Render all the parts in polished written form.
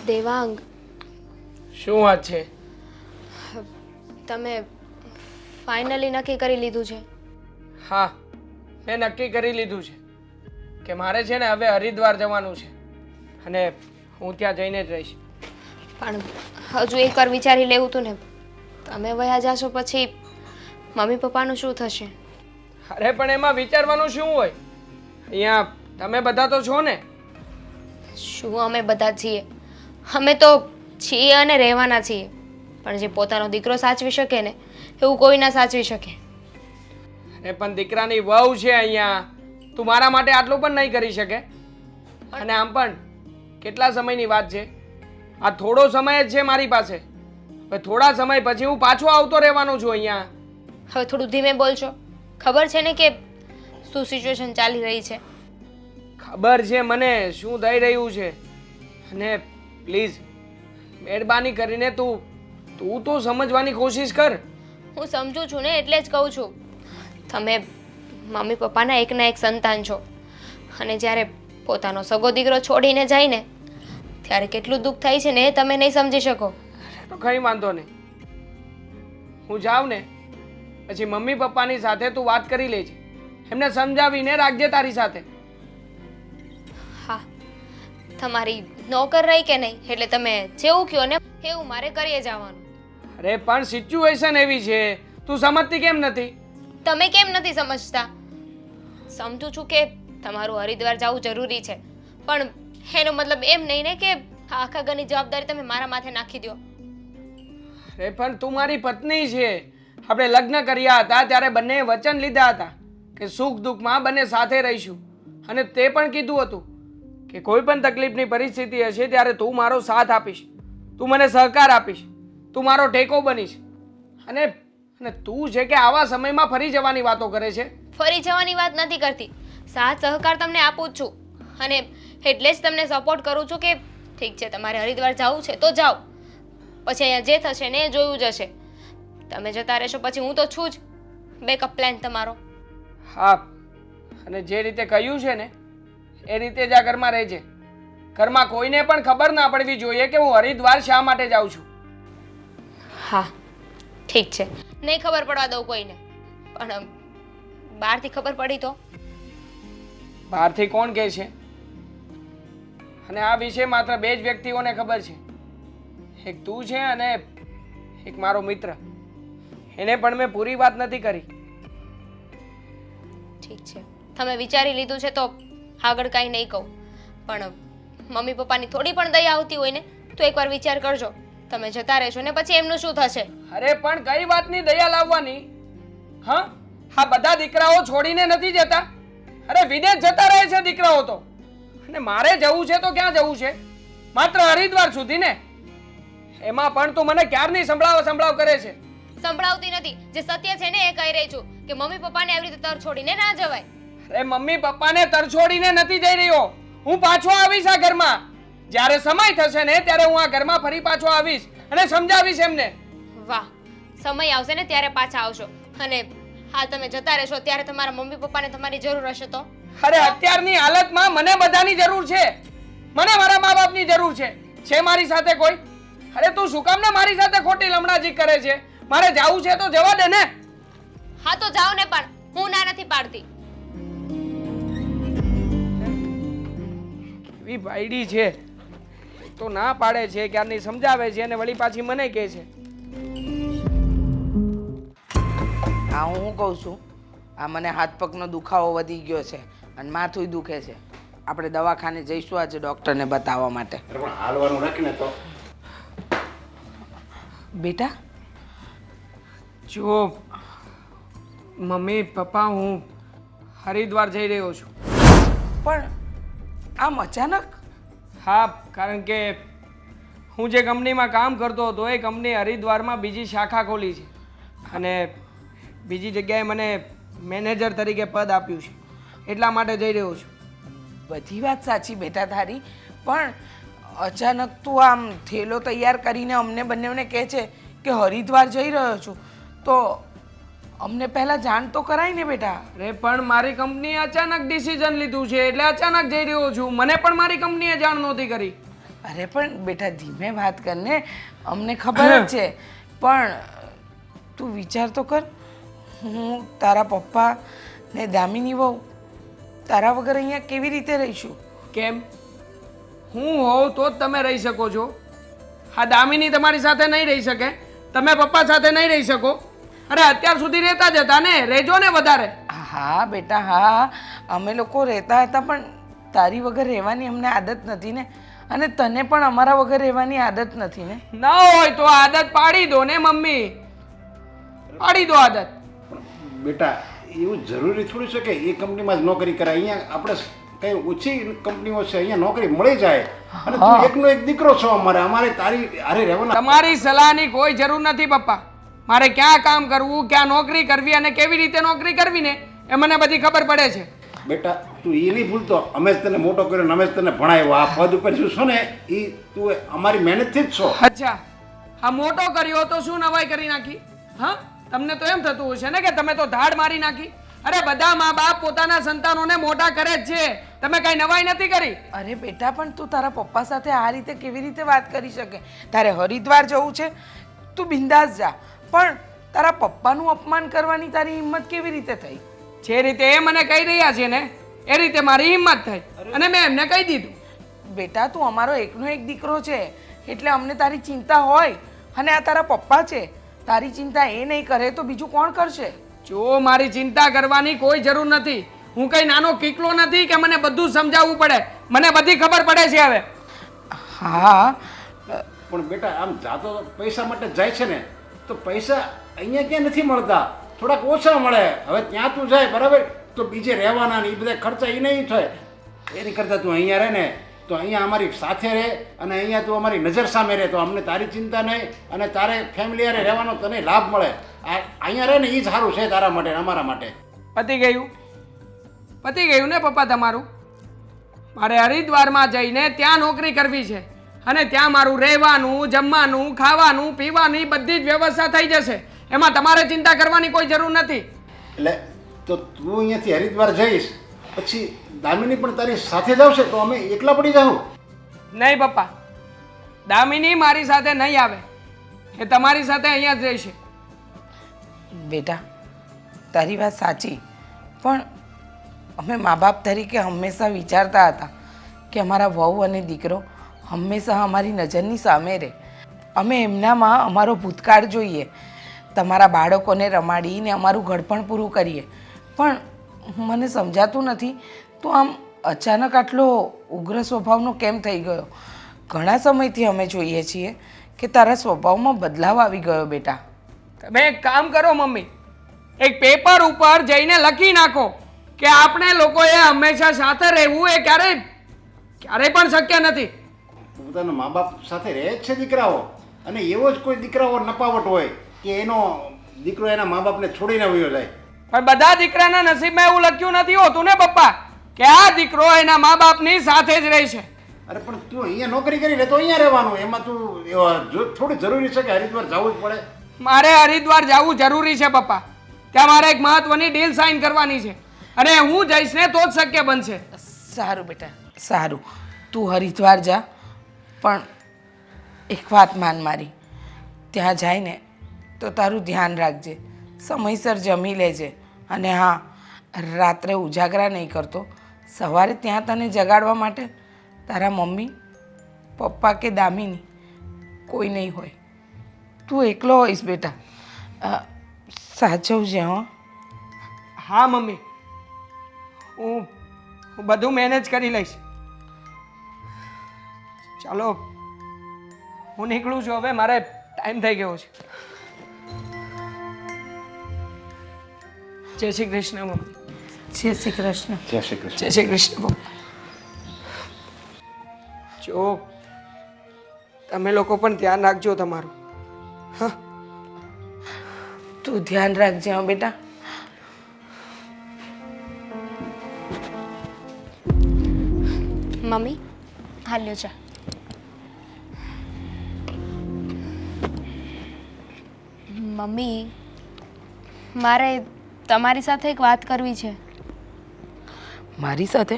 દેવાંગ, શું વાત છે? તમે ફાઇનલી નક્કી કરી લીધું છે? હા, મેં નક્કી કરી લીધું છે કે મારે છે ને હવે હરિદ્વાર જવાનું છે અને હું ત્યાં જઈને જ રહીશ. પણ હજુ એકવાર વિચારી લેવું હતું ને. તમે વયા જાશો પછી મમ્મી પપ્પાનું શું થશે? અરે પણ એમાં વિચારવાનું શું હોય? અહીંયા તમે બધા તો છો ને. શું અમે બધા છીએ? અમે તો છીએ અને રહેવાના છીએ, પણ જે પોતાનો દીકરો સાચવી શકે ને એવું કોઈ ના સાચવી શકે. અરે પણ દીકરાની વહુ છે અહીંયા, તું મારા માટે આટલું પણ નહીં કરી શકે. અને આમ પણ કેટલા સમયની વાત છે? આ થોડો સમય જ છે મારી પાસે. હવે થોડા સમય પછી હું પાછો આવતો રહેવાનો છું અહીંયા. હવે થોડું ધીમે બોલશો? ખબર છે ને કે શું સિચ્યુએશન ચાલી રહી છે? ખબર છે મને શું થઈ રહ્યું છે. અને પ્લીઝ મહેરબાની કરીને તું તો સમજવાની કોશિશ કર. હું સમજુ છું ને, એટલે જ કહું છું. તમે મમ્મી પપ્પાના એકના એક સંતાન છો અને જ્યારે પોતાનો સગો દીકરો છોડીને જાય ને ત્યારે કેટલું દુઃખ થાય છે ને એ તમે નહીં સમજી શકો. તો કંઈ વાંધો નહીં, હું જાઉં ને પછી મમ્મી પપ્પાની સાથે તું વાત કરી લેજે. એમને સમજાવીને રાખજે તારી સાથે. હા, તમારી નોકર રહી કે નહીં એટલે તમે જેવું કહો ને એવું મારે કરીએ જવાનું. અરે પણ સિચ્યુએશન એવી છે, તું સમજતી કેમ નથી? તમે કેમ નથી સમજતા? સમજુ છું કે તમારું હરિદ્વાર જવું જરૂરી છે, પણ એનો મતલબ એમ નહીં ને કે આખા ઘરની જવાબદારી તમે મારા માથે નાખી દો. અરે પણ તું મારી પત્ની છે. આપણે લગ્ન કર્યા હતા ત્યારે બંને વચન લીધા હતા કે સુખ દુઃખમાં બંને સાથે રહીશું. અને તે પણ કીધું હતું કે કોઈ પણ તકલીફની પરિસ્થિતિ હશે ત્યારે તું મારો સાથ આપીશ, તું મને સહકાર આપીશ, તું મારો ટેકો બનીશ. અને તું છે કે આવા સમયમાં ફરી જવાની વાતો કરે છે. ફરી જવાની વાત નથી કરતી. સાથ સહકાર તમને આપું જ છું અને એટલે જ તમને સપોર્ટ કરું છું કે ઠીક છે તમારે હરિદ્વાર જવું છે તો જાઓ, પછી અહીંયા જે થશે ને એ જોયું જશે. તમે જતા રહેશો પછી હું તો છું જ બેકઅપ પ્લાન તમારો. હા, અને જે રીતે કહ્યું છે ને એ રીતે જ આ ઘરમાં રહેજે. ઘરમાં કોઈને પણ ખબર ના પડવી જોઈએ કે હું હરિદ્વાર શા માટે જાઉં છું. હા ઠીક છે, નહીં ખબર પડવા દઉં કોઈને, પણ બહારથી ખબર પડી તો? બહારથી કોણ કહે છે? અને આ વિશે માત્ર બે જ વ્યક્તિઓને ખબર છે, એક તું છે અને એક મારો મિત્ર. એને પણ મેં પૂરી વાત નથી કરી. ઠીક છે, તમે વિચારી લીધું છે તો આગળ કાંઈ નહીં કહું, પણ મમ્મી પપ્પાની થોડી પણ દયા આવતી હોય ને તો એકવાર વિચાર કરજો. તમે જતા રહેશો ને પછી એમનું શું થશે? અરે પણ કઈ વાતની દયા લાવવાની? હા, આ બધા દીકરાઓ છોડીને નથી જતા. અરે વિદેશ જતા રહે છે દીકરાઓ તો. અને મારે જવું છે તો ક્યાં જવું છે? માત્ર હરિદ્વાર સુધી ને. એમાં પણ તું મને ક્યારની સંભળાવ કરે છે. સંભળાવતી નથી, જે સત્ય છે ને એ કહી રહી છું કે મમ્મી પપ્પાને આવી રીતે તર છોડીને ના જવાય. અરે મમ્મી પપ્પાને તર છોડીને નથી જઈ રહ્યો. હું પાછો આવીશ આ ઘરમાં. જ્યારે સમય થશે ને ત્યારે હું આ ઘરમાં ફરી પાછો આવીશ અને સમજાવીશ એમને. વાહ, સમય આવશે ને ત્યારે પાછા આવશો અને હા તમે જતા રહેશો ત્યારે તમારા મમ્મી પપ્પાને તમારી જરૂર હશે તો? અરે અત્યારની હાલતમાં મને બધાની જરૂર છે. મને મારા મા બાપની જરૂર છે. છે મારી સાથે કોઈ? અરે તું શું કામ ને મારી સાથે ખોટી લમણાજી કરે છે? મારે જાવું છે તો જવા દે ને. હા તો જાઓ ને, પણ હું ના નથી પાડતી. કેવી ભાઈડી છે, તો ના પાડે છે, ક્યારની સમજાવે છે અને વળી પાછી મને કહે છે. હા, હું કહું છું, આ મને હાથ પગનો દુખાવો વધી ગયો છે અને માથું દુખે છે. આપણે દવાખાને જઈશું આજે ડૉક્ટરને બતાવવા માટે. પણ હાલવાનું રાખીને તો બેટા, જો મમ્મી પપ્પા, હું હરિદ્વાર જઈ રહ્યો છું. પણ આમ અચાનક? હા, કારણ કે હું જે કંપનીમાં કામ કરતો હતો એ કંપની હરિદ્વારમાં બીજી શાખા ખોલી છે અને બીજી જગ્યાએ મને મેનેજર તરીકે પદ આપ્યું છે, એટલા માટે જઈ રહ્યો છું. બધી વાત સાચી બેટા તારી, પણ અચાનક તું આમ થેલો તૈયાર કરીને અમને બંનેને કહે છે કે હરિદ્વાર જઈ રહ્યો છું, તો અમને પહેલા જાણ તો કરાય ને બેટા. અરે પણ મારી કંપનીએ અચાનક ડિસિઝન લીધું છે એટલે અચાનક જઈ રહ્યો છું. મને પણ મારી કંપનીએ જાણ નહોતી કરી. અરે પણ બેટા ધીમે વાત કરને, અમને ખબર જ છે, પણ તું વિચાર તો કર, હું તારા પપ્પા ને દામિની વહુ તારા વગર અહીંયા કેવી રીતે રહીશું? કેમ? હું હોઉં તો જ તમે રહી શકો છો. હા, દામિની તમારી સાથે નહીં રહી શકે, તમે પપ્પા સાથે નહીં રહી શકો. અરે અત્યાર સુધી રહેતા જ હતા ને, રહેજો ને વધારે. હા બેટા હા, અમે લોકો રહેતા હતા, પણ તારી વગર રહેવાની અમને આદત નથી ને, અને તને પણ અમારા વગર રહેવાની આદત નથી ને. ન હોય તો આદત પાડી દો ને મમ્મી, પાડી દો આદત. પણ બેટા એવું જરૂરી થોડું છે કે એ કંપનીમાં જ નોકરી કરાય. અહીંયા આપણે કઈ ઓછી કંપનીઓ છે, અહીંયા નોકરી મળી જાય. અને તું એકનો એક દીકરો છો અમારે તારી હારે રહેવાના. તમારી સલાહની કોઈ જરૂર નથી પપ્પા. મારે ક્યાં કામ કરવું, ક્યાં નોકરી કરવી અને કેવી રીતે નોકરી કરવી ને એ મને બધી ખબર પડે છે. બેટા તું એ નહીં ભૂલતો, અમે જ તને મોટો કર્યો ને અમે જ તને ભણાવ્યો. આ પદ ઉપર શું છો ને એ તું અમારી મહેનતથી જ છો. અચ્છા, હા મોટો કર્યો તો શું નવાઈ કરી નાખી? હા, તમને તો એમ થતું હશે ને કે તમે તો ધાડ મારી નાખી. અરે બધા મા બાપ પોતાના સંતાનોને મોટા કરે જ છે, તમે કઈ નવાઈ નથી કરી. અરે બેટા પણ તું તારા પપ્પા સાથે આ રીતે કેવી રીતે વાત કરી શકે? તારે હરિદ્વાર જવું છે, તું બિંદાસ જા, પણ તારા પપ્પાનું અપમાન કરવાની તારી હિંમત કેવી રીતે થઈ? જે રીતે એ મને કહી રહ્યા છે ને એ રીતે મારી હિંમત થઈ અને મેં એમને કહી દીધું. બેટા તું અમારો એકનો એક દીકરો છે એટલે અમને તારી ચિંતા હોય, અને આ તારા પપ્પા છે, તારી ચિંતા એ નહીં કરે તો બીજું કોણ કરશે? જો મારી ચિંતા કરવાની કોઈ જરૂર નથી. હું કઈ નાનો કીકલો નથી કે મને બધું સમજાવવું પડે, મને બધી ખબર પડે છે હવે. હા પણ બેટા આમ જાતો પૈસા માટે જાય છે ને, તો પૈસા અહીંયા ક્યાં નથી મળતા, થોડાક ઓછા મળે. હવે ત્યાં તું જાય બરાબર, તો બીજે રહેવાના ને એ બધા ખર્ચા એ નહીં થાય. એની કરતાં તું અહીંયા રહે ને, તો અહીંયા અમારી સાથે રહે અને અહીંયા તું અમારી નજર સામે રહે, તો અમને તારી ચિંતા નહીં અને તારે ફેમિલી હારે રહેવાનો તને લાભ મળે. અહીંયા રહે ને એ જ સારું છે તારા માટે અમારા માટે. પતી ગયું ને પપ્પા તમારું? મારે હરિદ્વારમાં જઈને ત્યાં નોકરી કરવી છે અને ત્યાં મારું રહેવાનું, જમવાનું, ખાવાનું, પીવાનું બધી જ વ્યવસ્થા થઈ જશે. એમાં તમારે ચિંતા કરવાની કોઈ જરૂર નથી. એટલે તો તું અહીંયાથી હરિદ્વાર જઈશ પછી દામિની પણ તારી સાથે જ આવશે, તો અમે એકલા પડી જાઉં? નહીં પપ્પા, દામિની મારી સાથે નહીં આવે, એ તમારી સાથે અહીંયા જ રહેશે. બેટા તારી વાત સાચી, પણ અમે મા બાપ તરીકે હંમેશા વિચારતા હતા કે અમારા વહુ અને દીકરો હંમેશા અમારી નજરની સામે રહે. અમે એમનામાં અમારો ભૂતકાળ જોઈએ, તમારા બાળકોને રમાડીને અમારું ઘડપણ પૂરું કરીએ, પણ મને સમજાતું નથી તું આમ અચાનક આટલો ઉગ્ર સ્વભાવનો કેમ થઈ ગયો? ઘણા સમયથી અમે જોઈએ છીએ કે તારા સ્વભાવમાં બદલાવ આવી ગયો બેટા. તમે એક કામ કરો મમ્મી, એક પેપર ઉપર જઈને લખી નાખો કે આપણે લોકોએ હંમેશા સાથે રહેવું એ ક્યારેય પણ શક્ય નથી. પોતાના મા બાપ સાથે રહે જ છે દીકરાઓ, અને એવો જ કોઈ દીકરાઓ નપાવટ હોય કે એનો દીકરો એના મા બાપને છોડીને વયો જાય. પણ બધા દીકરાના નસીબમાં એવું લખ્યું નથી હોતું ને પપ્પા કે આ દીકરો એના મા બાપની સાથે જ રહે છે. અરે પણ તું અહીંયા નોકરી કરી લે તો અહીંયા રહેવાનું, એમાં તું થોડી જરૂરી છે કે હરિદ્વાર જવું જ પડે? મારે હરિદ્વાર જવું જરૂરી છે પપ્પા. ત્યાં મારે એક મહત્વની ડીલ સાઇન કરવાની છે અને હું જઈશ ને તો જ શક્ય બનશે. સારું બેટા સારું, તું હરિદ્વાર જા, પણ એક વાત માન મારી, ત્યાં જાય ને તો તારું ધ્યાન રાખજે, સમયસર જમી લેજે, અને હા રાત્રે ઉજાગરા નહીં કરતો. સવારે ત્યાં તને જગાડવા માટે તારા મમ્મી પપ્પા કે દામિની કોઈ નહીં હોય, તું એકલો હોઈશ બેટા. સાચવજે હો. હા મમ્મી, હું બધું મેનેજ કરી લઈશ. ચાલો હું નીકળું છું હવે, મારે ટાઈમ થઈ ગયો છે. જય શ્રી કૃષ્ણ મમ્મી. જય શ્રી કૃષ્ણ. જય શ્રી કૃષ્ણ. જય શ્રી કૃષ્ણ પપ્પા. જો તમે લોકો પણ ધ્યાન રાખજો તમારું. હા, તું ધ્યાન રાખજે હો બેટા. મમ્મી હાલ્યો ચા. મમ્મી મારે તમારી સાથે એક વાત કરવી છે. મારી સાથે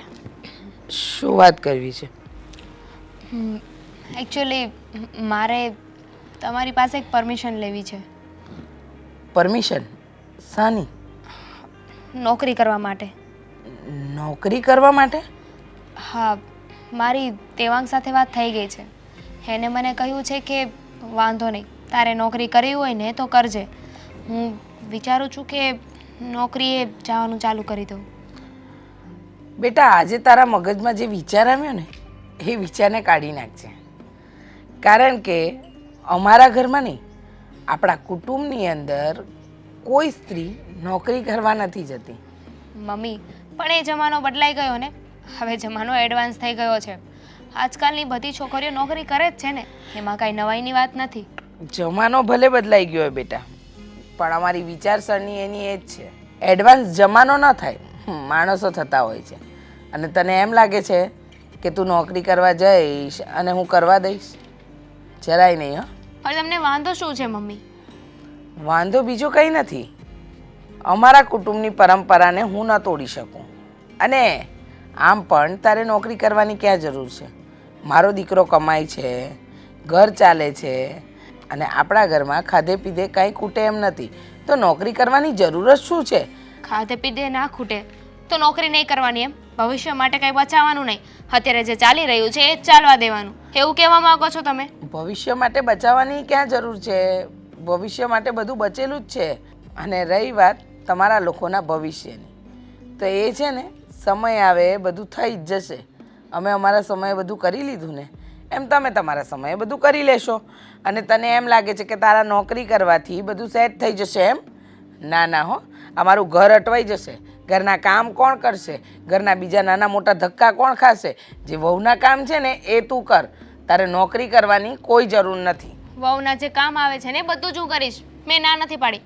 શું વાત કરવી છે? એકચ્યુઅલી મારે તમારી પાસે એક પરમિશન લેવી છે પરમિશન શાની? નોકરી કરવા માટે. નોકરી કરવા માટે? હા, મારી દેવાંગ સાથે વાત થઈ ગઈ છે. એને મને કહ્યું છે કે વાંધો નહીં, તારે નોકરી કરવી હોય ને તો કરજે. હું વિચારું છું કે નોકરીએ જવાનું ચાલુ કરી દઉં. બેટા, આજે તારા મગજમાં જે વિચાર આવ્યો ને એ વિચારને કાઢી નાખજે. કારણ કે અમારા ઘરમાં નહીં, આપણા કુટુંબની અંદર કોઈ સ્ત્રી નોકરી કરવા નથી જતી. મમ્મી, પણ એ જમાનો બદલાઈ ગયો ને. હવે જમાનો એડવાન્સ થઈ ગયો છે. આજકાલની બધી છોકરીઓ નોકરી કરે જ છે ને, એમાં કાંઈ નવાઈની વાત નથી. જમાનો ભલે બદલાઈ ગયો હોય બેટા, પણ અમારી વિચારસરણી એની એ જ છે. એડવાન્સ જમાનો ન થાય, માણસો થતા હોય છે. અને તને એમ લાગે છે કે તું નોકરી કરવા જઈશ અને હું કરવા દઈશ? જરાય નહીં. હા, પણ તમને વાંધો શું છે મમ્મી? વાંધો બીજો કંઈ નથી. અમારા કુટુંબની પરંપરાને હું ન તોડી શકું. અને આમ પણ તારે નોકરી કરવાની ક્યાં જરૂર છે? મારો દીકરો કમાય છે, ઘર ચાલે છે, અને આપણા ઘરમાં ખાધે પીધે કાંઈ ખૂટે એમ નથી. તો નોકરી કરવાની જરૂર જ શું છે? ખાધે પીધે ના ખૂટે તો નોકરી નહીં કરવાની એમ? ભવિષ્ય માટે કંઈ બચાવવાનું નહીં, અત્યારે જે ચાલી રહ્યું છે એ જ ચાલવા દેવાનું, એવું કહેવા માંગો છો તમે? ભવિષ્ય માટે બચાવવાની ક્યાં જરૂર છે? ભવિષ્ય માટે બધું બચેલું જ છે. અને રહી વાત તમારા લોકોના ભવિષ્યની, તો એ છે ને સમય આવે બધું થઈ જ જશે. અમે અમારા સમયે બધું કરી લીધું ને, એમ તમે તમારા સમયે બધું કરી લેશો. અને તને એમ લાગે છે કે તારા નોકરી કરવાથી બધું સેટ થઈ જશે એમ? ના ના હો, અમારું ઘર અટવાઈ જશે. ઘરના કામ કોણ કરશે? ઘરના બીજા નાના મોટા ધક્કા કોણ ખાશે? જે વહુના કામ છે ને એ તું કર. તારે નોકરી કરવાની કોઈ જરૂર નથી. વહુના જે કામ આવે છે ને બધું જ હું કરીશ, મેં ના નથી પાડી.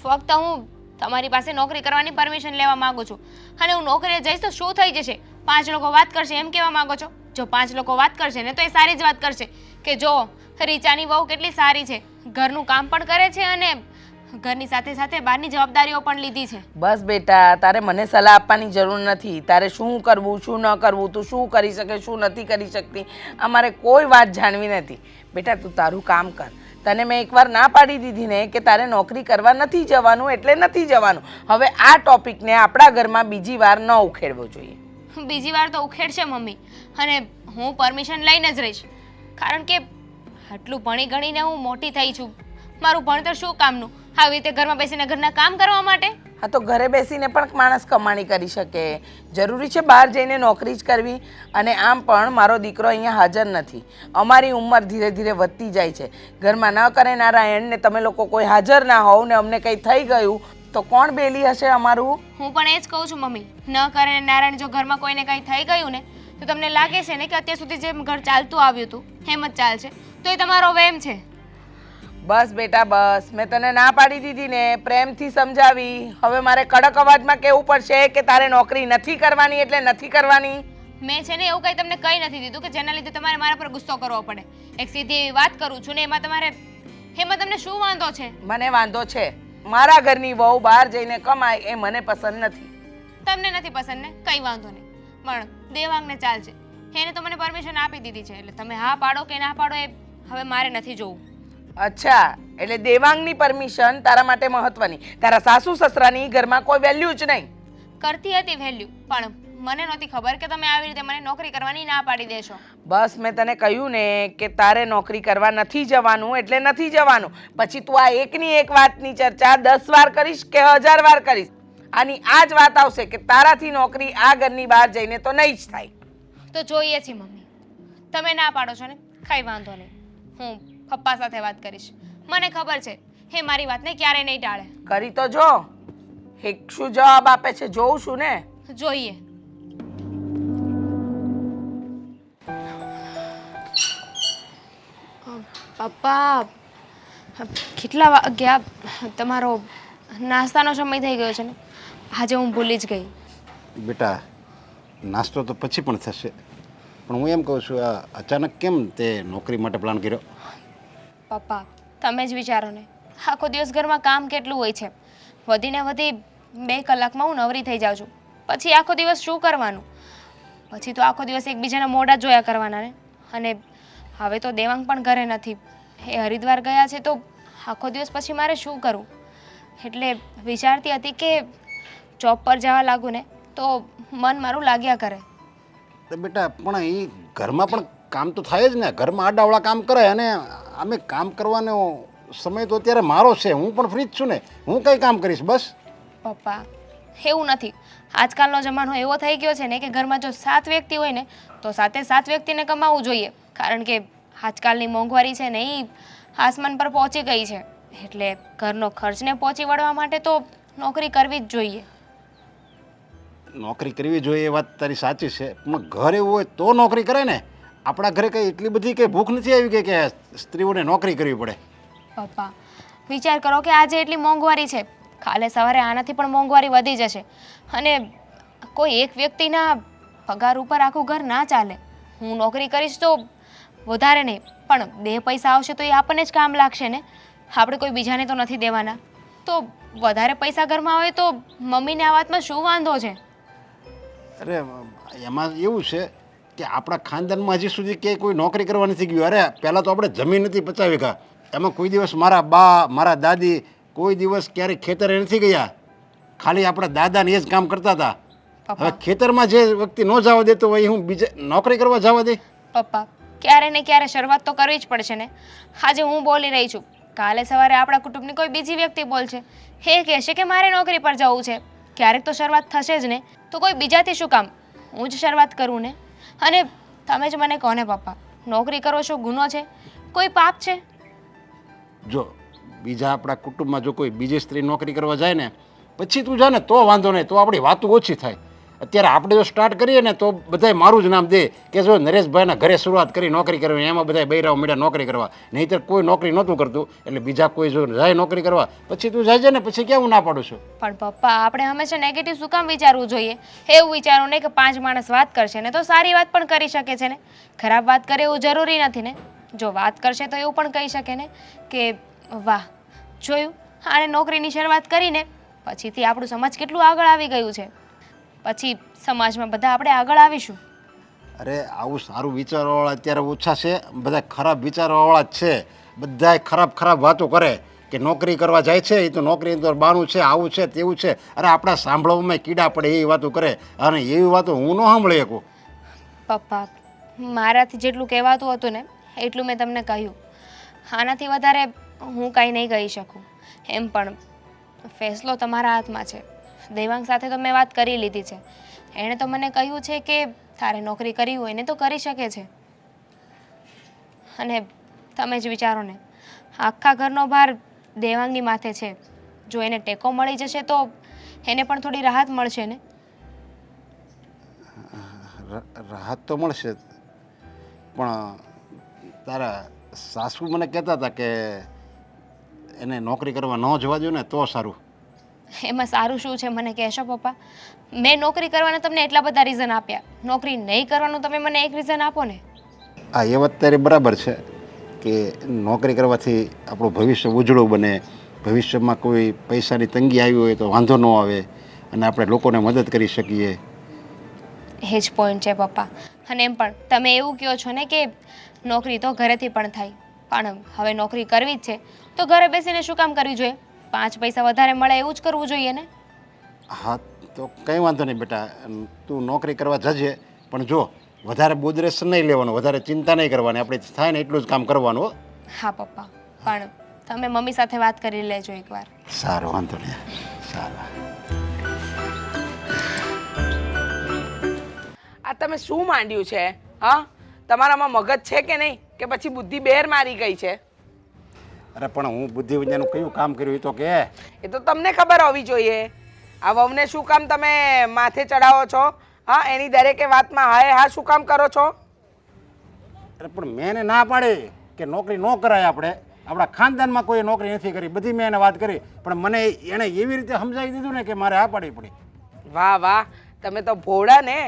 ફક્ત હું તમારી પાસે નોકરી કરવાની પરમિશન લેવા માંગુ છું. અને હું નોકરીએ જઈશ તો શું થઈ જશે? 5 લોકો વાત કરશે એમ કહેવા માંગો છો? જો 5 લોકો વાત કરશે ને તો એ સારી જ વાત કરશે કે જો રીચાની વહુ કેટલી સારી છે, ઘરનું કામ પણ કરે છે અને ઘરની સાથે સાથે બહારની જવાબદારીઓ પણ લીધી છે. બસ બેટા, તારે મને સલાહ આપવાની જરૂર નથી. તારે શું કરવું શું ન કરવું, તું શું કરી શકે શું નથી કરી શકતી, અમારે કોઈ વાત જાણવી નથી. બેટા, તું તારું કામ કર. તને મેં એકવાર ના પાડી દીધી ને કે તારે નોકરી કરવા નથી જવાનું એટલે નથી જવાનું. હવે આ ટોપિકને આપણા ઘરમાં બીજી વાર ન ઉખેડવો જોઈએ. બીજી વાર તો ઉખેડશે મમ્મી, અને હું પરમિશન લઈને જ રહીશ. કારણ કે આટલું ભણી ગણીને હું મોટી થઈ છું. મારું ભણતર શું કામનું? આવી રીતે ઘરમાં બેસીને ઘરના કામ કરવા માટે? હા, તો ઘરે બેસીને પણ માણસ કમાણી કરી શકે. જરૂરી છે બહાર જઈને નોકરી જ કરવી? અને આમ પણ મારો દીકરો અહીંયા હાજર નથી. અમારી ઉંમર ધીરે ધીરે વધતી જાય છે. ઘરમાં ન કરે નારાયણ ને તમે લોકો કોઈ હાજર ના હોવ ને અમને કંઈ થઈ ગયું તો કોણ બેલી હશે અમારું? હું પણ એ જ કહું છું મમ્મી, ન કરે નારાયણ, જો ઘરમાં કોઈને કંઈ થઈ ગયું ને તો તમને લાગે છે ને કે અત્યાર સુધી જેમ ઘર ચાલતું આવ્યું હતું એમ જ ચાલશે, તો એ તમારો વહેમ છે. બસ બેટા બસ, મેં તને ના પાડી દીધી ને, પ્રેમથી સમજાવી. હવે મારે કડક અવાજમાં કહેવું પડશે કે તારે નોકરી નથી કરવાની એટલે નથી કરવાની. મેં છે ને એવું કંઈ તમને કંઈ નથી દીધું કે જેના લીધે તમારે મારા પર ગુસ્સો કરવો પડે. એક સીધી એવી વાત કરું છું ને એમાં તમને શું વાંધો છે? મને વાંધો છે. મારા ઘરની વહુ બહાર જઈને કમાય એ મને પસંદ નથી. તમને નથી પસંદ ને કંઈ વાંધો નહીં, પણ દેવાંગને ચાલશે. એને તો મને પરમિશન આપી દીધી છે, એટલે તમે હા પાડો કે ના પાડો એ હવે મારે નથી જોવું. અચ્છા, એટલે દેવાંગની પરમિશન તારા માટે મહત્વની, તારા સાસુ સસરાની ઘરમાં કોઈ વેલ્યુ જ નહીં. કરતી હતી વેલ્યુ, પણ મને નહોતી ખબર કે તમે આવી રીતે મને નોકરી કરવાની ના પાડી દેશો. બસ મેં તને કહ્યું ને કે તારે નોકરી કરવા નથી જવાનું એટલે નથી જવાનું. પછી તું આ એકની એક વાતની ચર્ચા 10 વાર કરીશ કે 1000 વાર કરીશ, આની આ જ વાત આવશે કે તારાથી નોકરી આ ઘરની બહાર જઈને તો નહીં જ થાય. તો જોઈએ છીએ મમ્મી, તમે ના પાડો છો ને કંઈ વાંધો નહીં, હું પપ્પા સાથે વાત કરીશ. મને ખબર છે એ મારી વાતને ક્યારેય નહીં ટાળે. કરી તો જો, એક શું જવાબ આપે છે જોઉં છું ને. જોઈએ. પપ્પા, કેટલા વાગ્યા? તમારો નાસ્તાનો સમય થઈ ગયો છે ને, આજે હું ભૂલી જ ગઈ. બેટા, નાસ્તો તો પછી પણ થશે, પણ હું એમ કહું છું આ અચાનક કેમ તે નોકરી માટે પ્લાન કર્યો? પપ્પા, તમે જ વિચારો ને, આખો દિવસ ઘરમાં કામ કેટલું હોય છે. વધીને વધી 2 કલાકમાં હું નવરી થઈ જાઉં છું. પછી આખો દિવસ શું કરવાનું? પછી તો આખો દિવસ એકબીજાના મોઢા જોયા કરવાના ને. અને હવે તો દેવાંગ પણ ઘરે નથી, એ હરિદ્વાર ગયા છે, તો આખો દિવસ પછી મારે શું કરવું? એટલે વિચારતી હતી કે જોબ પર જવા લાગુ ને તો મન મારું લાગ્યા કરે. તો બેટા પણ એ ઘરમાં પણ કામ તો થાય જ ને, ઘરમાં આડાવડા કામ કરાય. અને અમે કામ કરવાનો સમય તો અત્યારે મારો છે, હું પણ ફ્રી જ છું ને, હું કંઈ કામ કરીશ બસ. પપ્પા એવું નથી, આજકાલનો જમાનો એવો થઈ ગયો છે ને કે ઘરમાં જો 7 વ્યક્તિ હોય ને તો 7 વ્યક્તિને કમાવવું જોઈએ, કારણ કે આજકાલની મોંઘવારી છે ને એ આસમાન પર પહોંચી ગઈ છે. એટલે ઘરનો ખર્ચને પહોંચી વળવા માટે તો નોકરી કરવી જ જોઈએ. નોકરી કરવી જોઈએ એ વાત તારી સાચી છે, પણ ઘર એવું હોય તો નોકરી કરે ને. આપણા ઘરે કંઈ એટલી બધી કંઈ ભૂખ નથી આવી ગઈ કે સ્ત્રીઓને નોકરી કરવી પડે. પપ્પા વિચાર કરો કે આજે એટલી મોંઘવારી છે, કાલે સવારે આનાથી પણ મોંઘવારી વધી જશે, અને કોઈ એક વ્યક્તિના પગાર ઉપર આખું ઘર ના ચાલે. હું નોકરી કરીશ તો વધારે નહીં, પણ 2 પૈસા આવશે તો એ આપણને જ કામ લાગશે ને, આપણે કોઈ બીજાને તો નથી દેવાના. તો વધારે પૈસા ઘરમાં હોય તો મમ્મીને આ વાતમાં શું વાંધો છે? અરે એમાં એવું છે કે આપણા ખાનદાનમાં હજી સુધી કે કોઈ નોકરી કરવા નથી ગયું. અરે પહેલાં તો આપણે જમીન નથી 50 વીઘા, એમાં કોઈ દિવસ મારા બા મારા દાદી કોઈ દિવસ ક્યારેય ખેતરે નથી ગયા, ખાલી આપણા દાદાને એ જ કામ કરતા હતા. હવે ખેતરમાં જે વ્યક્તિ ન જવા દેતો હોય હું બીજે નોકરી કરવા જવા દે? પપ્પા ક્યારે ને ક્યારે શરૂઆત તો કરવી જ પડશે ને. આજે હું બોલી રહી છું, કાલે સવારે આપણા કુટુંબની કોઈ બીજી વ્યક્તિ બોલશે, એ કહેશે કે મારે નોકરી પર જવું છે. ક્યારેક તો શરૂઆત થશે જ ને, તો કોઈ બીજાથી શું કામ, હું જ શરૂઆત કરું ને. અને તમે જ મને કહો ને પપ્પા, નોકરી કરો છો ગુનો છે, કોઈ પાપ છે? જો બીજા આપણા કુટુંબમાં જો કોઈ બીજી સ્ત્રી નોકરી કરવા જાય ને પછી તું જા ને તો વાંધો નહીં, તો આપણી વાતો ઓછી થાય. અત્યારે આપણે જો સ્ટાર્ટ કરીએ ને તો બધાય મારું જ નામ દે કે જો નરેશભાઈના ઘરે શરૂઆત કરી નોકરી કરવાની, એમાં બધાય બૈરાઓ મળ્યા નોકરી કરવા. નહીંતર કોઈ નોકરી નહોતું કરતું, એટલે બીજા કોઈ જો જાય નોકરી કરવા પછી તું જાય છે ને પછી ક્યાં હું ના પાડું છું? પણ પપ્પા આપણે હંમેશા નેગેટિવ શું કામ વિચારવું જોઈએ? એવું વિચારો નહીં કે 5 માણસ વાત કરશે ને તો સારી વાત પણ કરી શકે છે ને, ખરાબ વાત કરે એવું જરૂરી નથી ને. જો વાત કરશે તો એવું પણ કહી શકે ને કે વાહ જોયું આણે નોકરીની શરૂઆત કરીને પછીથી આપણું સમાજ કેટલું આગળ આવી ગયું છે, પછી સમાજમાં બધા આપણે આગળ આવીશું. અરે આવું સારું વિચારવાવાળા અત્યારે ઓછા છે, બધા ખરાબ વિચારવાવાળા જ છે. બધાય ખરાબ વાતો કરે કે નોકરી કરવા જાય છે એ તો નોકરી તો બાનું છે, આવું છે તેવું છે. અરે આપણા સાંભળવામાં કીડા પડે એવી વાતો કરે, અને એવી વાતો હું ન સાંભળી શકું. પપ્પા મારાથી જેટલું કહેવાતું હતું ને એટલું મેં તમને કહ્યું, આનાથી વધારે હું કાંઈ નહીં કહી શકું. એમ પણ ફેસલો તમારા હાથમાં છે. દેવાંગ સાથે તો મેં વાત કરી લીધી છે, એણે તો મને કહ્યું છે કે તારે નોકરી કરવી હોય ને તો કરી શકે છે. અને તમે જ વિચારો ને, આખા ઘરનો ભાર દેવાંગની માથે છે. જો એને ટેકો મળી જશે તો એને પણ થોડી રાહત મળશે ને. રાહત તો મળશે, પણ તારા સાસુ મને કહેતા હતા કે એને નોકરી કરવા ન જવા દો ને તો સારું. એમાં સારું શું છે મને કહેશો પપ્પા? મેં નોકરી કરવાના તમને એટલા બધા રીઝન આપ્યા, નોકરી નહીં કરવાનું તમે મને એક રીઝન આપો ને. હા એ વાત તારી બરાબર છે કે નોકરી કરવાથી આપણું ભવિષ્ય ઉજળું બને, ભવિષ્યમાં કોઈ પૈસાની તંગી આવી હોય તો વાંધો ન આવે, અને આપણે લોકોને મદદ કરી શકીએ. એ જ પોઈન્ટ છે પપ્પા. અને એમ પણ તમે એવું કહો છો ને કે નોકરી તો ઘરેથી પણ થાય, પણ હવે નોકરી કરવી જ છે તો ઘરે બેસીને શું કામ કરવી જોઈએ? 5 પૈસા વધારે મળે એવું જ કરવું જોઈએ ને. હા તો કંઈ વાંધો નહીં બેટા, તું નોકરી કરવા જજે, પણ જો વધારે બોદરેસ નહીં લેવાનું, વધારે ચિંતા નહીં કરવાની, આપણે થાય ને એટલું જ કામ કરવાનું. હા પપ્પા, પણ તમે મમ્મી સાથે વાત કરી લેજો એકવાર. સારું, વાંધો નહીં. સારું. આ તમે શું માંડ્યું છે? હા, તમારામાં મગજ છે કે નહીં, કે પછી બુદ્ધિ બેર મારી ગઈ છે? અરે પણ હું બુદ્ધિ વિદ્યાનું કયું કામ કર્યું એ તો કે. એ તો તમને ખબર હોવી જોઈએ. આ વહુને શું કામ તમે માથે ચડાવો છો? હા, એની દરેકે વાતમાં હાય હા શું કામ કરો છો? અરે પણ મેં એને ના પાડી કે નોકરી ન કરાય, આપણા ખાનદાનમાં કોઈ નોકરી નથી કરી, બધી મેં એને વાત કરી, પણ મને એણે એવી રીતે સમજાવી દીધું ને કે મારે આ પાડવી પડી. વાહ વાહ, તમે તો ભોળા ને,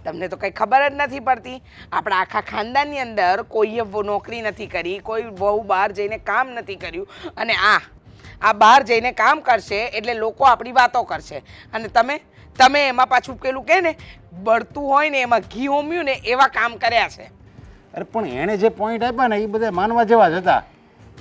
તમને તો કંઈ ખબર જ નથી પડતી. આપણા આખા ખાનદાનની અંદર કોઈએ નોકરી નથી કરી, કોઈ બહુ બહાર જઈને કામ નથી કર્યું, અને આ બહાર જઈને કામ કરશે એટલે લોકો આપણી વાતો કરશે, અને તમે એમાં પાછું પેલું કહે ને બળતું હોય ને એમાં ઘી હોમ્યું ને એવા કામ કર્યા છે. અરે પણ એણે જે પોઈન્ટ આપ્યા ને એ બધા માનવા જેવા જ હતા.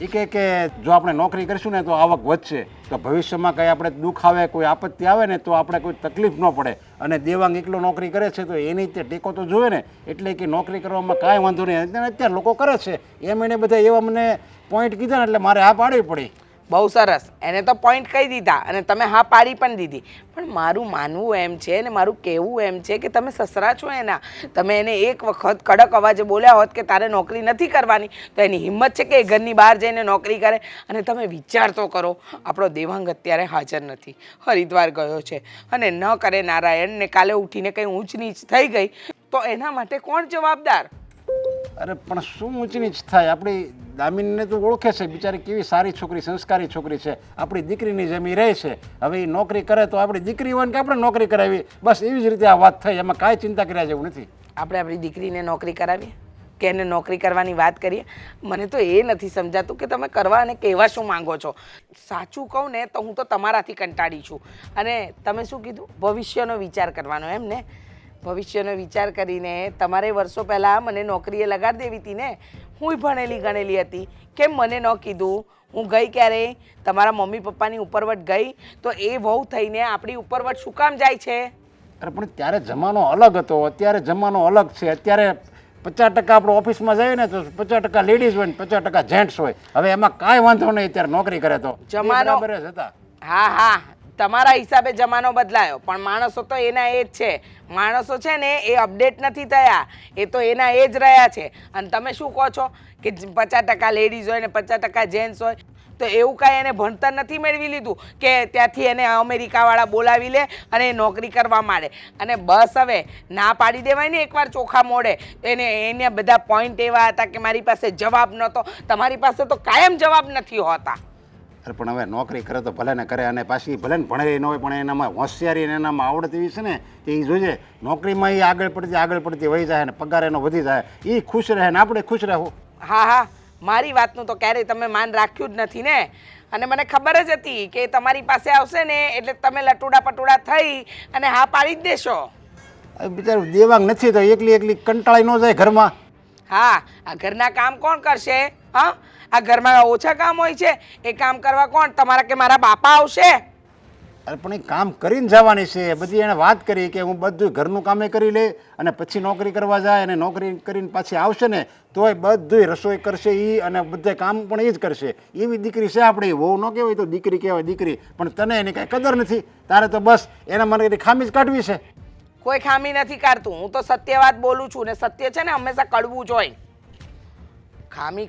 એ કે જો આપણે નોકરી કરીશું ને તો આવક વધશે, તો ભવિષ્યમાં કંઈ આપણે દુઃખ આવે, કોઈ આપત્તિ આવે ને તો આપણે કોઈ તકલીફ ન પડે. અને દેવાંગ એકલો નોકરી કરે છે તો એની તે ટેકો તો જોવે ને, એટલે કે નોકરી કરવામાં કાંઈ વાંધો નહીં. અને અત્યારે લોકો કરે છે એમ એને બધા એવા મને પોઈન્ટ કીધા ને એટલે મારે હા પાડવી પડી. બહુ સરસ, એને તો પોઈન્ટ કહી દીધા અને તમે હા પાડી પણ દીધી. પણ મારું માનવું એમ છે ને મારું કહેવું એમ છે કે તમે સસરા છો એના, તમે એને એક વખત કડક અવાજે બોલ્યા હોત કે તારે નોકરી નથી કરવાની, તો એની હિંમત છે કે એ ઘરની બહાર જઈને નોકરી કરે. અને તમે વિચાર તો કરો, આપણો દેવાંગ અત્યારે હાજર નથી, હરિદ્વાર ગયો છે, અને ન કરે નારાયણ ને કાલે ઉઠીને કંઈ ઊંચ નીચ થઈ ગઈ તો એના માટે કોણ જવાબદાર? અરે પણ શું ઊંચ નીચ થાય? આપણી દામિનીને તો ઓળખે છે, બિચારી કેવી સારી છોકરી, સંસ્કારી છોકરી છે, આપણી દીકરીની જમી રહે છે. હવે એ નોકરી કરે તો આપણી દીકરી હોય ને કે આપણે નોકરી કરાવી, બસ એવી જ રીતે આ વાત થઈ. એમાં કાંઈ ચિંતા કર્યા જેવું નથી. આપણે આપણી દીકરીને નોકરી કરાવીએ કે એને નોકરી કરવાની વાત કરીએ? મને તો એ નથી સમજાતું કે તમે કરવા અને કહેવા શું માંગો છો. સાચું કહું ને તો હું તો તમારાથી કંટાળી છું. અને તમે શું કીધું? ભવિષ્યનો વિચાર કરવાનો એમ ને? ભવિષ્યનો વિચાર કરીને તમારે વર્ષો પહેલાં મને નોકરીએ લગાડી દેવી હતી ને. હું ભણેલી ગણેલી હતી, કેમ મને ન કીધું? હું ગઈ ક્યારે? તમારા મમ્મી પપ્પાની ઉપરવટ ગઈ, તો એ વહુ થઈને આપણી ઉપરવટ શું કામ જાય છે? અરે પણ ત્યારે જમાનો અલગ હતો, અત્યારે જમાનો અલગ છે. અત્યારે 50% આપણે ઓફિસમાં જઈએ ને તો 50% લેડીઝ હોય ને 50% જેન્ટ્સ હોય. હવે એમાં કાંઈ વાંધો નહીં અત્યારે નોકરી કરે તો. જમાનો બરાબર જ હતા. હા, તમારા હિસાબે જમાનો બદલાયો, પણ માણસો તો એના એ જ છે. માણસો છે ને એ અપડેટ નથી થયા, એ તો એના એ જ રહ્યા છે. અને તમે શું કહો છો કે 50% લેડીઝ હોય ને 50% જેન્ટ્સ હોય? તો એવું કાંઈ એને ભણતર નથી મેળવી લીધું કે ત્યાંથી એને અમેરિકાવાળા બોલાવી લે અને એ નોકરી કરવા માંડે? અને બસ હવે ના પાડી દેવાય ને એકવાર ચોખા મોડે. એને બધા પોઈન્ટ એવા હતા કે મારી પાસે જવાબ નહોતો. તમારી પાસે તો કાયમ જવાબ નથી હોતા. અરે પણ હવે નોકરી કરે તો ભલે ને કરે, અને પાછી ભલે ને ભણેલી ન હોય પણ એનામાં હોશિયારી અને એનામાં આવડત એવી છે ને કે એ જોઈએ. નોકરીમાં એ આગળ પડતી વહી જાય ને પગાર એનો વધી જાય, એ ખુશ રહે ને આપણે ખુશ રહેવું. હા, મારી વાતનું તો ક્યારેય તમે માન રાખ્યું જ નથી ને. અને મને ખબર જ હતી કે તમારી પાસે આવશે ને એટલે તમે લટુડા પટુડા થઈ અને હા પાડી જ દેશો. બિચારું દેવાંગ નથી તો એકલી કંટાળી ન જાય ઘરમાં. હા, આ ઘરના કામ કોણ કરશે? હા, આ ઘરમાં ઓછા કામ હોય છે, એ કામ કરવા કોણ? તમારા કે મારા બાપા આવશે? અરે પણ એ કામ કરીને જવાની છે. બધી એણે વાત કરી કે હું બધું ઘરનું કામે કરી લે અને પછી નોકરી કરવા જાય, અને નોકરી કરીને પાછી આવશે ને તોય બધું રસોઈ કરશે એ, અને બધા કામ પણ એ જ કરશે. એવી દીકરી છે આપણે. વહુ ન કહેવાય તો દીકરી કહેવાય દીકરી. પણ તને એની કાંઈ કદર નથી. તારે તો બસ એના માટે ખામી જ કાઢવી છે. કોઈ ખામી નથી કાઢતું. હું તો સત્ય વાત બોલું છું ને સત્ય છે ને હંમેશા કડવું જ હોય. ખામી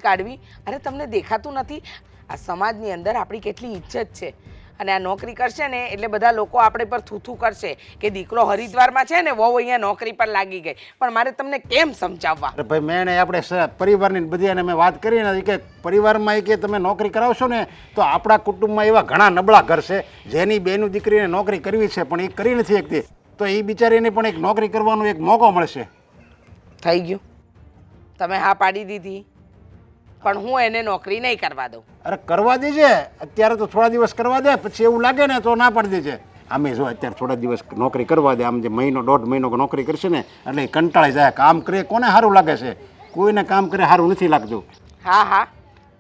કાઢવી. અરે તમને દેખાતું નથી આ સમાજની અંદર આપણી કેટલી ઇજ્જત છે? અને આ નોકરી કરશે ને એટલે બધા લોકો આપણે પર થૂથું કરશે કે દીકરો હરિદ્વારમાં છે ને વહુ અહીંયા નોકરી પર લાગી ગઈ. પણ મારે તમને કેમ સમજાવવા? અરે ભાઈ મેં આપણે પરિવારની બધી એને મેં વાત કરી ને કે પરિવારમાં એ કે તમે નોકરી કરાવશો ને તો આપણા કુટુંબમાં એવા ઘણા નબળા ઘર છે જેની બેનું દીકરીને નોકરી કરવી છે પણ એ કરી નથી શકતી, તો એ બિચારીને પણ એક નોકરી કરવાનો એક મોકો મળશે. થઈ ગયું, તમે હા પાડી દીધી, પણ હું એને નોકરી નહીં કરવા દઉં. અરે કરવા દેજે, અત્યારે તો થોડા દિવસ કરવા દે, પછી એવું લાગે ને તો ના પાડી દેજે. આમે જો અત્યારે થોડા દિવસ નોકરી કરવા દે. આમ જે મહિનો 1.5 મહિનો નોકરી કરશે ને એટલે એ કંટાળી જાય. કામ કરે કોને સારું લાગે છે? કોઈને કામ કરે સારું નથી લાગતું. હા,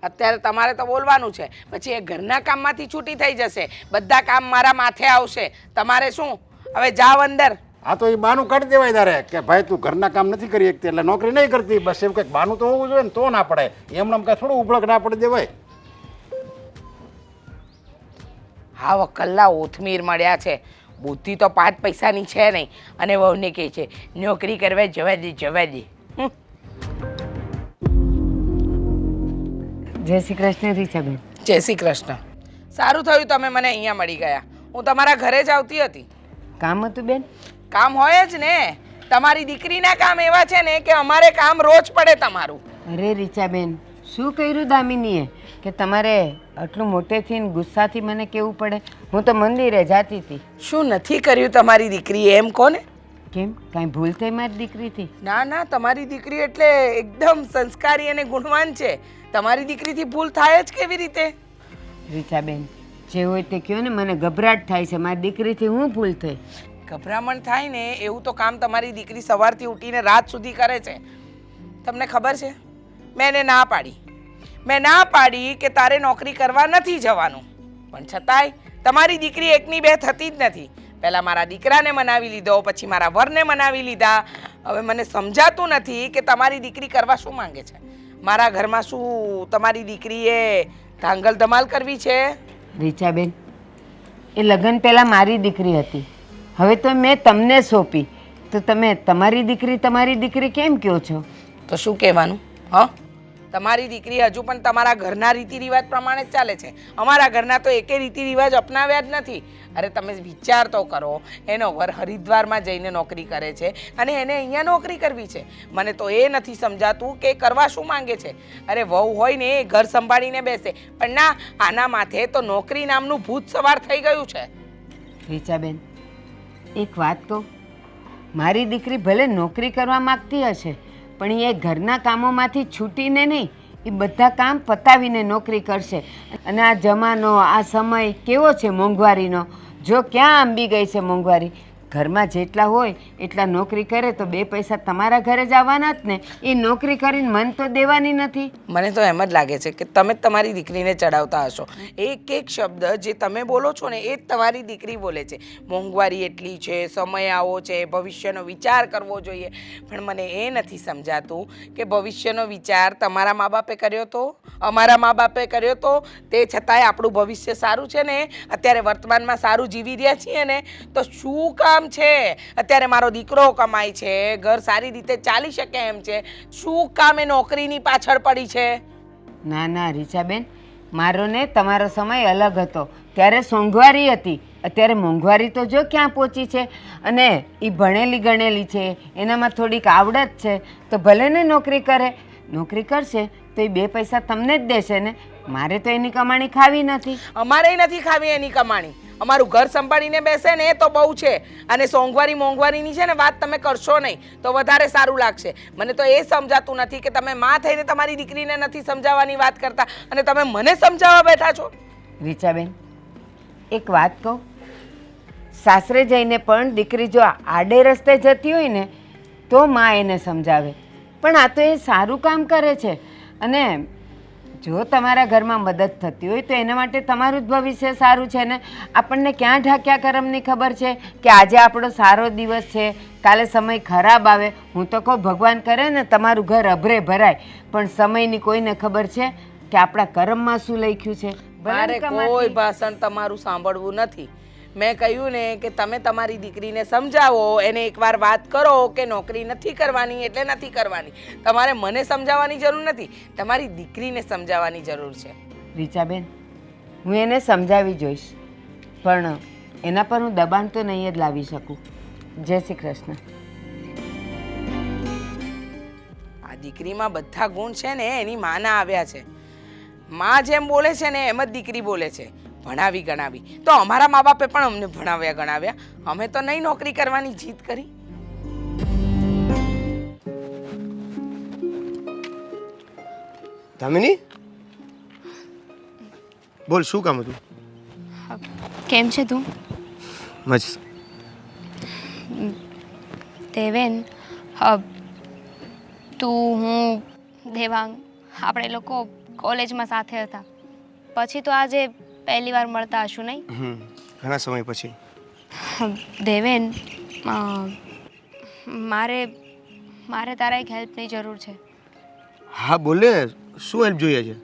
અત્યારે તમારે તો બોલવાનું છે, પછી એ ઘરના કામમાંથી છૂટી થઈ જશે, બધા કામ મારા માથે આવશે. તમારે શું? હવે જાઓ અંદર. હા તો એ બાનું કાઢી દેવાય તારે કે ભાઈ તું ઘરના કામ નથી કરી શકતી એટલે નોકરી નહીં કરતી, બસ એમ કંઈક બાનું તો હોવું જોઈએ ને તો ના પડે. એમને કાંઈ થોડું ઉભળક ના પડી દેવાય. હા, કલ્લા ઓથમીર મળ્યા છે. બુદ્ધિ તો 5 પૈસાની છે નહીં અને વહુને કહે છે નોકરી કરવા જવા દે. જય શ્રી કૃષ્ણ રીચાબેન. જય શ્રી કૃષ્ણ. સારું થયું તમે મને અહીંયા મળી ગયા. હું તમારા ઘરે જ આવતી હતી. કામ હતું બેન? કામ હોય જ ને. તમારી દીકરીના કામ એવા છે ને કે અમારે કામ રોજ પડે તમારું. અરે રીચાબેન, શું કર્યું દામિનીએ કે તમારે આટલું મોટેથી ને ગુસ્સાથી મને કહેવું પડે? હું તો મંદિરે જાતી હતી. શું નથી કર્યું તમારી દીકરીએ એમ કોને? કેમ, કાંઈ ભૂલ થઈ મારી દીકરીથી? ના, તમારી દીકરી એટલે એકદમ સંસ્કારી અને ગુણવાન છે. તમારી દીકરીથી ભૂલ થાય જ કેવી રીતે? રીચાબેન, જે હોય તે કહો ને, મને ગભરાટ થાય છે. મારી દીકરીથી હું ભૂલ થઈ? ગભરામણ થાય ને એવું તો કામ તમારી દીકરી સવારથી ઉઠીને રાત સુધી કરે છે. તમને ખબર છે મેં એને ના પાડી. મેં ના પાડી કે તારે નોકરી કરવા નથી જવાનું, પણ છતાંય તમારી દીકરી એકની બે થતી જ નથી. પહેલાં મારા દીકરાને મનાવી લીધો, પછી મારા વરને મનાવી લીધા. હવે મને સમજાતું નથી કે તમારી દીકરી કરવા શું માંગે છે. મારા ઘરમાં શું તમારી દીકરીએ ધાંગલ ધમાલ કરવી છે? રીચાબેન, એ લગ્ન પહેલાં મારી દીકરી હતી, હવે તો મેં તમને સોંપી, તો તમે તમારી દીકરી કેમ કહો છો? તો શું કહેવાનું? હા, તમારી દીકરી હજુ પણ તમારા ઘરના રીતિ રિવાજ પ્રમાણે જ ચાલે છે. અમારા ઘરના તો એકે રીતિ રિવાજ અપનાવ્યા જ નથી. અરે તમે વિચાર તો કરો, એનો વર હરિદ્વારમાં જઈને નોકરી કરે છે અને એને અહીંયા નોકરી કરવી છે. મને તો એ નથી સમજાતું કે કરવા શું માંગે છે. અરે વહુ હોય ને એ ઘર સંભાળીને બેસે, પણ ના, આના માથે તો નોકરી નામનું ભૂત સવાર થઈ ગયું છે. રીચાબેન, એક વાત કહું, મારી દીકરી ભલે નોકરી કરવા માગતી હશે, પણ એ ઘરના કામોમાંથી છૂટીને નહીં, એ બધા કામ પતાવીને નોકરી કરશે. અને આ જમાનો, આ સમય કેવો છે મોંઘવારીનો, જો ક્યાં આંબી ગઈ છે મોંઘવારી. ઘરમાં જેટલા હોય એટલા નોકરી કરે તો બે પૈસા તમારા ઘરે જ આવવાના જ ને. એ નોકરી કરીને મન તો દેવાની નથી. મને તો એમ જ લાગે છે કે તમે જ તમારી દીકરીને ચડાવતા હશો. એક એક શબ્દ જે તમે બોલો છો ને એ જ તમારી દીકરી બોલે છે. મોંઘવારી એટલી છે, સમય આવો છે, ભવિષ્યનો વિચાર કરવો જોઈએ. પણ મને એ નથી સમજાતું કે ભવિષ્યનો વિચાર તમારા મા બાપે કર્યો તો, અમારા મા બાપે કર્યો તો, તે છતાંય આપણું ભવિષ્ય સારું છે ને, અત્યારે વર્તમાનમાં સારું જીવી રહ્યા છીએ ને, તો શું કામ છે? અત્યારે મારો દીકરો કમાય છે, ઘર સારી રીતે ચાલી શકે એમ છે, શું કામ એ નોકરીની પાછળ પડી છે? ના ના રીચાબેન, મારો ને તમારો સમય અલગ હતો, ત્યારે મોંઘવારી હતી. અત્યારે મોંઘવારી તો જો ક્યાં પહોંચી છે. અને એ ભણેલી ગણેલી છે, એનામાં થોડીક આવડત છે, તો ભલે ને નોકરી કરે. નોકરી કરશે તો એ બે પૈસા તમને જ દેશે ને. મારે તો એની કમાણી ખાવી નથી. અમારેય નથી ખાવી એની કમાણી. અમારું ઘર સંભાળીને બેસે ને એ તો બહુ છે. અને મોંઘવારીની છે ને વાત તમે કરશો નહીં તો વધારે સારું લાગશે. મને તો એ સમજાતું નથી કે તમે માં થઈને તમારી દીકરીને નથી સમજાવવાની વાત કરતા અને તમે મને સમજાવવા બેઠા છો. રીચાબેન, એક વાત કહું, સાસરે જઈને પણ દીકરી જો આડે રસ્તે જતી હોય ને તો માં એને સમજાવે, પણ આ તો એ સારું કામ કરે છે. અને જો તમારા ઘરમાં મદદ થતી હોય તો એના માટે તમારું જ ભવિષ્ય સારું છે ને. આપણને ક્યાં ઢાંક્યા કરમની ખબર છે કે આજે આપણો સારો દિવસ છે, કાલે સમય ખરાબ આવે. હું તો કહું ભગવાન કરે ને તમારું ઘર અભરે ભરાય, પણ સમયની કોઈને ખબર છે કે આપણા કર્મમાં શું લખ્યું છે. મારે કોઈ ભાષણ તમારું સાંભળવું નથી. મેં કહ્યું ને કે તમે તમારી દીકરીને સમજાવો, એને એકવાર વાત કરો કે નોકરી નથી કરવાની એટલે નથી કરવાની. તમારે મને સમજાવવાની જરૂર નથી, તમારી દીકરીને સમજાવવાની જરૂર છે. રીચાબેન, હું એને સમજાવી જોઈશ, પણ એના પર હું દબાણ તો નહીં જ લાવી શકું. જય શ્રી કૃષ્ણ. આ દીકરીમાં બધા ગુણ છે ને એની માના આવ્યા છે. માં જેમ બોલે છે ને એમ જ દીકરી બોલે છે. ભણાવી ગણાવી તો અમારા મા બાપે પણ અમને ભણાવ્યા ગણાવ્યા. અમે તો નહીં નોકરી કરવાની જીદ કરી. દામિની, બોલ શું કામ હતું? કેમ છે તું? મસ્ત. દેવેન, તું, હું, દેવાંગ, આપણે લોકો કોલેજમાં સાથે હતા. પછી તો આજે પહેલી વાર મળતા હશું નહીં? ઘણા સમય પછી. દેવેન, મારે તારા એક હેલ્પની જરૂર છે. હા બોલ ને, શું હેલ્પ જોઈએ છે?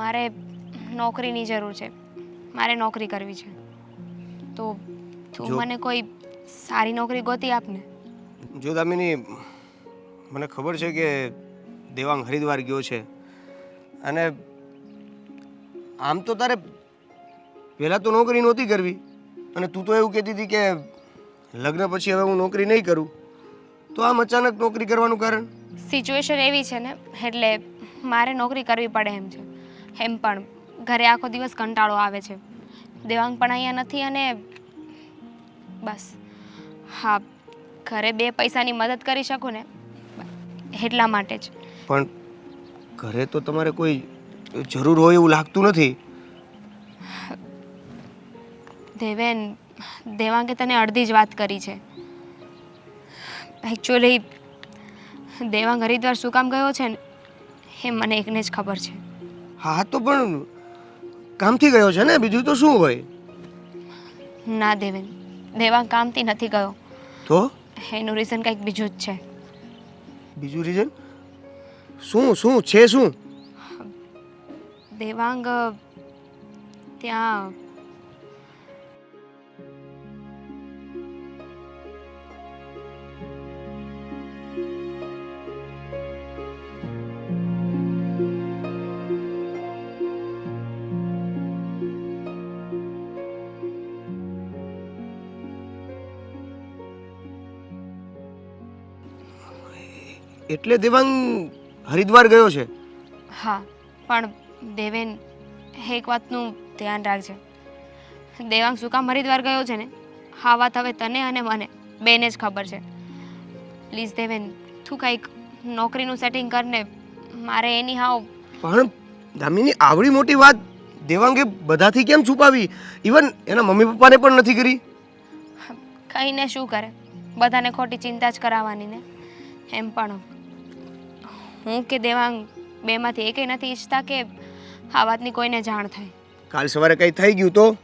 મારે નોકરીની જરૂર છે. મારે નોકરી કરવી છે. તો તું મને કોઈ સારી નોકરી ગોતી આપને. જો દામિની, મને ખબર છે કે દેવાંગ હરિદ્વાર ગયો છે અને આમ તો તારે પહેલાં તો નોકરી નહોતી કરવી અને તું તો એવું કહેતી હતી કે લગ્ન પછી હવે હું નોકરી નહીં કરું, તો આમ અચાનક નોકરી કરવાનું કારણ? સિચ્યુએશન એવી છે ને એટલે મારે નોકરી કરવી પડે એમ છે. એમ પણ ઘરે આખો દિવસ કંટાળો આવે છે. દેવાંગ પણ અહીંયા નથી અને બસ હા, ઘરે બે પૈસાની મદદ કરી શકું ને એટલા માટે જ. પણ ઘરે તો તમારે કોઈ જરૂર હોય એવું લાગતું નથી. દેવેન, દેવાંગે તને અડધી જ વાત કરી છે. એકચ્યુઅલી દેવાંગ હરિદ્વાર શું કામ ગયો છે ને એ મને એકને જ ખબર છે. હા તો પણ કામથી ગયો છે ને, બીજું તો શું હોય? ના દેવેન, દેવાંગ કામથી નથી ગયો. તો એનું રીઝન કંઈક બીજું જ છે. બીજું રીઝન શું શું છે? શું? દેવાંગ ત્યાં એટલે દેવાંગ હરિદ્વાર ગયો છે? હા, પણ દેવેન એક વાતનું ધ્યાન રાખજે. દેવાંગ શું કામ હરિદ્વાર ગયો છે ને હા વાત હવે તને અને મને બેને જ ખબર છે. પ્લીઝ દેવેન, તું કંઈક નોકરીનું સેટિંગ કરને. મારે એની હાવ પણ દામિની, આવડી મોટી વાત દેવાંગે બધાથી કેમ છુપાવી? ઇવન એના મમ્મી પપ્પાને પણ નથી કરી? કહીને શું કરે, બધાને ખોટી ચિંતા જ કરાવવાની ને. એમ પણ હું કે દેવાંગ બેમાંથી એકેય નથી ઈચ્છતા કે આ વાતની કોઈને જાણ થાય. કાલ સવારે કંઈ થઈ ગયું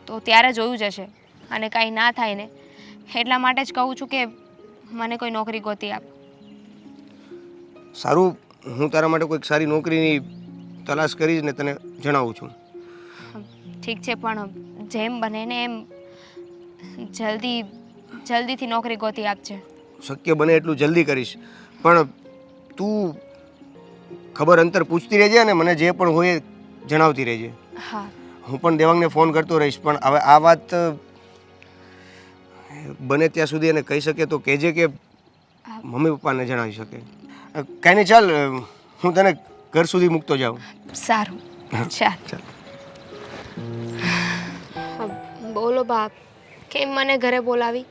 તો ત્યારે જોયું જશે. અને કાંઈ ના થાય ને એટલા માટે જ કહું છું કે મને કોઈ નોકરી ગોતી આપ. સારું, હું તારા માટે કોઈક સારી નોકરીની તલાશ કરીશ ને તને જણાવું છું. ઠીક છે, પણ જેમ બને ને એમ જલ્દીથી નોકરી ગોતી આપજે. શક્ય બને એટલું જલ્દી કરીશ, પણ તું ખબર અંતર પૂછતી રહેજે અને મને જે પણ હોય એ જણાવતી રહેજે. હા, હું પણ દેવાંગને ફોન કરતો રહીશ, પણ હવે આ વાત બને ત્યાં સુધી એને કહી શકે તો કહેજે કે મમ્મી પપ્પાને જણાવી શકે. કાંઈ નહીં, ચાલ હું તને ઘર સુધી મૂકતો જાઉં. સારું, ચાલ. બોલો બાપ, કેમ મને ઘરે બોલાવી?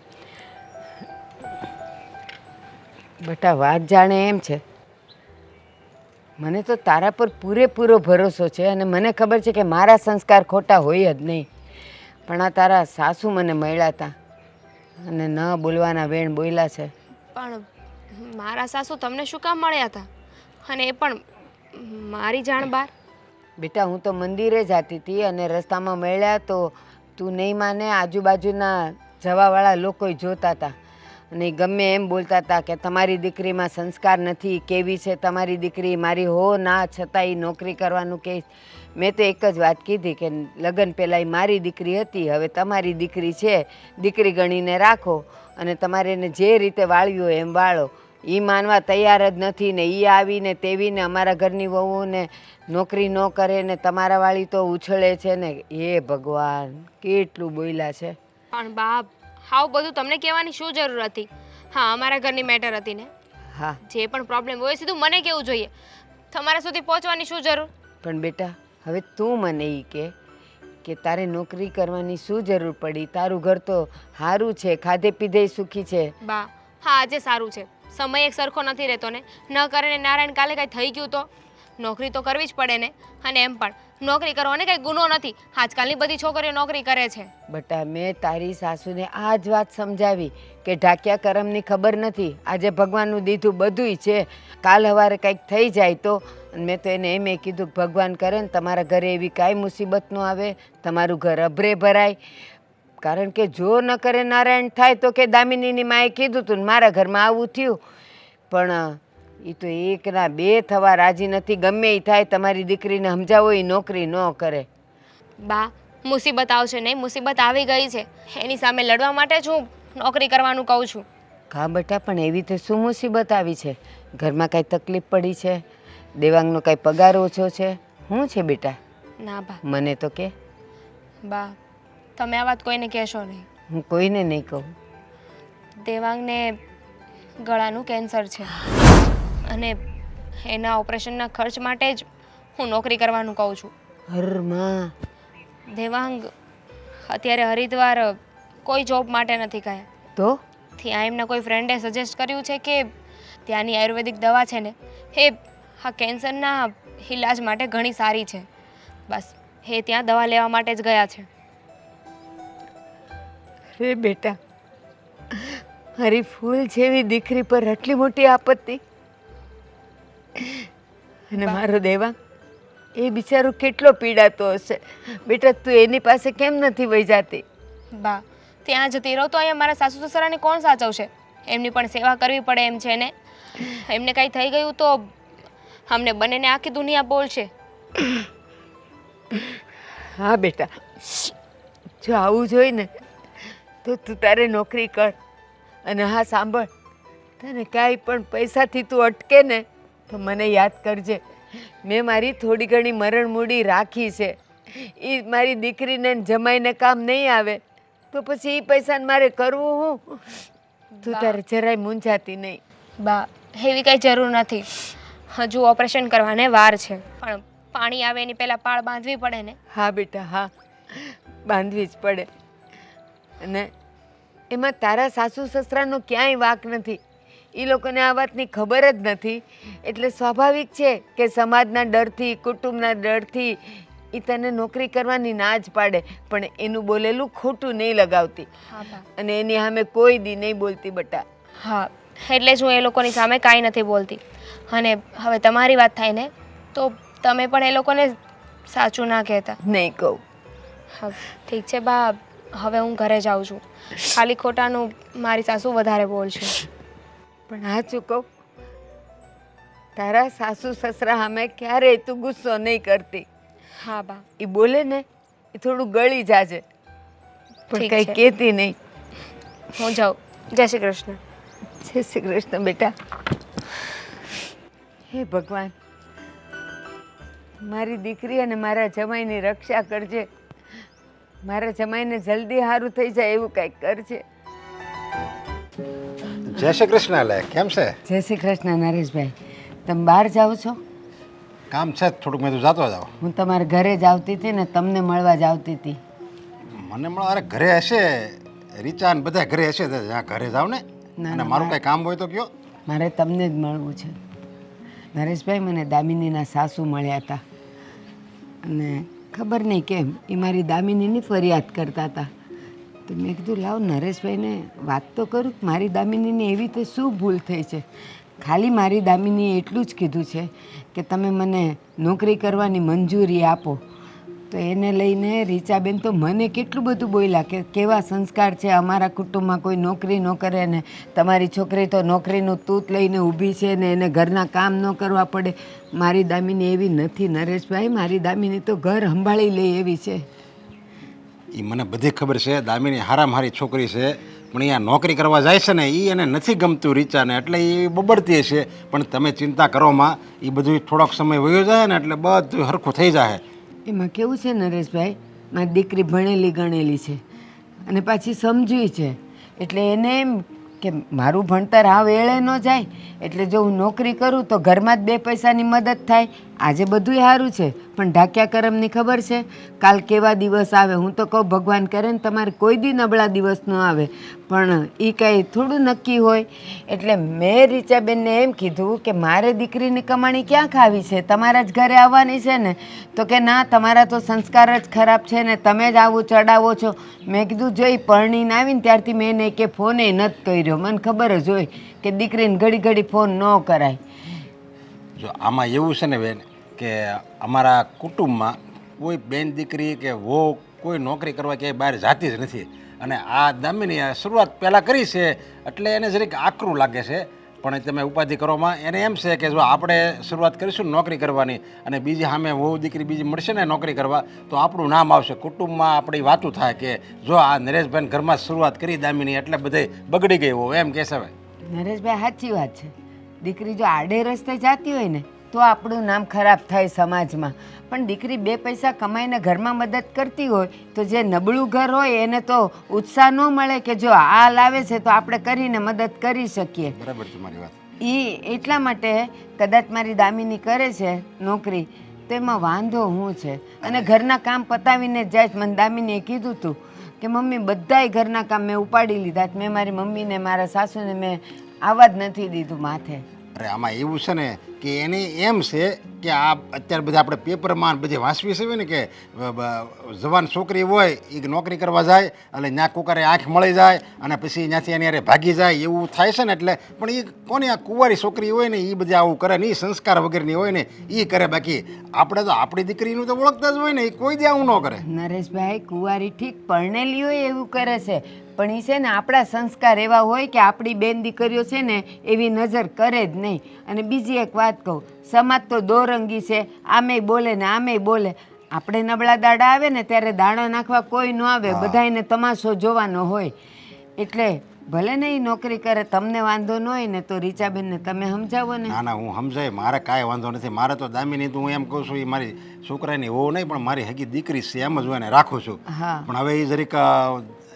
બેટા, વાત જાણે એમ છે, મને તો તારા પર પૂરેપૂરો ભરોસો છે અને મને ખબર છે કે મારા સંસ્કાર ખોટા હોય જ નહીં. પણ આ તારા સાસુ મને મળ્યા હતા અને ન બોલવાના વેણ બોલ્યા છે. પણ મારા સાસુ તમને શું કામ મળ્યા હતા? અને એ પણ મારી જાણ બહાર? બેટા, હું તો મંદિરે જતી હતી અને રસ્તામાં મળ્યા તો તું નહીં માને, આજુબાજુના જવાવાળા લોકો જોતા હતા અને ગમે એમ બોલતા હતા કે તમારી દીકરીમાં સંસ્કાર નથી, કેવી છે તમારી દીકરી, મારી હો ના છતાં એ નોકરી કરવાનું કહે. મેં તો એક જ વાત કીધી કે લગ્ન પહેલાં એ મારી દીકરી હતી, હવે તમારી દીકરી છે, દીકરી ગણીને રાખો અને તમારે એને જે રીતે વાળવી હોય એમ વાળો. એ માનવા તૈયાર જ નથી ને એ આવીને તેવીને અમારા ઘરની વહુને નોકરી ન કરે ને તમારા વાળી તો ઉછળે છે ને. હે ભગવાન, કેટલું બોલ્યા છે. પણ બાપ, હાવ બધું તમને કહેવાની શું જરૂર હતી? હા, અમારા ઘરની મેટર હતી ને. હા, જે પણ પ્રોબ્લેમ હોય સીધું મને કેવું જોઈએ, તમારા સુધી પહોંચવાની શું જરૂર? પણ બેટા, હવે તું મને એ કે તારે નોકરી કરવાની શું જરૂર પડી? તારું ઘર તો સારું છે, ખાધે પીધે સુખી છે. બા, હા આજે સારું છે, સમય એક સરખો નથી રહેતો ને. ન કરે ને નારાયણ કાલે કાંઈ થઈ ગયું તો નોકરી તો કરવી જ પડે ને. અને એમ પણ નોકરી કરવાનો કંઈ ગુનો નથી, આજકાલની બધી છોકરીઓ નોકરી કરે છે. બેટા, મેં તારી સાસુને આ જ વાત સમજાવી કે ઢાંક્યા કરમની ખબર નથી, આજે ભગવાનનું દીધું બધુંય છે, કાલ સવારે કંઈક થઈ જાય તો. મેં તો એને એમ કીધું કે ભગવાન કરે ને તમારા ઘરે એવી કાંઈ મુસીબત ન આવે, તમારું ઘર અભરે ભરાય. કારણ કે જો ન કરે નારાયણ થાય તો કે દામિનીની માએ કીધું હતું ને મારા ઘરમાં આવું થયું. પણ એ તો એકના બે થવા રાજી નથી. ગમે એ થાય, તમારી દીકરીને સમજાવો એ નોકરી ન કરે. બા, મુસીબત આવશે નહીં, મુસીબત આવી ગઈ છે, એની સામે લડવા માટે જ હું નોકરી કરવાનું કહું છું. હા બેટા, પણ એવી તો શું મુસીબત આવી છે? ઘરમાં કાંઈ તકલીફ પડી છે? દેવાંગનો કાંઈ પગાર ઓછો છે? શું છે બેટા? ના બા. મને તો કે. બા, તમે આ વાત કોઈને કહેશો નહીં. હું કોઈને નહીં કહું. દેવાંગને ગળાનું કેન્સર છે અને એના ઓપરેશનના ખર્ચ માટે જ હું નોકરી કરવાનું કહું છું. હર માં, દેવાંગ અત્યારે હરિદ્વાર કોઈ જોબ માટે નથી ગયા. તો ત્યાં એમના કોઈ ફ્રેન્ડે સજેસ્ટ કર્યું છે કે ત્યાંની આયુર્વેદિક દવા છે ને એ આ કેન્સરના ઈલાજ માટે ઘણી સારી છે. બસ એ ત્યાં દવા લેવા માટે જ ગયા છે. રે બેટા, મારી ફૂલ જેવી દીકરી પર આટલી મોટી આપત્તિ. અને મારો દેવાંગ એ બિચારો કેટલો પીડાતો હશે. બેટા તું એની પાસે કેમ નથી વહી જાતી? બા ત્યાં જતી રહો તો અહીંયા મારા સાસુ સસરાને કોણ સાચવશે? એમની પણ સેવા કરવી પડે એમ છે ને. એમને કાંઈ થઈ ગયું તો અમને બંનેને આખી દુનિયા બોલશે. હા બેટા, જો આવું જોઈએ ને તો તું તારે નોકરી કર. અને હા સાંભળ, તને કાંઈ પણ પૈસાથી તું અટકે ને તો મને યાદ કરજે. મેં મારી થોડી ઘણી મરણ મૂડી રાખી છે. એ મારી દીકરીને ને જમાઈને કામ નહીં આવે તો પછી એ પૈસાને મારે કરવું હું? તું તારે જરાય મૂંઝાતી નહીં. બા એવી કાંઈ જરૂર નથી. હજુ ઓપરેશન કરવાને વાર છે, પણ પાણી આવે એની પહેલાં પાળ બાંધવી પડે ને. હા બેટા હા, બાંધવી જ પડે. અને એમાં તારા સાસુ સસરાનો ક્યાંય વાંક નથી. એ લોકોને આ વાતની ખબર જ નથી. એટલે સ્વાભાવિક છે કે સમાજના ડરથી, કુટુંબના ડરથી એ તને નોકરી કરવાની ના જ પાડે. પણ એનું બોલેલું ખોટું નહીં લગાવતી. હા બા. અને એની સામે કોઈ દી નહીં બોલતી બટા. હા, એટલે જ હું એ લોકોની સામે કાંઈ નથી બોલતી. અને હવે તમારી વાત થાય ને તો તમે પણ એ લોકોને સાચું ના કહેતા. નહીં કહું. હા ઠીક છે બા, હવે હું ઘરે જાઉં છું. ખાલી ખોટાનું મારી સાસુ વધારે બોલશે. પણ સાચું કહું, તારા સાસુ સસરા સામે ક્યારેય તું ગુસ્સો નહીં કરતી. હા બા. એ બોલે ને એ થોડું ગળી જાજે, પણ ઠીક કઈ છે. કહેતી નહીં. હું જાઉં. જય શ્રી કૃષ્ણ. જય શ્રી કૃષ્ણ બેટા. હે ભગવાન, મારી દીકરી અને મારા જમાઈની રક્ષા કરજે. મારા જમાઈને જલ્દી સારું થઈ જાય એવું કંઈક કરજે. જય શ્રી કૃષ્ણ. લે કેમ છે? જય શ્રી કૃષ્ણ નરેશભાઈ. તમે બહાર જાઓ છો? કામ છે થોડુંક, મેં તો જાતો જાવ. હું તમારા ઘરે જ આવતી હતી ને તમને મળવા જ આવતી હતી. મને મળો. અરે ઘરે હશે, રીચા ને બધા ઘરે હશે તો જ્યાં ઘરે જાવ ને. ના, અને ના, મારું કઈ કામ હોય તો કયો. મારે તમને જ મળવું છે. નરેશભાઈ, મને દામિનીના સાસુ મળ્યા હતા અને ખબર નહીં કેમ એ મારી દામિનીની ફરિયાદ કરતા હતા. તો મેં કીધું લાવ નરેશભાઈને વાત તો કરું કે મારી દામિનીને એવી તો શું ભૂલ થઈ છે. ખાલી મારી દામિનીએ એટલું જ કીધું છે કે તમે મને નોકરી કરવાની મંજૂરી આપો. તો એને લઈને રીચાબેન તો મને કેટલું બધું બોલ્યા કે કેવા સંસ્કાર છે, અમારા કુટુંબમાં કોઈ નોકરી ન કરે ને તમારી છોકરી તો નોકરીનું તૂત લઈને ઊભી છે ને એને ઘરના કામ ન કરવા પડે. મારી દામિની એવી નથી નરેશભાઈ. મારી દામિની તો ઘર સંભાળી લે એવી છે. એ મને બધી ખબર છે. દામિની હારામાં હારી છોકરી છે, પણ અહીંયા નોકરી કરવા જાય છે ને એ એને નથી ગમતું રીચાને, એટલે એ બબડતી હશે. પણ તમે ચિંતા કરોમાં, એ બધું થોડોક સમય વયો જાય ને એટલે બધું હરખું થઈ જાય. એમાં કેવું છે નરેશભાઈ, મારી દીકરી ભણેલી ગણેલી છે અને પાછી સમજી છે. એટલે એને એમ કે મારું ભણતર આ વેળે ન જાય, એટલે જો હું નોકરી કરું તો ઘરમાં જ બે પૈસાની મદદ થાય. આજે બધુંય સારું છે, પણ ઢાક્યા કરમની ખબર છે કાલ કેવા દિવસ આવે. હું તો કહું ભગવાન કરે ને તમારે કોઈ દી નબળા દિવસ ન આવે, પણ એ કાંઈ થોડું નક્કી હોય. એટલે મેં રીચાબેનને એમ કીધું કે મારે દીકરીની કમાણી ક્યાં ખાવી છે, તમારા જ ઘરે આવવાની છે ને. તો કે ના, તમારા તો સંસ્કાર જ ખરાબ છે ને તમે જ આવું ચડાવો છો. મેં કીધું જો એ પરણીને આવીને ત્યારથી મેં એને કે ફોને નથી કર્યો. મને ખબર જ હોય કે દીકરીને ઘડી ઘડી ફોન ન કરાય. જો આમાં એવું છે ને બેન કે અમારા કુટુંબમાં કોઈ બેન દીકરી કે વહુ કોઈ નોકરી કરવા ક્યાંય બહાર જાતી જ નથી. અને આ દામિની શરૂઆત પહેલાં કરી છે એટલે એને જરીક આકરું લાગે છે. પણ તમે ઉપાધિ કરવામાં એને એમ છે કે જો આપણે શરૂઆત કરીશું નોકરી કરવાની અને બીજી સામે વહુ દીકરી બીજી મળશે ને નોકરી કરવા તો આપણું નામ આવશે. કુટુંબમાં આપણી વાતું થાય કે જો આ નરેશભાઈ ઘરમાં શરૂઆત કરી દામિની એટલે બધે બગડી ગઈ હોય એમ કહેશે. નરેશભાઈ સાચી વાત છે. દીકરી જો આડે રસ્તે જતી હોય ને તો આપણું નામ ખરાબ થાય સમાજમાં. પણ દીકરી બે પૈસા કમાઈને ઘરમાં મદદ કરતી હોય તો જે નબળું ઘર હોય એને તો ઉત્સાહ ન મળે કે જો આ લાવે છે તો આપણે કરીને મદદ કરી શકીએ. બરાબર તમારી વાત. એ એટલા માટે કદાચ મારી દામિની કરે છે નોકરી તો એમાં વાંધો હું છે. અને ઘરના કામ પતાવીને જ જાય. મને દામિનીએ કીધું હતું કે મમ્મી બધાય ઘરના કામ મેં ઉપાડી લીધા. મેં મારી મમ્મીને મારા સાસુને મેં આવવા જ નથી દીધું માથે. અરે આમાં એવું છે ને કે એને એમ છે કે આ અત્યારે બધા આપણે પેપરમાં બધે વાંચવી છે ને કે જવાન છોકરી હોય એ નોકરી કરવા જાય એટલે ત્યાં કુકારે આંખ મળી જાય અને પછી ત્યાંથી એની હારે ભાગી જાય એવું થાય છે ને એટલે પણ એ કોની આ કુંવારી છોકરી હોય ને એ બધી આવું કરે ને એ સંસ્કાર વગરની હોય ને એ કરે. બાકી આપણે તો આપણી દીકરીનું તો ઓળખતા જ હોય ને, એ કોઈ દી આવું ન કરે. નરેશભાઈ, કુંવારી ઠીક પરણેલી હોય એવું કરે છે, પણ એ છે ને આપણા સંસ્કાર એવા હોય કે આપણી બેન દીકરીઓ છે ને એવી નજર કરે જ નહીં. અને બીજી એક વાત કહું, સમાજ તો દોરંગી છે, આમેય બોલે ને આમેય બોલે. આપણે નબળા દાડા આવે ને ત્યારે દાણા નાખવા કોઈ ન આવે, બધાયને તમાશો જોવાનો હોય. એટલે ભલે ને એ નોકરી કરે, તમને વાંધો ન હોય ને તો રીચાબેનને તમે સમજાવો ને. ના ના, હું સમજાય, મારે કાંઈ વાંધો નથી. મારે તો દામિની તો હું એમ કહું છું, એ મારી છોકરાની હોવું નહીં પણ મારી હગી દીકરી છે એમ જ હું એને રાખું છું. હા, પણ હવે એ જરીક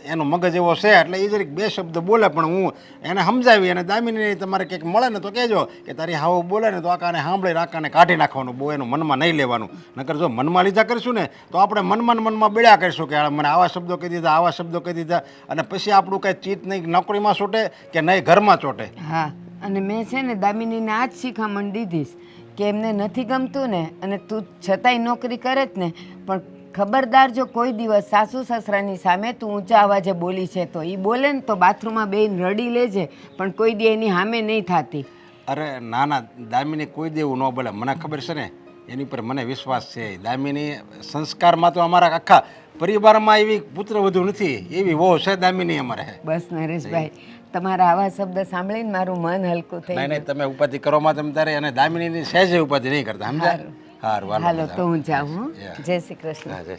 એનો મગજ એવો છે એટલે એ જરીક બે શબ્દ બોલે, પણ હું એને સમજાવી. અને દામિની તમારે કંઈક મળે ને તો કહેજો કે તારી હાવ બોલે ને તો આકાને સાંભળી આકાને કાઢી નાખવાનું, બહુ એનું મનમાં નહીં લેવાનું. નકર જો મનમાં લીધા કરશું ને તો આપણે મનમાં બેડા કરીશું કે મને આવા શબ્દો કહી દીધા, આવા શબ્દો કહી દીધા, અને પછી આપણું કાંઈ ચિત્ત નહીં નોકરીમાં છૂટે કે નહીં ઘરમાં ચોટે. હા, અને મેં છે ને દામિનીને આ જ શિખામણ દીધીશ કે એમને નથી ગમતું ને અને તું છતાંય નોકરી કરે જ ને, પણ ખબરદાર જો કોઈ દિવસ સાસુ સસરાની સામે તું ઊંચા અવાજે બોલી છે તો એ બોલે ને તો બાથરૂમમાં બેન રડી લેજે, પણ કોઈ દી એની સામે નહીં થતી. અરે ના ના, દામિની કોઈ દેવું ન બોલે, મને ખબર છે ને એની પર મને વિશ્વાસ છે. દામિની સંસ્કારમાં તો અમારા આખા પરિવારમાં એવી પુત્રવધુ નથી, એવી વહુ છે દામિની અમારે. બસ નરેશભાઈ, તમારા આવા શબ્દ સાંભળીને મારું મન હલકું થઈ નહીં નહીં, તમે ઉપાધિ કરો માં તમે તારે, અને દામિનીની સહેજે ઉપાધિ નહીં કરતા, સમજ્યા? હારું, હાલો તો હું જાઉં. હો, જય શ્રી કૃષ્ણ. હા, જય.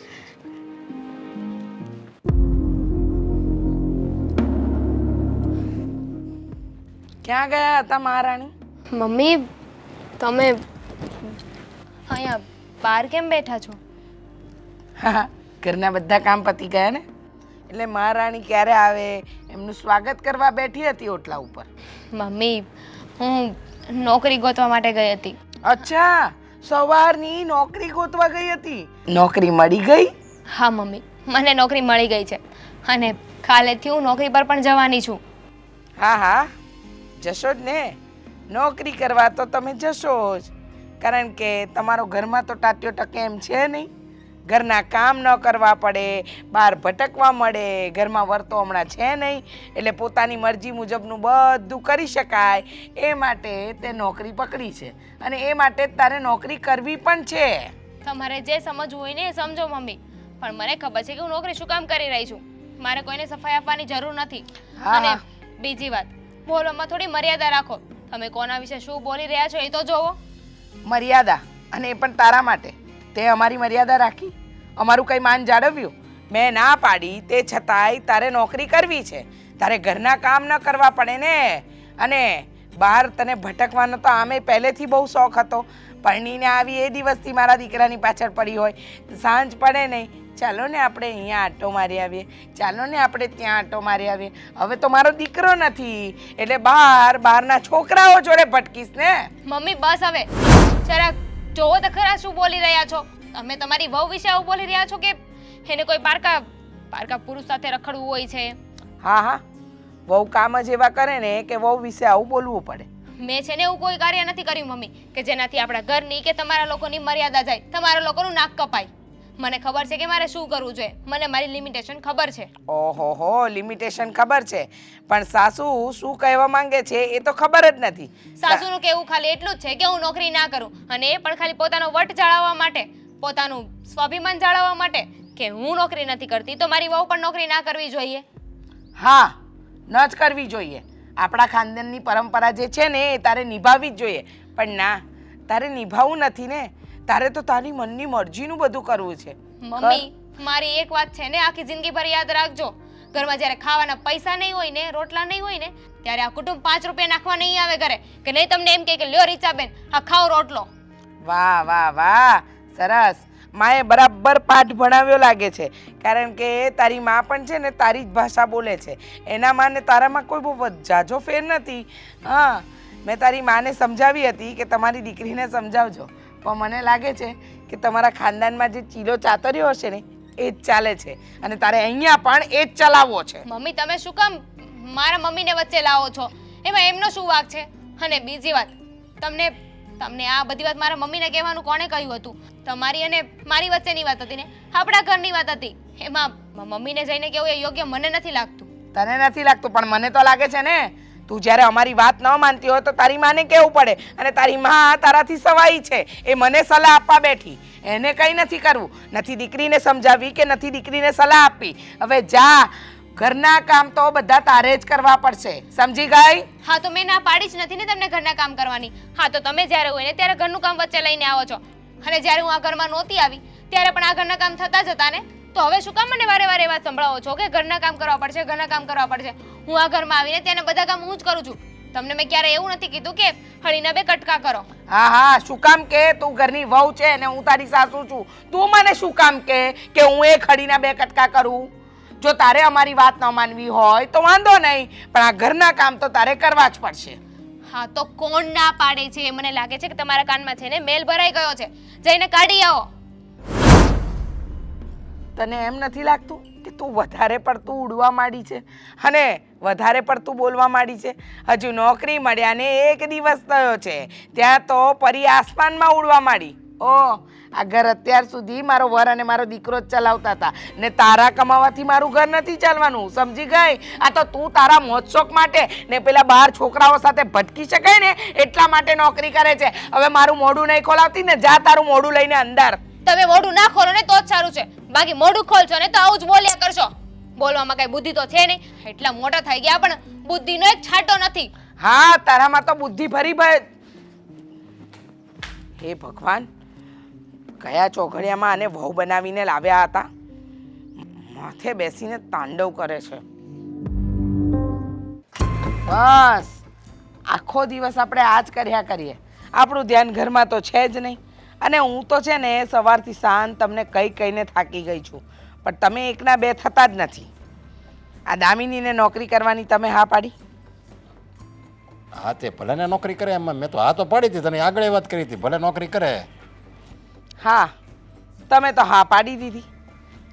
ક્યાં ગયા હતા મહારાણી? મમ્મી, તમે અહીંયા બહાર કેમ બેઠા છો? હા, ઘરના બધા કામ પતી ગયા ને, એટલે મહારાણી ક્યારે આવે એમનું સ્વાગત કરવા બેઠી હતી ઓટલા ઉપર. મમ્મી, હું નોકરી ગોતવા માટે ગઈ હતી. અચ્છા, સવારની નોકરી ગોતવા ગઈ હતી. નોકરી મળી ગઈ? હા મમ્મી, મને નોકરી મળી ગઈ છે અને કાલેથી હું નોકરી પર પણ જવાની છું. હા હા, જશો જ ને, નોકરી કરવા તો તમે જશો જ, કારણ કે તમારો ઘરમાં તો ટાટ્યો ટકે એમ છે નહીં. ઘરના કામ ન કરવા પડે, બહાર ભટકવા મળે, ઘરમાં વર્તો હમણાં છે નહીં, એટલે પોતાની મરજી મુજબનું બધું કરી શકાય એ માટે તે નોકરી પકડી છે, અને એ માટે જ તારે નોકરી કરવી પણ છે. તમારે જે સમજવું હોય ને એ સમજો મમ્મી, પણ મને ખબર છે કે હું નોકરી શું કામ કરી રહી છું. મારે કોઈને સફાઈ આપવાની જરૂર નથી. હા, અને હા. બીજી વાત, બોલવામાં થોડી મર્યાદા રાખો. તમે કોના વિશે શું બોલી રહ્યા છો એ તો જોવો. મર્યાદા, અને એ પણ તારા માટે. તે અમારી મર્યાદા રાખી, અમારું કંઈ માન જાળવ્યું? મેં ના પાડી તે છતાંય તારે નોકરી કરવી છે. તારે ઘરના કામ ન કરવા પડે ને, અને બહાર તને ભટકવાનો તો આમે પહેલેથી બહુ શોખ હતો. પરણીને આવી એ દિવસથી મારા દીકરાની પાછળ પડી હોય. સાંજ પડે નહીં, ચાલો ને આપણે અહીંયા આંટો મારી આવીએ, ચાલો ને આપણે ત્યાં આંટો મારી આવીએ. હવે તો મારો દીકરો નથી એટલે બહારના છોકરાઓ જોડે ભટકીશ ને. મમ્મી બસ હવે, જરાક જોવો તો ખરા શું બોલી રહ્યા છો. તમે તમારી વહુ વિશે આવું બોલી રહ્યા છો કે એને કોઈ પારકા પુરુષ સાથે રખડવું હોય છે. હા હા, વહુ કામ જ એવા કરે ને કે વહુ વિશે આવું બોલવું પડે. મેં છે ને એવું કોઈ કાર્ય નથી કર્યું મમ્મી કે જેનાથી આપણા ઘરની કે તમારા લોકોની મર્યાદા જાય, તમારા લોકોનું નાક કપાય. મને ખબર છે કે મારે શું કરવું જોઈએ, મને મારી લિમિટેશન ખબર છે. ઓહો હો, લિમિટેશન ખબર છે, પણ સાસુ શું કહેવા માંગે છે એ તો ખબર જ નથી. સાસુનું કહેવું ખાલી એટલું જ છે કે હું નોકરી ના કરું, અને એ પણ ખાલી પોતાનો વટ જાળવવા માટે, પોતાનું સ્વાભિમાન જાળવવા માટે કે હું નોકરી નથી કરતી તો મારી વહુ પણ નોકરી ના કરવી જોઈએ. હા, ન જ કરવી જોઈએ. આપણા ખાનદાનની પરંપરા જે છે ને એ તારે નિભાવવી જ જોઈએ, પણ ના, તારે નિભાવવું નથી ને, તારે તો તારી મનની મરજીનું બધું કરવું છે. મમ્મી, મારી એક વાત છે ને આખી જિંદગી ભર યાદ રાખજો, ઘરમાં જ્યારે ખાવાના પૈસા નહીં હોય ને, રોટલા નહીં હોય ને, ત્યારે આ કુટુંબ 5 રૂપિયા નાખવા નહીં આવે ઘરે, કે નહીં તમને એમ કે લ્યો રીચાબેન આ ખાઓ રોટલો. વાહ વાહ વાહ, સરસ. માએ બરાબર પાઠ ભણાવ્યો લાગે છે, કારણ કે તારી માં પણ છે ને તારી જ ભાષા બોલે છે. એના માં ને તારામાં કોઈ બહુ જાજો ફેર નથી. હા, મેં તારી માને સમજાવી હતી કે તમારી દીકરીને સમજાવજો, પણ મને લાગે છે કે તમારા ખાનદાનમાં જે ચીલો ચાતર્યો હશે ને એ જ ચાલે છે, અને તારે અહીંયા પણ એ જ ચલાવવો છે. મમ્મી, તમે શું કામ મારા મમ્મીને વચ્ચે લાવો છો? એમાં એમનો શું વાંક છે? અને બીજી વાત, તમને તમને આ બધી વાત મારા મમ્મીને કહેવાનું કોણે કહ્યું હતું? તમારી અને મારી વચ્ચેની વાત હતી ને, આપણા ઘરની વાત હતી. એમાં મમ્મીને જઈને કેવું એ યોગ્ય મને નથી લાગતું. તને નથી લાગતું પણ મને તો લાગે છે ને. તું જ્યારે અમારી વાત ન માનતી હોય તો તારી માને કહેવું પડે, અને તારી માં તારાથી સવાઈ છે, એ મને સલાહ આપવા બેઠી. એને કંઈ નથી કરવું, નથી દીકરીને સમજાવી કે નથી દીકરીને સલાહ આપવી. હવે જા, ઘરના કામ તો બધા તારે જ કરવા પડશે, સમજી ગઈ? હા તો મેં ના પાડી જ નથી ને તમને ઘરના કામ કરવાની. હા તો તમે જ્યારે હોય ને ત્યારે ઘરનું કામ વચ્ચે લઈને આવો છો, અને જ્યારે હું આ ઘરમાં નહોતી આવી ત્યારે પણ આ ઘરના કામ થતા જ હતા ને. તો હવે શું કામ મને વારે વારે વાત સંભળાવો છો કે ઘરના કામ કરવા પડશે, ઘરના કામ કરવા પડશે? હું આ ઘરમાં આવીને ત્યાં બધા કામ હું જ કરું છું. તમને મેં ક્યારે એવું નથી કીધું કે હળીના બે કટકા કરો. હા હા, શું કામ કે તું ઘરની વહુ છે ને હું તારી સાસુ છું? તું મને શું કામ કે હું એ ખડીના બે કટકા કરું? જો તારે અમારી વાત ન માનવી હોય તો વાંધો નહીં, પણ આ ઘરના કામ તો તારે કરવા જ પડશે. હા તો કોણ ના પાડે છે? મને લાગે છે કે તમારા કાનમાં છે ને મેલ ભરાઈ ગયો છે, જઈને કાઢી આવો. તને એમ નથી લાગતું કે તું વધારે પડતું ઉડવા માંડી છે અને વધારે પડતું બોલવા માંડી છે? હજુ નોકરી મળ્યા ને 1 દિવસ થયો છે, ત્યાં તો પરી આસમાનમાં ઉડવા માંડી. ઓહ, આ ઘર અત્યાર સુધી મારો વર અને મારો દીકરો જ ચલાવતા હતા ને તારા કમાવાથી મારું ઘર નથી ચાલવાનું, સમજી ગઈ? આ તો તું તારા મોજશોખ માટે ને પેલા 12 છોકરાઓ સાથે ભટકી શકાય ને એટલા માટે નોકરી કરે છે. હવે મારું મોઢું નહીં ખોલાવતી ને, જા તારું મોઢું લઈને અંદર. તમે મોઢું ના ખોલો ને તો જ સારું છે, બાકી મોઢું ખોલશો ને તો આવું જ બોલ્યા કરશો. બોલવામાં કઈ બુદ્ધિ તો છે નહીં, એટલા મોટા થઈ ગયા પણ બુદ્ધિનો એક છાંટો નથી. હા, તારામાં તો બુદ્ધિ ભરી ભર. હે ભગવાન, કયા ચોઘડિયામાં આને વહુ બનાવીને લાવ્યા હતા? માથે બેસીને તાંડવ કરે છે. બસ આખો દિવસ આપણે આ જ કર્યા કરીએ, આપણું ધ્યાન ઘરમાં તો છે જ નહીં. અને હું તો છે ને સવારથી સાંજ તમને કહીને થાકી ગઈ છું, પણ તમે એકના બે થતા જ નથી. આ દામિનીને નોકરી કરવાની તમે હા પાડી? હા તે ભલે ને નોકરી કરે, એમાં મેં તો હા તો પાડી હતી, તને આગળ વાત કરી હતી, ભલે નોકરી કરે. હા, તમે તો હા પાડી દીધી.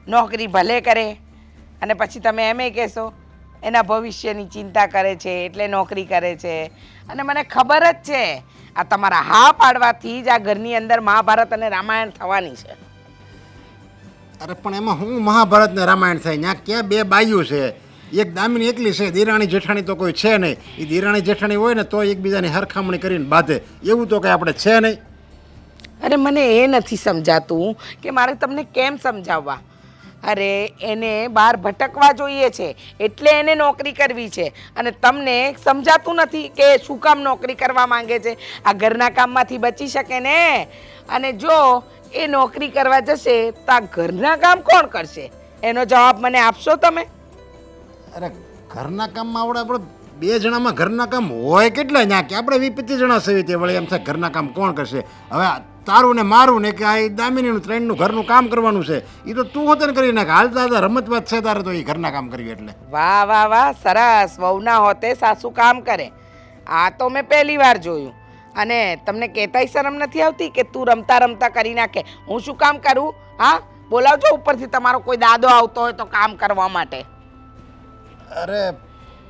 નોકરી ભલે કરે અને પછી તમે એમ કહેશો એના ભવિષ્યની ચિંતા કરે છે એટલે નોકરી કરે છે. અને મને ખબર જ છે આ તમારા હા પાડવાથી જ આ ઘરની અંદર મહાભારત અને રામાયણ થવાની છે. અરે પણ એમાં હું મહાભારત ને રામાયણ થાય? ત્યાં ક્યાં બે બાઈઓ છે? એક દામિની એકલી છે, દિરાણી જેઠાણી તો કોઈ છે નહીં. એ દિરાણી જેઠાણી હોય ને તો એકબીજાની હરખામણી કરીને બાંધે, એવું તો કંઈ આપણે છે નહીં. અરે મને એ નથી સમજાતું કે મારે તમને કેમ સમજાવવા. અરે એને બહાર ભટકવા જોઈએ છે એટલે એને નોકરી કરવી છે, અને તમને સમજાતું નથી કે શું કામ નોકરી કરવા માંગે છે? આ ઘરના કામમાંથી બચી શકે ને. અને જો એ નોકરી કરવા જશે તો આ ઘરના કામ કોણ કરશે? એનો જવાબ મને આપશો તમે? અરે ઘરના કામમાં આપણે 2 જણામાં ઘરના કામ હોય કેટલા? ત્યાં કે આપણે 20-25 જણા સવી તે વળી એમ થાય ઘરના કામ કોણ કરશે? હવે તારું ને મારું ને કે આ દામિનીનું 3નું ઘરનું કામ કરવાનું છે, એ તો તું હોતે કરી નાખ. હાલતા હતા રમતવાત છે તારે તો એ ઘરના કામ કરવી એટલે. વાહ વાહ વાહ, સરસ. વહુના હોતે સાસુ કામ કરે, આ તો મેં પહેલી વાર જોયું. અને તમને કહેતાય શરમ નથી આવતી કે તું રમતા રમતા કરી નાખે? હું શું કામ કરું? હા, બોલાવજો ઉપરથી તમારો કોઈ દાદો આવતો હોય તો કામ કરવા માટે. અરે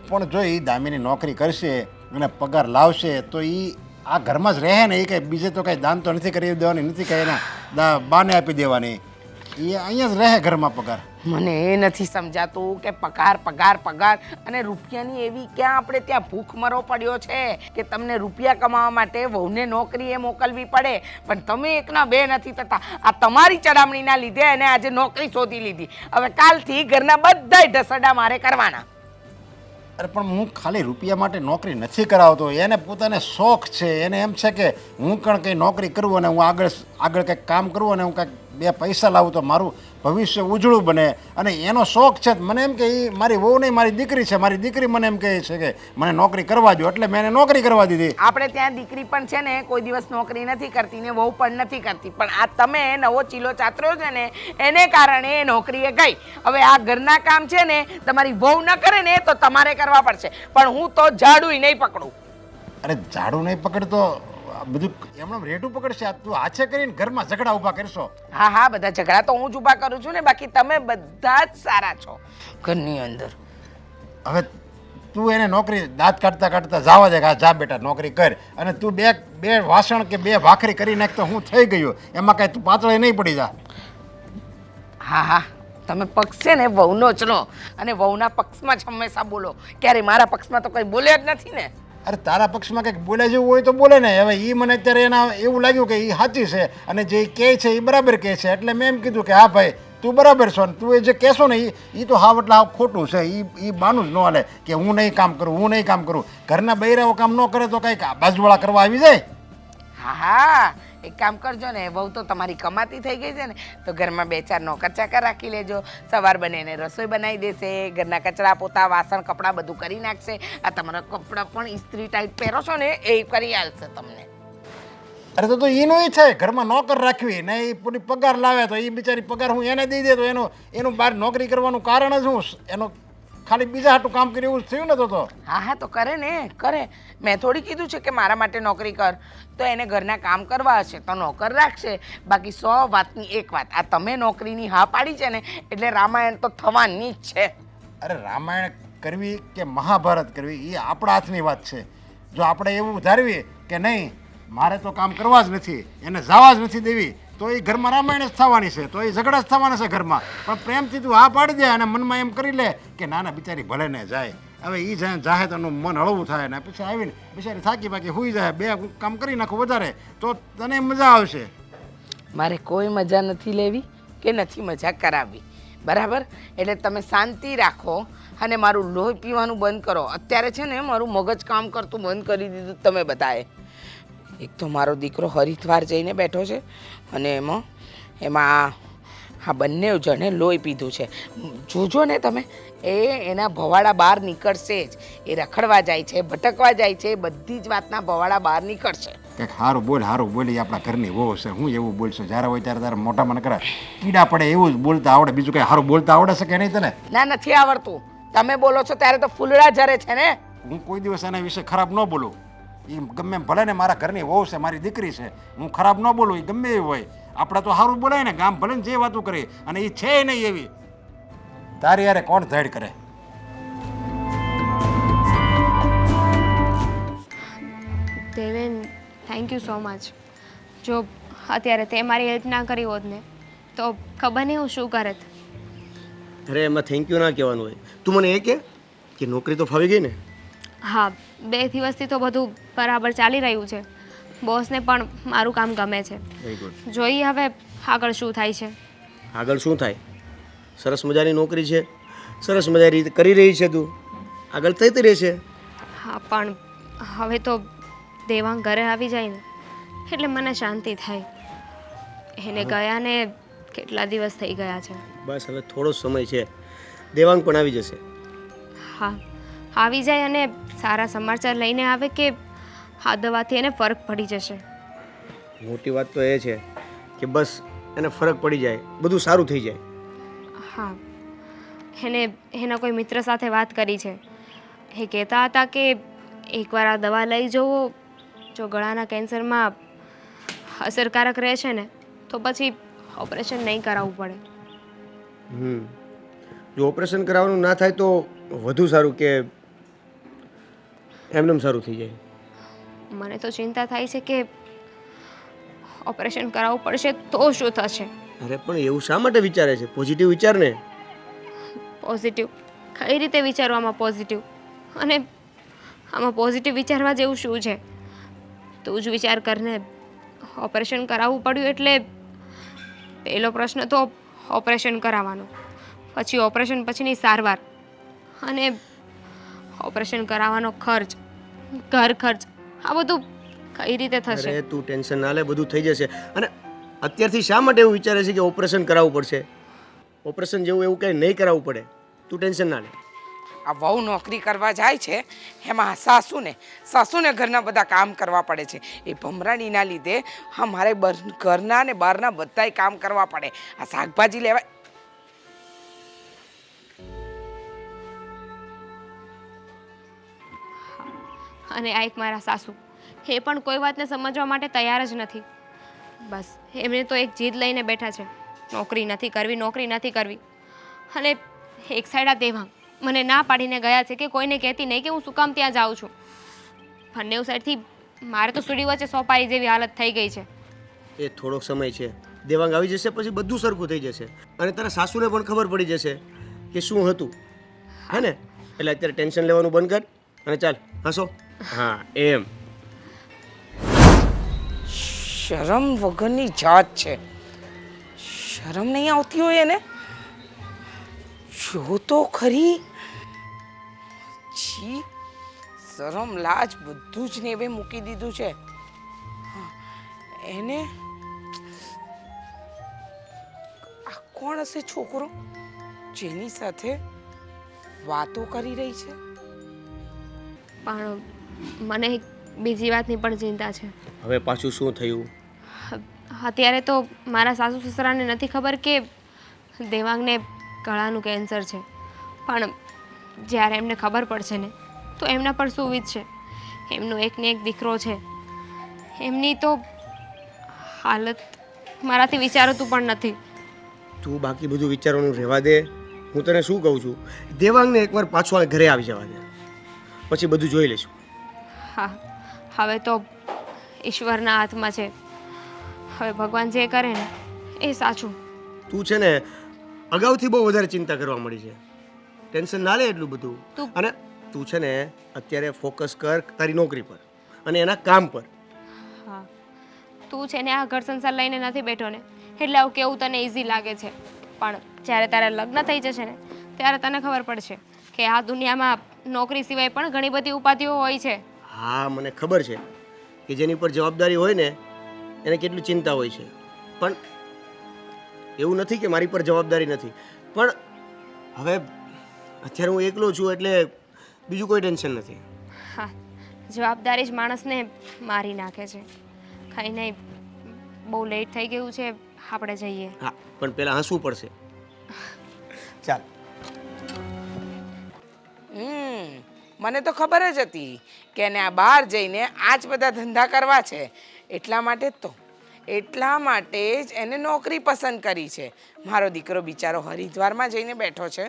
પણ જો એ દામિની નોકરી કરશે અને પગાર લાવશે તો એ આ ઘરમાં જ રહે ને. એ કંઈ બીજે તો કંઈ દાન તો નથી કરી દેવાની, નથી કંઈ એના બાને આપી દેવાની. એ અહીંયા જ રહે ઘરમાં પગાર. મને એ નથી સમજાતું કે પગાર પગાર પગાર અને રૂપિયાની એવી ક્યાં આપણે ત્યાં ભૂખમરો પડ્યો છે કે તમને રૂપિયા કમાવા માટે વહુને નોકરીએ મોકલવી પડે, પણ તમે એકના બે નથી થતા. આ તમારી ચડામણીના લીધે એને આજે નોકરી શોધી લીધી. હવે કાલથી ઘરના બધાય ઢસડા મારે કરવાના. અરે પણ હું ખાલી રૂપિયા માટે નોકરી નથી કરાવતો, એને પોતાને શોખ છે. એને એમ છે કે હું પણ કંઈ નોકરી કરું અને હું આગળ કંઈક કામ કરું અને હું કંઈક 2 પૈસા લાવું તો મારું ભવિષ્ય ઉજળું બને, અને એનો શોખ છે. મને એમ કે એ મારી વહુ નહીં, મારી દીકરી છે. મારી દીકરી મને એમ કહે છે કે મને નોકરી કરવા દો, એટલે મેં એને નોકરી કરવા દીધી. આપણે ત્યાં દીકરી પણ છે ને કોઈ દિવસ નોકરી નથી કરતી ને વહુ પણ નથી કરતી, પણ આ તમે નવો ચીલો ચાતર્યો છે ને એને કારણે એ નોકરીએ ગઈ. હવે આ ઘરના કામ છે ને તમારી વહુ ન કરે ને તો તમારે કરવા પડશે, પણ હું તો ઝાડુય નહીં પકડું. અરે ઝાડુ નહીં પકડતો, બધું એમણે રેટું પકડશે. તું આછે કરીને ઘરમાં ઝઘડા ઊભા કરશો. હા હા, બધા ઝઘડા તો હું જ ઊભા કરું છું ને, બાકી તમે બધા જ સારા છો ઘરની અંદર. હવે તું એને નોકરી દાંત કાઢતા કાઢતા જવા દે કે હા જા બેટા નોકરી કર, અને તું બે વાસણ કે બે ભાખરી કરી નાખ તો હું થઈ ગયું, એમાં કાંઈ તું પાતળે નહીં પડી જા. હા હા, તમે પક્ષ છે ને વહુનો જ લો, અને વહુના પક્ષમાં જ હંમેશા બોલો. ક્યારે મારા પક્ષમાં તો કંઈ બોલ્યા જ નથી ને. અરે તારા પક્ષમાં કંઈક બોલે જેવું હોય તો બોલે ને. હવે એ મને અત્યારે એના એવું લાગ્યું કે એ સાચી છે અને જે કહે છે એ બરાબર કહે છે, એટલે મેં એમ કીધું કે હા ભાઈ તું બરાબર છો, ને તું એ જે કહેશો ને એ તો હાવ એટલે હાવ ખોટું છે. એ બાનું જ ન હાલે કે હું નહીં કામ કરું, હું નહીં કામ કરું. ઘરના બૈરાઓ કામ ન કરે તો કંઈક બાજુવાળા કરવા આવી જાય. હા હા, એક કામ કરજો ને, વહુ તો તમારી કમાતી થઈ ગઈ છે ને, તો ઘરમાં 2-4 નોકર ચાકર રાખી લેજો. સવાર બને એને રસોઈ બનાવી દેશે, ઘરના કચરા પોતા વાસણ કપડાં બધું કરી નાખશે. આ તમારા કપડાં પણ ઇસ્ત્રી ટાઈટ પહેરો છો ને એ કરી આલશે તમને. અરે તો એનું એ છે ઘરમાં નોકર રાખવી ને, એ પૂરી પગાર લાવે તો એ બિચારી પગાર હું એને દઈ દે તો એનું બહાર નોકરી કરવાનું કારણ જ શું? એનો ખાલી બીજા હાટું કામ કર્યું એવું થયું ને તો. હા હા, તો કરે ને કરે. મેં થોડી કીધું છે કે મારા માટે નોકરી કર, તો એને ઘરના કામ કરવા હશે તો નોકર રાખશે. બાકી 100 વાતની એક વાત, આ તમે નોકરીની હા પાડી છે ને એટલે રામાયણ તો થવાની જ છે. અરે રામાયણ કરવી કે મહાભારત કરવી એ આપણા હાથની વાત છે. જો આપણે એવું ધારવીએ કે નહીં મારે તો કામ કરવા જ નથી, એને જવા જ નથી દેવી, તો એ ઘરમાં રામાયણ જ થવાની છે, તો એ ઝઘડા જ થવાના છે ઘરમાં. પણ પ્રેમથી તું હા પાડી દે અને મનમાં એમ કરી લે કે નાના બિચારી ભલે ને જાય. હવે એ જાહે તો એનું મન હળવું થાય ને પછી આવીને બિચારી થાકી બાકી હોઈ જાય, 2 કામ કરી નાખું વધારે તો તને મજા આવશે. મારે કોઈ મજા નથી લેવી કે નથી મજા કરાવવી, બરાબર? એટલે તમે શાંતિ રાખો અને મારું લોહી પીવાનું બંધ કરો. અત્યારે છે ને મારું મગજ કામ કરતું બંધ કરી દીધું તમે બધાએ. એક તો મારો દીકરો હરિદ્વાર જઈને બેઠો છે અને એમાં આ બંને જણે લોહી પીધું છે. જોજો ને તમે, એના ભવાડા બહાર નીકળશે જ. એ રખડવા જાય છે, ભટકવા જાય છે, બધી જ વાતના ભવાડા બહાર નીકળશે. કંઈક સારું બોલ એ આપણા ઘરની વહુ છે, હું એવું બોલશો જ્યારે હોય ત્યારે તારે મોઢામાં નકરા કીડા પડે એવું જ બોલતા આવડે, બીજું કંઈ સારું બોલતા આવડે છે કે નહીં તને? ના, નથી આવડતું. તમે બોલો છો ત્યારે તો ફૂલડા ઝરે છે ને. હું કોઈ દિવસ એના વિશે ખરાબ ન બોલું. એ ગમે એમ ભલે ને મારા ઘરની વહુ છે, મારી દીકરી છે, હું ખરાબ ન બોલું. એ ગમે એવી હોય, આપણે તો સારું બોલાય ને. ગામ ભલે ને જે વાતો કરે, અને એ છે નહીં એવી. તારી યારે કોણ ધડ કરે? Deven, thank you so much. જો અત્યારે તે મારી હેલ્પ ના કરી હોત ને તો ખબર નહીં હું શું કરત. અરે એમાં થેન્ક યુ ના કહેવાનું હોય. તું મને એ કે નોકરી તો ફાવી ગઈ ને? હા, 2 દિવસથી તો બધું બરાબર ચાલી રહ્યું છે. બોસને પણ મારું કામ ગમે છે. Very good. જોઈએ હવે આગળ શું થાય છે. આગળ શું થાય? સરસ મજાની નોકરી છે, સરસ મજાની રીતે કરી રહી છે તું, આગળ થતી રહેશે. હા, પણ હવે તો દેવાંગ ઘરે આવી જાય ને એટલે મને શાંતિ થાય. એને ગયા ને કેટલા દિવસ થઈ ગયા છે. બસ હવે થોડો સમય છે, દેવાંગ પણ આવી જશે. હા, આવી જાય અને સારા સમાચાર લઈને આવે કે આ દવાથી એને ફરક પડી જશે. મોટી વાત તો એ છે કે બસ એને ફરક પડી જાય, બધું સારું થઈ જાય. હા, એને એના કોઈ મિત્ર સાથે વાત કરી છે. એ કહેતા હતા કે એકવાર આ દવા લઈ જવો, જો ગળાના કેન્સરમાં અસરકારક રહે છે ને તો પછી ઓપરેશન નહીં કરાવવું પડે. જો ઓપરેશન કરાવવાનું ના થાય તો વધુ સારું કે એમનેમ સારું થઈ જાય? મને તો ચિંતા થાય છે કે ઓપરેશન કરાવવું પડશે તો શું થશે. અરે પણ એવું શા માટે વિચારે છે? પોઝિટિવ વિચાર ને. પોઝિટિવ કઈ રીતે વિચારવામાં પોઝિટિવ? અને આમાં પોઝિટિવ વિચારવા જેવું શું છે? તું જ વિચાર કરને. ઓપરેશન કરાવવું પડ્યું એટલે પહેલો પ્રશ્ન તો ઓપરેશન કરાવવાનો, પછી ઓપરેશન પછીની સારવાર, અને ઓપરેશન કરાવવાનો ખર્ચ, ઘર ખર્ચ, આ બધું કઈ રીતે થશે? અરે તું ટેન્શન ના લે, બધું થઈ જશે. અને અત્યારથી શા માટે એવું વિચારે છે કે ઓપરેશન કરાવવું પડશે? ઓપરેશન જેવું એવું કંઈ નહીં કરાવવું પડે, તું ટેન્શન ના લે. આ વહુ નોકરી કરવા જાય છે એમાં સાસુને ઘરના બધા કામ કરવા પડે છે. એ ભમરાણીના લીધે મારે ઘરના ને બહારના બધાય કામ કરવા પડે. આ શાકભાજી લેવા અને આ એક મારા સાસુ, એ પણ કોઈ વાતને સમજવા માટે તૈયાર જ નથી. બસ એમને તો એક જીદ લઈને બેઠા છે, નોકરી નથી કરવી, નોકરી નથી કરવી. અને એક સાઈડ આ દેવાંગ, મને ના પાડીને ગયા છે કે કોઈને કહેતી નહીં કે હું શું કામ ત્યાં જાઉં છું. બંને સાઈડથી મારે તો સીડી વચ્ચે સોપારી જેવી હાલત થઈ ગઈ છે. એ થોડોક સમય છે, દેવાંગ આવી જશે પછી બધું સરખું થઈ જશે અને તારા સાસુને પણ ખબર પડી જશે કે શું હતું, હે ને? એટલે અત્યારે ટેન્શન લેવાનું બંધ કર અને ચાલ હસો. હા એમ. શરમ વગરની જાત છે. શરમ નહીં આવતી હોય એને? જો તો ખરી. છી, શરમ લાજ બધું જ નેવે મૂકી દીધું છે. હા, એને આ કોણ હશે છોકરો જેની સાથે વાતો કરી રહી છે? પણ મને એક બીજી વાતની પણ ચિંતા છે. હવે પાછું શું થયું? અત્યારે તો મારા સાસુ સસરાને નથી ખબર કે દેવાંગને ગળાનું કેન્સર છે, પણ જ્યારે એમને ખબર પડશે ને તો એમના પર શું વીતશે. એમનો એકને એક દીકરો છે, એમની તો હાલત મારાથી વિચારતું પણ નથી. તું બાકી બધું વિચારવાનું રહેવા દે. હું તને શું કહું છું, દેવાંગને એકવાર પાછો આ ઘરે આવી જવા દે, પછી બધું જોઈ લઈશું. હા, હવે તો ઈશ્વરના હાથમાં છે. હવે ભગવાન જે કરે ને એ સાચું. તું છે ને અગાઉથી બહુ વધારે ચિંતા કરવા મળી છે. ટેન્શન ના લે એટલું બધું. અને તું છે ને અત્યારે ફોકસ કર તારી નોકરી પર અને એના કામ પર. હા, તું છે ને આ ઘર સંસાર લઈને નથી બેઠો ને એટલે આવું કેવું તને ઇઝી લાગે છે, પણ જ્યારે તારા લગ્ન થઈ જશે ને ત્યારે તને ખબર પડશે કે આ દુનિયામાં નોકરી સિવાય પણ ઘણી બધી ઉપાધિઓ હોય છે. હા મને ખબર છે કે જેની પર જવાબદારી હોય ને એને કેટલી ચિંતા હોય છે, પણ એવું નથી કે મારી પર જવાબદારી નથી. પણ હવે અત્યારે હું એકલો છું એટલે બીજું કોઈ ટેન્શન નથી. હા, જવાબદારી જ માણસને મારી નાખે છે. કંઈ નહીં, બહુ લેટ થઈ ગયું છે, આપણે જઈએ. હા પણ પહેલાં હસવું પડશે. ચાલ. મને તો ખબર જ હતી કે એને આ બહાર જઈને આ જ બધા ધંધા કરવા છે. એટલા માટે જ એને નોકરી પસંદ કરી છે. મારો દીકરો બિચારો હરિદ્વારમાં જઈને બેઠો છે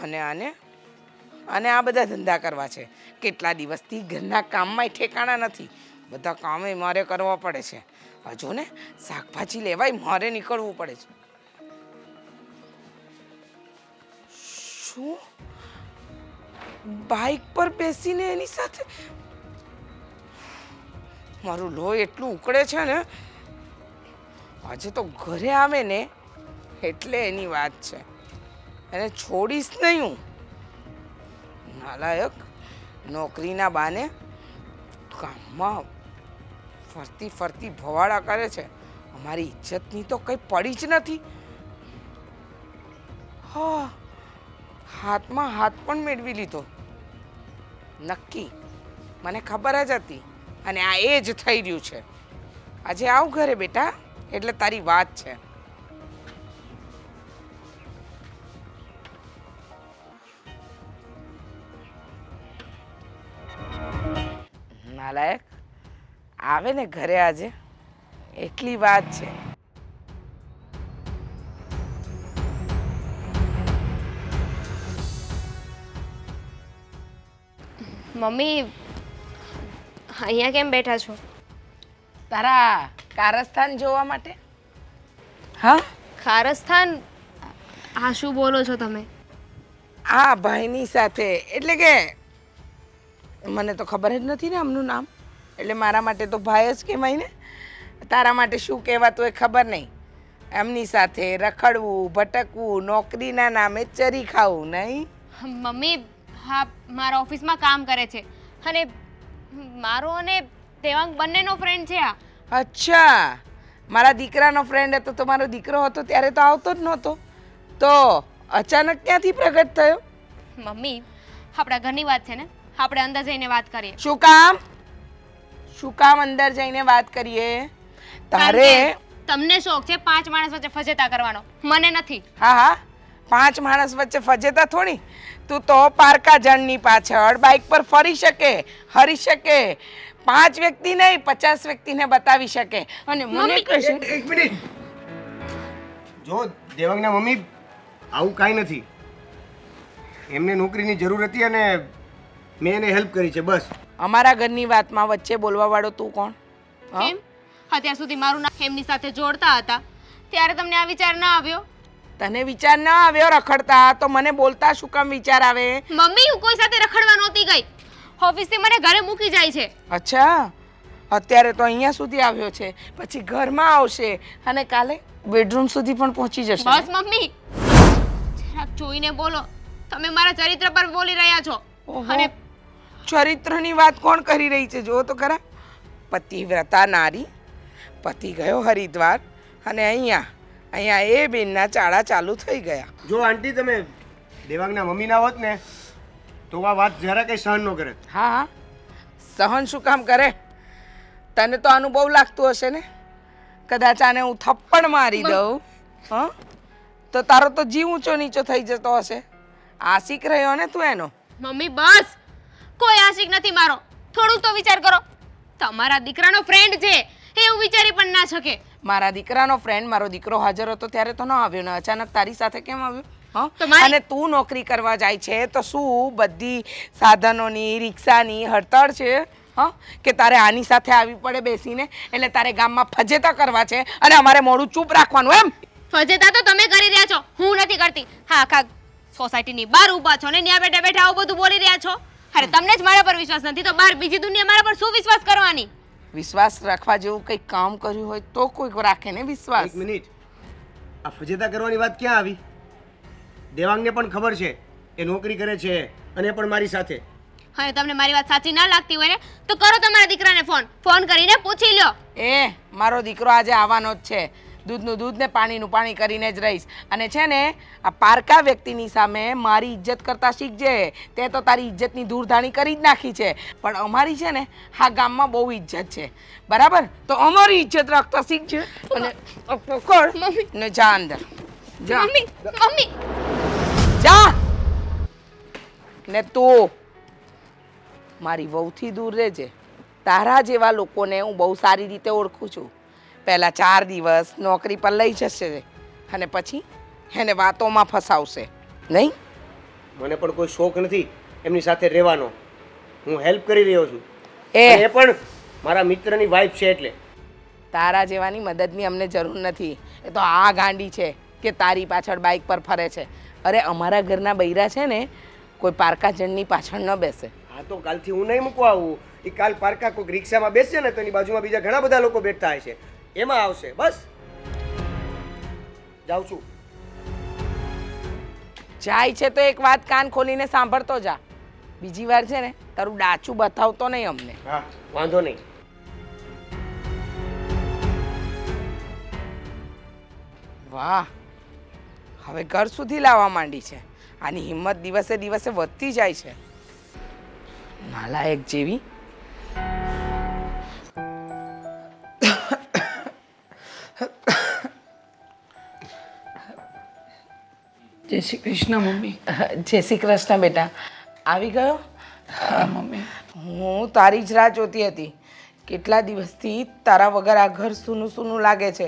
અને આ બધા ધંધા કરવા છે. કેટલા દિવસથી ઘરના કામમાં ઠેકાણા નથી, બધા કામે મારે કરવા પડે છે. હજુ ને શાકભાજી લેવાય મારે નીકળવું પડે છે. શું બાઇક પર બેસીને એની સાથે? મારું લોહી એટલું ઉકળે છે ને. આજે તો ઘરે આવે ને એટલે એની વાત છે, એને છોડીશ નહીં હું. નાલાયક, નોકરીના બાને કામમાં ફરતી ફરતી ભવાડા કરે છે. અમારી ઇજ્જતની તો કંઈ પડી જ નથી. હા, હાથમાં હાથ પણ મેળવી લીધો. નક્કી મને ખબર જ હતી અને આ એ જ થઈ રહ્યું છે. આજે આવ ઘરે બેટા એટલે તારી વાત છે. નાલાયક, આવે ને ઘરે આજે એટલી વાત છે. મમ્મી, અહીંયા કેમ બેઠા છો? તારા કારસ્થાન જોવા માટે. હા, ખારસ્થાન? આ શું બોલો છો તમે? આ ભાઈની સાથે, એટલે કે મને તો ખબર જ નથી ને આમનું નામ, એટલે મારા માટે તો ભાઈ જ કહેવાય ને. તારા માટે શું કહેવાતું એ ખબર નહીં. એમની સાથે રખડવું, ભટકવું, નોકરીના નામે ચરી ખાવું, નહીં? મમ્મી, હા, મારા ઓફિસમાં કામ કરે છે અને મારો અને દેવાંગ બંનેનો ફ્રેન્ડ છે આ. અચ્છા, મારા દીકરાનો ફ્રેન્ડ હતો તો મારો દીકરો હતો ત્યારે તો આવતો જ નહોતો, તો અચાનક ક્યાંથી પ્રગટ થયો? મમ્મી, આપણા ઘરની વાત છે ને, આપણે અંદર જઈને વાત કરીએ. શું કામ અંદર જઈને વાત કરીએ? તારે તમને શોખ છે 5 માણસ વચ્ચે ફજેતા કરવાનો, મને નથી. હા, 5 માણસ વચ્ચે ફજેતા થોડી. તું તો પારકા જણની પાછળ બાઇક પર ફરી શકે, હરી શકે. 5 વ્યક્તિ નહીં 50 વ્યક્તિને બતાવી શકે અને મને કહેશે. એક મિનિટ. જો દેવાંગના મમ્મી, આવું કાંઈ નથી. એમને નોકરીની જરૂર હતી અને મેં એને હેલ્પ કરી છે બસ. અમારા ઘરની વાતમાં વચ્ચે બોલવા વાળો તું કોણ? હા? કેમ અત્યાર સુધી મારું નામ એમની સાથે જોડતા હતા ત્યારે તમને આ વિચાર ના આવ્યો? તને વિચાર ના આવ્યો રખડતા તો મને બોલતા શું કામ વિચાર આવે? મમ્મી હું કોઈ સાથે રખડવા નહોતી ગઈ. ઓફિસથી મને ઘરે મૂકી જાય છે. અચ્છા, અત્યારે તો અહીંયા સુધી આવ્યો છે, પછી ઘરમાં આવશે અને કાલે બેડરૂમ સુધી પણ પહોંચી જશે. બસ મમ્મી, જરાક જોઈને બોલો. તમે મારા ચરિત્ર પર બોલી રહ્યા છો. ઓહો, અને ચરિત્રની વાત કોણ કરી રહી છે જો તો ખરા. પતિવ્રતા નારી, પતિ ગયો હરિદ્વાર અને અહીંયા એ બેનના ચાળા ચાલુ થઈ ગયા. જો આંટી તમે દેવાંગના મમ્મી ના હોત ને તો આ વાત જરા કંઈ સહન ન કરે. હા હા, સહન શું કામ કરે? તને તો અનુભવ લાગતું હશે ને. કદાચ આને હું થપ્પડ મારી દઉં હા તો તારો તો જીવ ઊંચો નીચો થઈ જતો હશે. આશિક રહ્યો ને તું એનો. મમ્મી બસ, કોઈ આશિક નથી મારો. થોડુંક તો વિચાર કરો. તમારા દીકરાનો ફ્રેન્ડ છે એવું વિચારી પણ ના શકે. મારા દીકરાનો ફ્રેન્ડ મારો દીકરો હાજર હતો ત્યારે તો ન આવ્યો ને અચાનક તારી સાથે કેમ આવ્યો? હા? તો મારી- અને તું નોકરી કરવા જાય છે તો શું બધી સાધનોની રિક્ષાની હડતાળ છે? હા, કે તારે આની સાથે આવી પડે બેસીને? એટલે તારે ગામમાં ફજેતા કરવા છે અને અમારે મોડું ચૂપ રાખવાનું એમ? ફજેતા તો તમે કરી રહ્યા છો, હું નથી કરતી. હા, આખા સોસાયટીની બહાર ઊભા છો ને ત્યાં બેઠા બેઠા આવું બધું બોલી રહ્યા છો. અરે તમને જ મારા પર વિશ્વાસ નથી તો બહાર બીજી દુનિયા મારા પર શું વિશ્વાસ કરવાની? વિશ્વાસ રાખવા જેવું કંઈક કામ કર્યું હોય તો કોઈક રાખે ને વિશ્વાસ. એક મિનિટ, આ ફજેતા કરવાની વાત ક્યાં આવી? દેવાંગને પણ ખબર છે એ નોકરી કરે છે અને એ પણ મારી સાથે. અને તમને મારી વાત સાચી ના લાગતી હોય ને તો કરો તમારા દીકરાને ફોન કરીને પૂછી લ્યો. એ મારો દીકરો આજે આવવાનો જ છે. દૂધનું દૂધ ને પાણીનું પાણી કરીને જ રહીશ. અને છે ને આ પારકા વ્યક્તિની સામે મારી ઇજ્જત કરતા શીખજે. તે તો તારી ઇજ્જતની ધૂળધાણી કરી જ નાખી છે પણ અમારી છે ને આ ગામમાં બહુ ઇજ્જત છે, બરાબર? તો અમારી ઇજ્જત રાખતા શીખજે. અને પકડ મમ્મી. ને જા અંદર જા. મમ્મી જા ને તું મારી વહુથી દૂર રહેજે. તારા જેવા લોકોને હું બહુ સારી રીતે ઓળખું છું. પહેલા 4 દિવસ નોકરી પર લઈ જશે અને પછી એને વાતોમાં ફસાવશે નહીં. મને પણ કોઈ શોખ નથી એમની સાથે રહેવાનો. હું હેલ્પ કરી રહ્યો છું. એ અને એ પણ મારા મિત્રની વાઈફ છે એટલે. તારા જેવાની મદદની અમને જરૂર નથી. એ તો આ ગાંડી છે કે તારી પાછળ બાઇક પર ફરે છે. અરે અમારા ઘરના બૈરા છે ને કોઈ પારકા જણની પાછળ ન બેસે. હા તો કાલથી હું નહીં મૂકવા આવું. એ કાલ પારકા કોઈક રિક્ષામાં બેસશે ને તો એની બાજુમાં બીજા ઘણા બધા લોકો બેઠતા હોય છે એમાં આવશે. બસ જાઉં છું. જાય છે તો એક વાત કાન ખોલીને સાંભળતો જા. બીજી વાર છે ને તારું ડાચું બતાવતો નહીં અમને. હા વાંધો નહીં. વાહ, હવે ઘર સુધી લાવવા માંડી છે. આની હિંમત દિવસે દિવસે વધતી જાય છે. નાલાયક જેવી. જય શ્રી કૃષ્ણ મમ્મી. જય શ્રી કૃષ્ણ બેટા. આવી ગયો? હા મમ્મી. હું તારી જ રાહ જોતી હતી. કેટલા દિવસથી તારા વગર આ ઘર સૂનું સૂનું લાગે છે.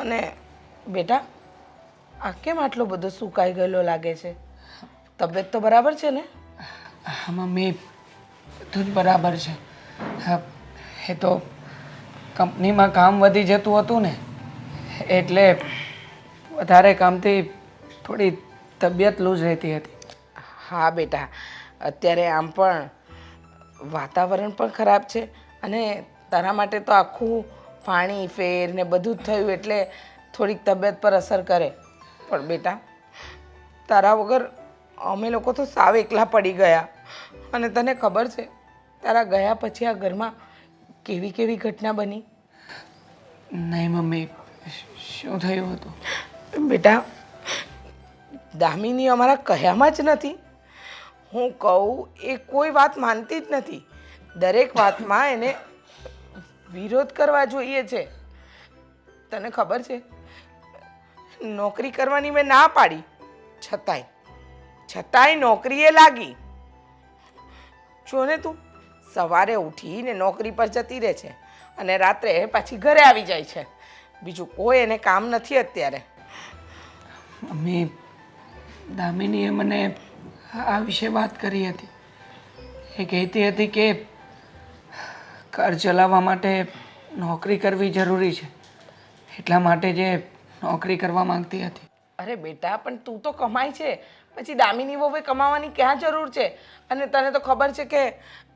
અને બેટા આ કેમ આટલો બધો સુકાઈ ગયેલો લાગે છે? તબિયત તો બરાબર છે ને? હા મમ્મી, બધું જ બરાબર છે. હા, એ તો કંપનીમાં કામ વધી જતું હતું ને એટલે વધારે કામથી થોડી તબિયત લૂઝ રહેતી હતી. હા બેટા, અત્યારે આમ પણ વાતાવરણ પણ ખરાબ છે અને તારા માટે તો આખું પાણી ફેર ને બધું જ થયું એટલે થોડીક તબિયત પર અસર કરે. પણ બેટા તારા વગર અમે લોકો તો સાવ એકલા પડી ગયા. અને તને ખબર છે તારા ગયા પછી આ ઘરમાં કેવી કેવી ઘટના બની? નહીં મમ્મી, શું થયું હતું? બેટા દામિની અમારા કહ્યામાં જ નથી. હું કહું એ કોઈ વાત માનતી જ નથી. દરેક વાતમાં એને વિરોધ કરવા જોઈએ છે. તને ખબર છે નોકરી કરવાની મેં ના પાડી છતાંય નોકરીએ લાગી. જો ને તું સવારે ઉઠીને નોકરી પર જતી રહે છે અને રાત્રે પાછી ઘરે આવી જાય છે. બીજું કોઈ એને કામ નથી અત્યારે. મમ્મી, દામિનીએ મને આ વિશે વાત કરી હતી. એ કહેતી હતી કે ઘર ચલાવવા માટે નોકરી કરવી જરૂરી છે, એટલા માટે જે નોકરી કરવા માંગતી હતી. અરે બેટા, પણ તું તો કમાય છે, પછી દામિની વહુએ કમાવાની ક્યાં જરૂર છે? અને તને તો ખબર છે કે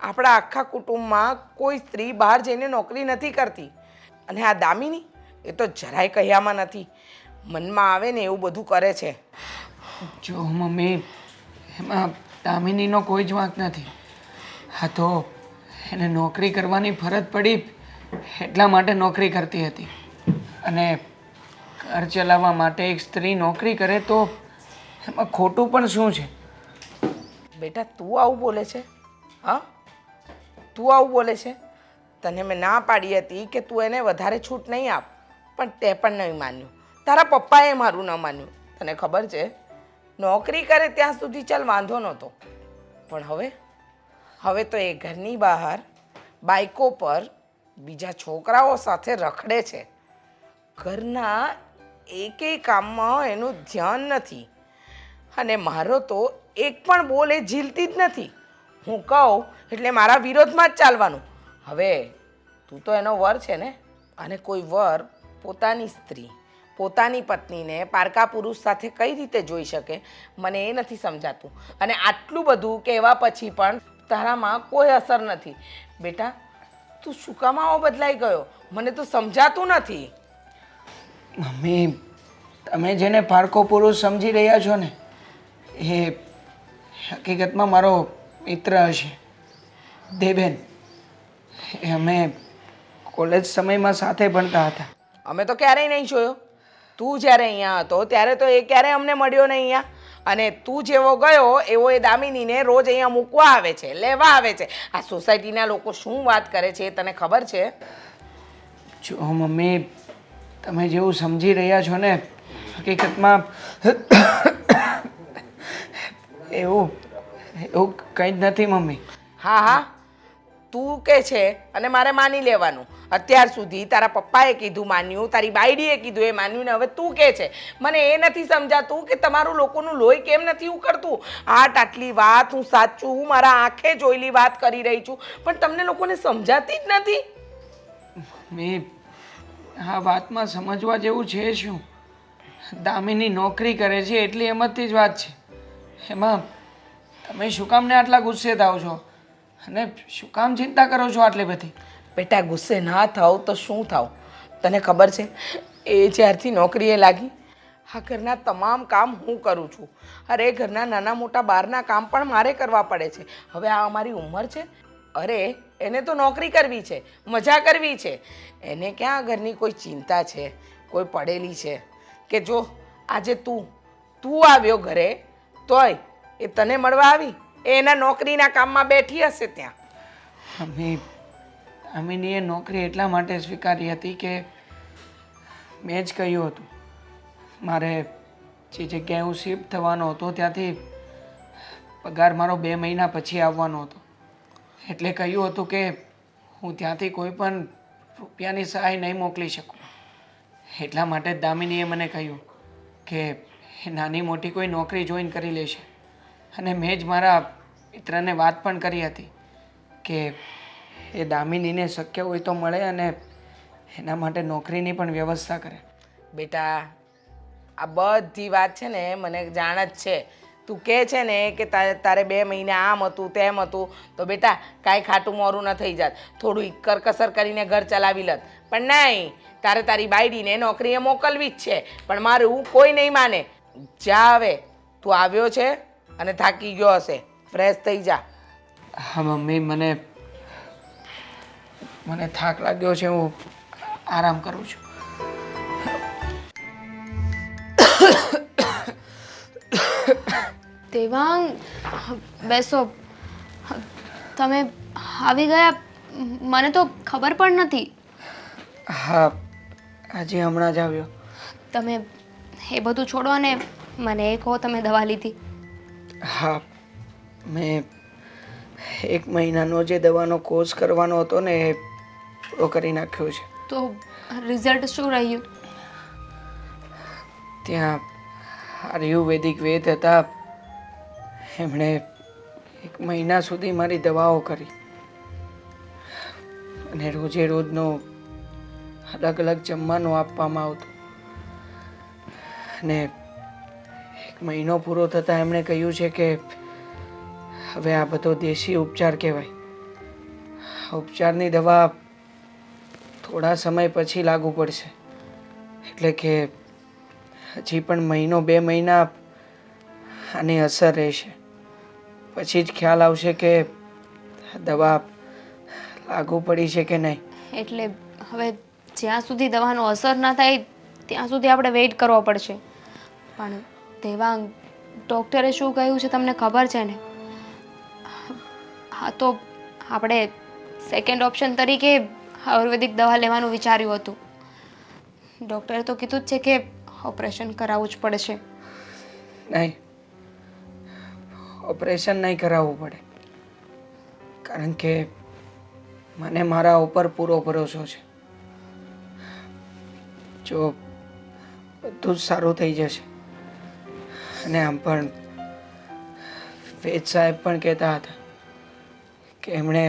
આપણા આખા કુટુંબમાં કોઈ સ્ત્રી બહાર જઈને નોકરી નથી કરતી. અને આ દામિની, એ તો જરાય કહ્યામાં નથી, મનમાં આવે ને એવું બધું કરે છે. જો મમ્મી, એમાં દામિનીનો કોઈ જ વાંક નથી. હા, તો એને નોકરી કરવાની ફરજ પડી એટલા માટે નોકરી કરતી હતી. અને ઘર ચલાવવા માટે એક સ્ત્રી નોકરી કરે તો એમાં ખોટું પણ શું છે? બેટા, તું આવું બોલે છે? હા, તું આવું બોલે છે? તને મેં ના પાડી હતી કે તું એને વધારે છૂટ નહીં આપ, પણ તે પણ નહીં માન્યું. તારા પપ્પાએ મારું ન માન્યું. તને ખબર છે, નોકરી કરે ત્યાં સુધી ચાલ વાંધો નહોતો, પણ હવે તો એ ઘરની બહાર બાઈકો પર બીજા છોકરાઓ સાથે રખડે છે. ઘરના એકેય કામમાં એનું ધ્યાન નથી. અને મારો તો એક પણ બોલ એ ઝીલતી જ નથી. હું કહું એટલે મારા વિરોધમાં જ ચાલવાનું. હવે તું તો એનો વર છે ને, અને કોઈ વર પોતાની સ્ત્રી, પોતાની પત્નીને પારકા પુરુષ સાથે કઈ રીતે જોઈ શકે, મને એ નથી સમજાતું. અને આટલું બધું કહેવા પછી પણ તારામાં કોઈ અસર નથી. બેટા, તું શું કામ આવો બદલાઈ ગયો? મને તો સમજાતું નથી. મમ્મી, તમે જેને પારકો પુરુષ સમજી રહ્યા છો ને, એ હકીકતમાં મારો મિત્ર હશે, દેવેન. અમે કોલેજ સમયમાં સાથે ભણતા હતા. અમે તો ક્યારેય નહીં જોયો. તું જ્યારે અહીંયા હતો ત્યારે તો એ ક્યારેય અમને મળ્યો નહીં અહીંયા. અને તું જેવો ગયો એવો એ દામિનીને રોજ અહીંયા મૂકવા આવે છે, લેવા આવે છે. આ સોસાયટીના લોકો શું વાત કરે છે એ તને ખબર છે? જો મમ્મી, તમે જેવું સમજી રહ્યા છો ને, હકીકતમાં એવું કંઈ જ નથી મમ્મી. હા હા, તું કે છે અને મારે માની લેવાનું. અત્યાર સુધી તારા પપ્પાએ કીધું માન્યું, તારી બાયડીએ કીધું એ માન્યું, ને હવે તું કે છે. મને એ નથી સમજાતું કે તમારું લોકોનું લોહી કેમ નથી ઉકળતું. આટલી વાત હું સાચું, હું મારા આંખે જોયેલી વાત કરી રહી છું, પણ તમને લોકોને સમજાતી જ નથી. મેં આ વાતમાં સમજવા જેવું છે શું? દામિની નોકરી કરે છે એટલી એમથી જ વાત છે. એમાં તમે શું કામને આટલા ગુસ્સે થાવ છો અને શું કામ ચિંતા કરો છો આટલી બધી? બેટા, ગુસ્સે ના થાવ તો શું થાવ? તને ખબર છે, એ જ્યારથી નોકરીએ લાગી, આ ઘરના તમામ કામ હું કરું છું. અરે ઘરના નાના મોટા બહારના કામ પણ મારે કરવા પડે છે. હવે આ અમારી ઉંમર છે. અરે એને તો નોકરી કરવી છે, મજા કરવી છે. એને ક્યાં ઘરની કોઈ ચિંતા છે, કોઈ પડેલી છે? કે જો આજે તું આવ્યો ઘરે, તોય એ તને મળવા આવી, એ એના નોકરીના કામમાં બેઠી હશે ત્યાં. દામિનીએ નોકરી એટલા માટે સ્વીકારી હતી કે મેં જ કહ્યું હતું, મારે જે જગ્યાએ હું શિફ્ટ થવાનો હતો ત્યાંથી પગાર મારો 2 મહિના પછી આવવાનો હતો. એટલે કહ્યું હતું કે હું ત્યાંથી કોઈ પણ રૂપિયાની સહાય નહીં મોકલી શકું. એટલા માટે જ દામિનીએ મને કહ્યું કે એ નાની મોટી કોઈ નોકરી જોઈન કરી લેશે. અને મેં જ મારા મિત્રને વાત પણ કરી હતી કે એ દામિનીને શક્ય હોય તો મળે અને એના માટે નોકરીની પણ વ્યવસ્થા કરે. બેટા, આ બધી વાત છે ને મને જાણ જ છે. તું કહે છે ને કે તારે 2 મહિના આમ હતું તેમ હતું, તો બેટા કાંઈ ખાટું મોરું ન થઈ જાત. થોડું કરકસર કરીને ઘર ચલાવી લત. પણ નહીં, તારે તારી બાયડીને નોકરીએ મોકલવી જ છે. પણ મારું કોઈ નહીં માને. જા હવે, તું આવ્યો છે અને થાકી ગયો હશે, ફ્રેશ થઈ જા. હા મમ્મી, મને થાક લાગ્યો છે, હું આરામ કરું છું. દેવાંગ, બેસો. તમે આવી ગયા? મને તો ખબર પણ નથી. હા, આજે હમણાં જ આવ્યો. તમે એ બધું છોડો અને મને એ કહો, તમે દવા લીધી? હા, મેં 1 મહિનાનો જે દવાનો કોર્સ કરવાનો હતો ને એ પૂરો કરી નાખ્યો છે. તો રિઝલ્ટ શું રહ્યું? ત્યાં આયુર્વેદિક વેદ હતા, એમણે 1 મહિના સુધી મારી દવાઓ કરી અને રોજે રોજનું અલગ અલગ જમવાનું આપવામાં આવતું અને 1 મહિનો પૂરો થતાં એમણે કહ્યું છે કે હવે આ બધો દેશી ઉપચાર કહેવાય. આ ઉપચારની દવા થોડા સમય પછી લાગુ પડશે, એટલે કે હજી પણ 1-2 મહિના આની અસર રહેશે. પછી જ ખ્યાલ આવશે કે દવા લાગુ પડી છે કે નહીં. એટલે હવે જ્યાં સુધી દવાનો અસર ના થાય ત્યાં સુધી આપણે વેઇટ કરવો પડશે. પણ દેવાંગ, ડૉક્ટરે શું કહ્યું છે તમને ખબર છે ને? હા, તો આપણે સેકન્ડ ઓપ્શન તરીકે આયુર્વેદિક દવા લેવાનું વિચાર્યું હતું. ડૉક્ટરે તો કીધું જ છે કે ઓપરેશન કરાવવું જ પડશે. નહીં, ઓપરેશન નહીં કરાવવું પડે, કારણ કે મને મારા ઉપર પૂરો ભરોસો છે. જો બધું જ સારું થઈ જશે. અને આમ પણ વેદ સાહેબ પણ કહેતા હતા કે એમણે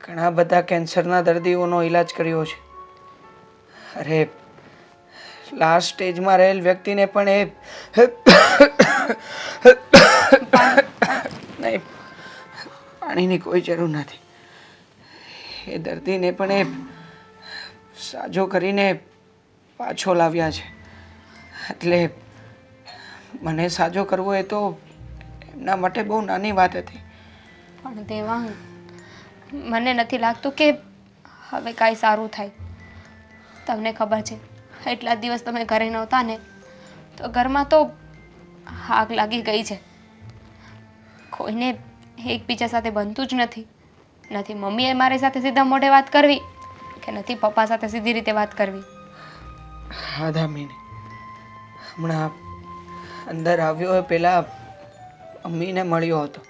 ઘણા બધા કેન્સરના દર્દીઓનો ઈલાજ કર્યો છે. અરે લાસ્ટ સ્ટેજમાં રહેલ વ્યક્તિને પણ નહીં, પાણીની કોઈ જરૂર નથી. એ દર્દીને પણ એ સાજો કરીને પાછો લાવ્યા છે. એટલે મને સાજો કરવો એ તો એમના માટે બહુ નાની વાત હતી. પણ દેવાંગ, મને નથી લાગતું કે હવે કાંઈ સારું થાય. તમને ખબર છે, એટલા દિવસ તમે ઘરે નહોતા ને, તો ઘરમાં તો આગ લાગી ગઈ છે. કોઈને એકબીજા સાથે બનતું જ નથી. નથી મમ્મીએ મારી સાથે સીધા મોઢે વાત કરવી કે નથી પપ્પા સાથે સીધી રીતે વાત કરવી. હા દામિની, હમણાં અંદર આવ્યો એ પહેલાં મમ્મીને મળ્યો હતો.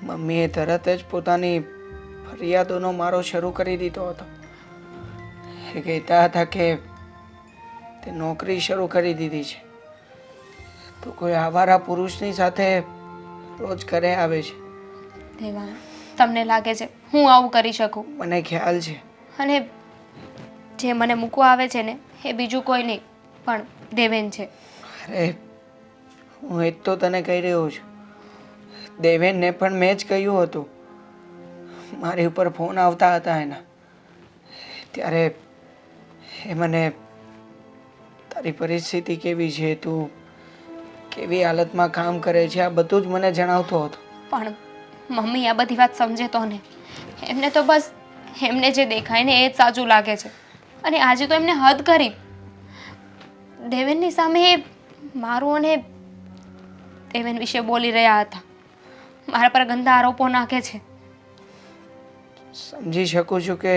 મમ્મીએ તરત જ પોતાની ફરિયાદોનો મારો શરૂ કરી દીધો હતો. એ કહેતા હતા કે તે નોકરી શરૂ કરી દીધી છે, તો કોઈ આવારા પુરુષની સાથે રોજ ઘરે આવે છે. દેવાંગ, તમને લાગે છે હું આવું કરી શકું? મને ખ્યાલ છે. અને જે મને મૂકવા આવે છે ને, એ બીજું કોઈ નહીં પણ દેવેન છે. અરે હું એ જ તો તને કહી રહ્યો છું. દેવેનને પણ મેં જ કહ્યું હતું. મારી ઉપર ફોન આવતા હતા એના, ત્યારે એ મને તારી પરિસ્થિતિ કેવી છે, તું કેવી હાલતમાં કામ કરે છે, આ બધું જ મને જણાવતો હતો. પણ મમ્મી આ બધી વાત સમજે તો ને, એમને તો બસ એમને જે દેખાય ને એ જ સાચું લાગે છે. અને આજે તો એમને હદ કરી. દેવેનની સામે એ મારું અને દેવેન વિશે બોલી રહ્યા હતા. મારા પર ગંદા આરોપો નાખે છે. સમજી શકું છું કે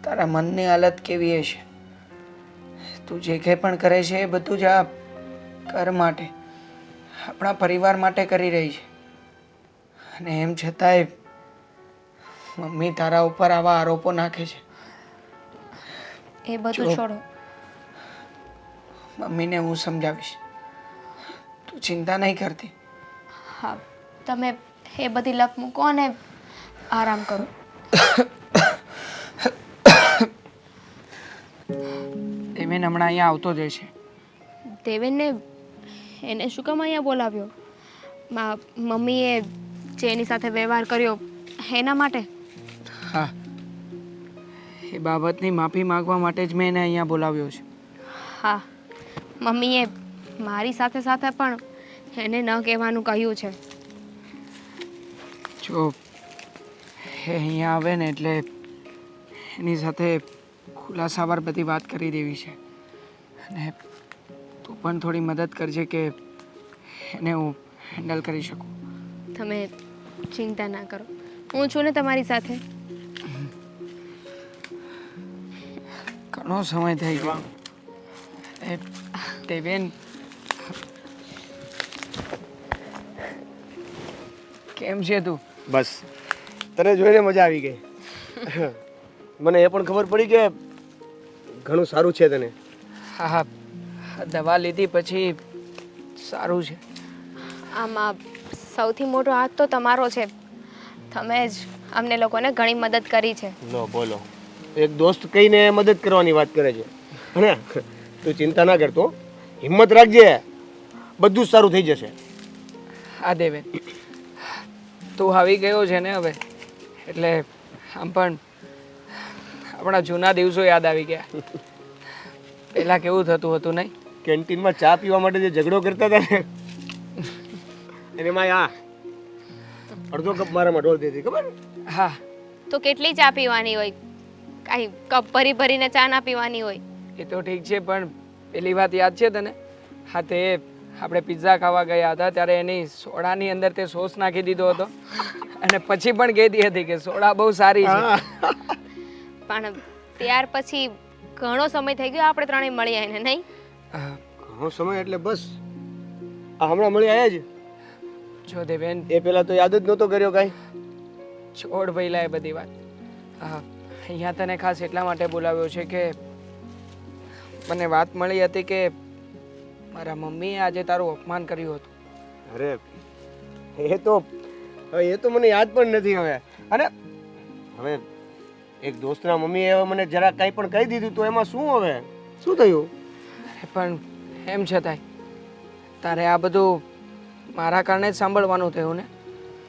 તારા મનની હાલત કેવી હશે. તું જે કંઈ પણ કરે છે એ બધું જ આ ઘર માટે, આપણા પરિવાર માટે કરી રહી છે. અને એમ છતાંય મમ્મી તારા ઉપર આવા આરોપો નાખે છે. એ બધું જો. છોડો. મમ્મીને હું સમજાવીશ, તું ચિંતા નહીં કરતી. હા, તમે એ બધી લપ મૂકો અને આરામ કરો. દેવેન હમણાં અહીંયા આવતો જ હશે. દેવેનને એને શું કામ અહીંયા બોલાવ્યો? મમ્મીએ જે એની સાથે વ્યવહાર કર્યો એના માટે? હા, એ બાબતની માફી માંગવા માટે જ મેં એને અહીંયા બોલાવ્યો છે. હા, મમ્મીએ મારી સાથે સાથે પણ એને ન કહેવાનું કહ્યું છે. જો એ અહીંયા આવે ને એટલે એની સાથે ખુલાસાવાર બધી વાત કરી દેવી છે. અને તું પણ થોડી મદદ કરજે કે એને હું હેન્ડલ કરી શકું. તમે ચિંતા ના કરો, હું છું ને તમારી સાથે. ઘણો સમય થઈ ગયો. એ દેવેન, કેમ છે તું? બસ તને જોઈને મજા આવી ગઈ. મને એ પણ ખબર પડી કે ઘણું સારું છે તને. હા હા, દવા લીધી પછી સારું છે. આમાં સૌથી મોટો હાથ તો તમારો છે. તમે જ અમને લોકોને ઘણી મદદ કરી છે. નો બોલો, એક દોસ્ત કહીને મદદ કરવાની વાત કરે છે. અને તું ચિંતા ના કરતો, હિંમત રાખજે, બધું જ સારું થઈ જશે. હા દેવેન, તું આવી ગયો છે ને હવે, એટલે આમ પણ આપણા જૂના દિવસો યાદ આવી ગયા. પહેલાં કેવું થતું હતું નહીં? કેન્ટીનમાં ચા પીવા માટે જે ઝઘડો કરતા હતા ને, અને એમાં આ અડધો કપ મારામાં ઢોળ દેતી, ખબર? હા, તો કેટલી ચા પીવાની હોય? કાંઈ કપ ભરી ભરીને ચા ના પીવાની હોય? એ તો ઠીક છે, પણ પેલી વાત યાદ છે તને? હા, તે આપણે પિઝા ખાવા ગયા હતા ત્યારે એની સોડાની અંદર તે સોસ નાખી દીધો હતો અને પછી પણ કહેતી હતી કે સોડા બહુ સારી છે. પણ ત્યાર પછી ઘણો સમય થઈ ગયો આપણે ત્રણેય મળ્યા એને, નહીં? ઘણો સમય એટલે બસ આ હમણાં મળી આવ્યા જ. જો દેવેન, એ પેલા તો યાદ જ નહોતો કર્યો કાંઈ. છોડ ભઈલા એ બધી વાત. અહીંયા તને ખાસ એટલા માટે બોલાવ્યો છે કે મને વાત મળી હતી કે મારા મમ્મીએ આજે તારું અપમાન કર્યું હતું. અરે એ તો મને યાદ પણ નથી હવે. અને હવે એક દોસ્તના મમ્મીએ હવે મને જરા કાંઈ પણ કહી દીધું તો એમાં શું હવે? શું થયું? પણ એમ છતાંય તારે આ બધું મારા કારણે જ સાંભળવાનું થયું ને?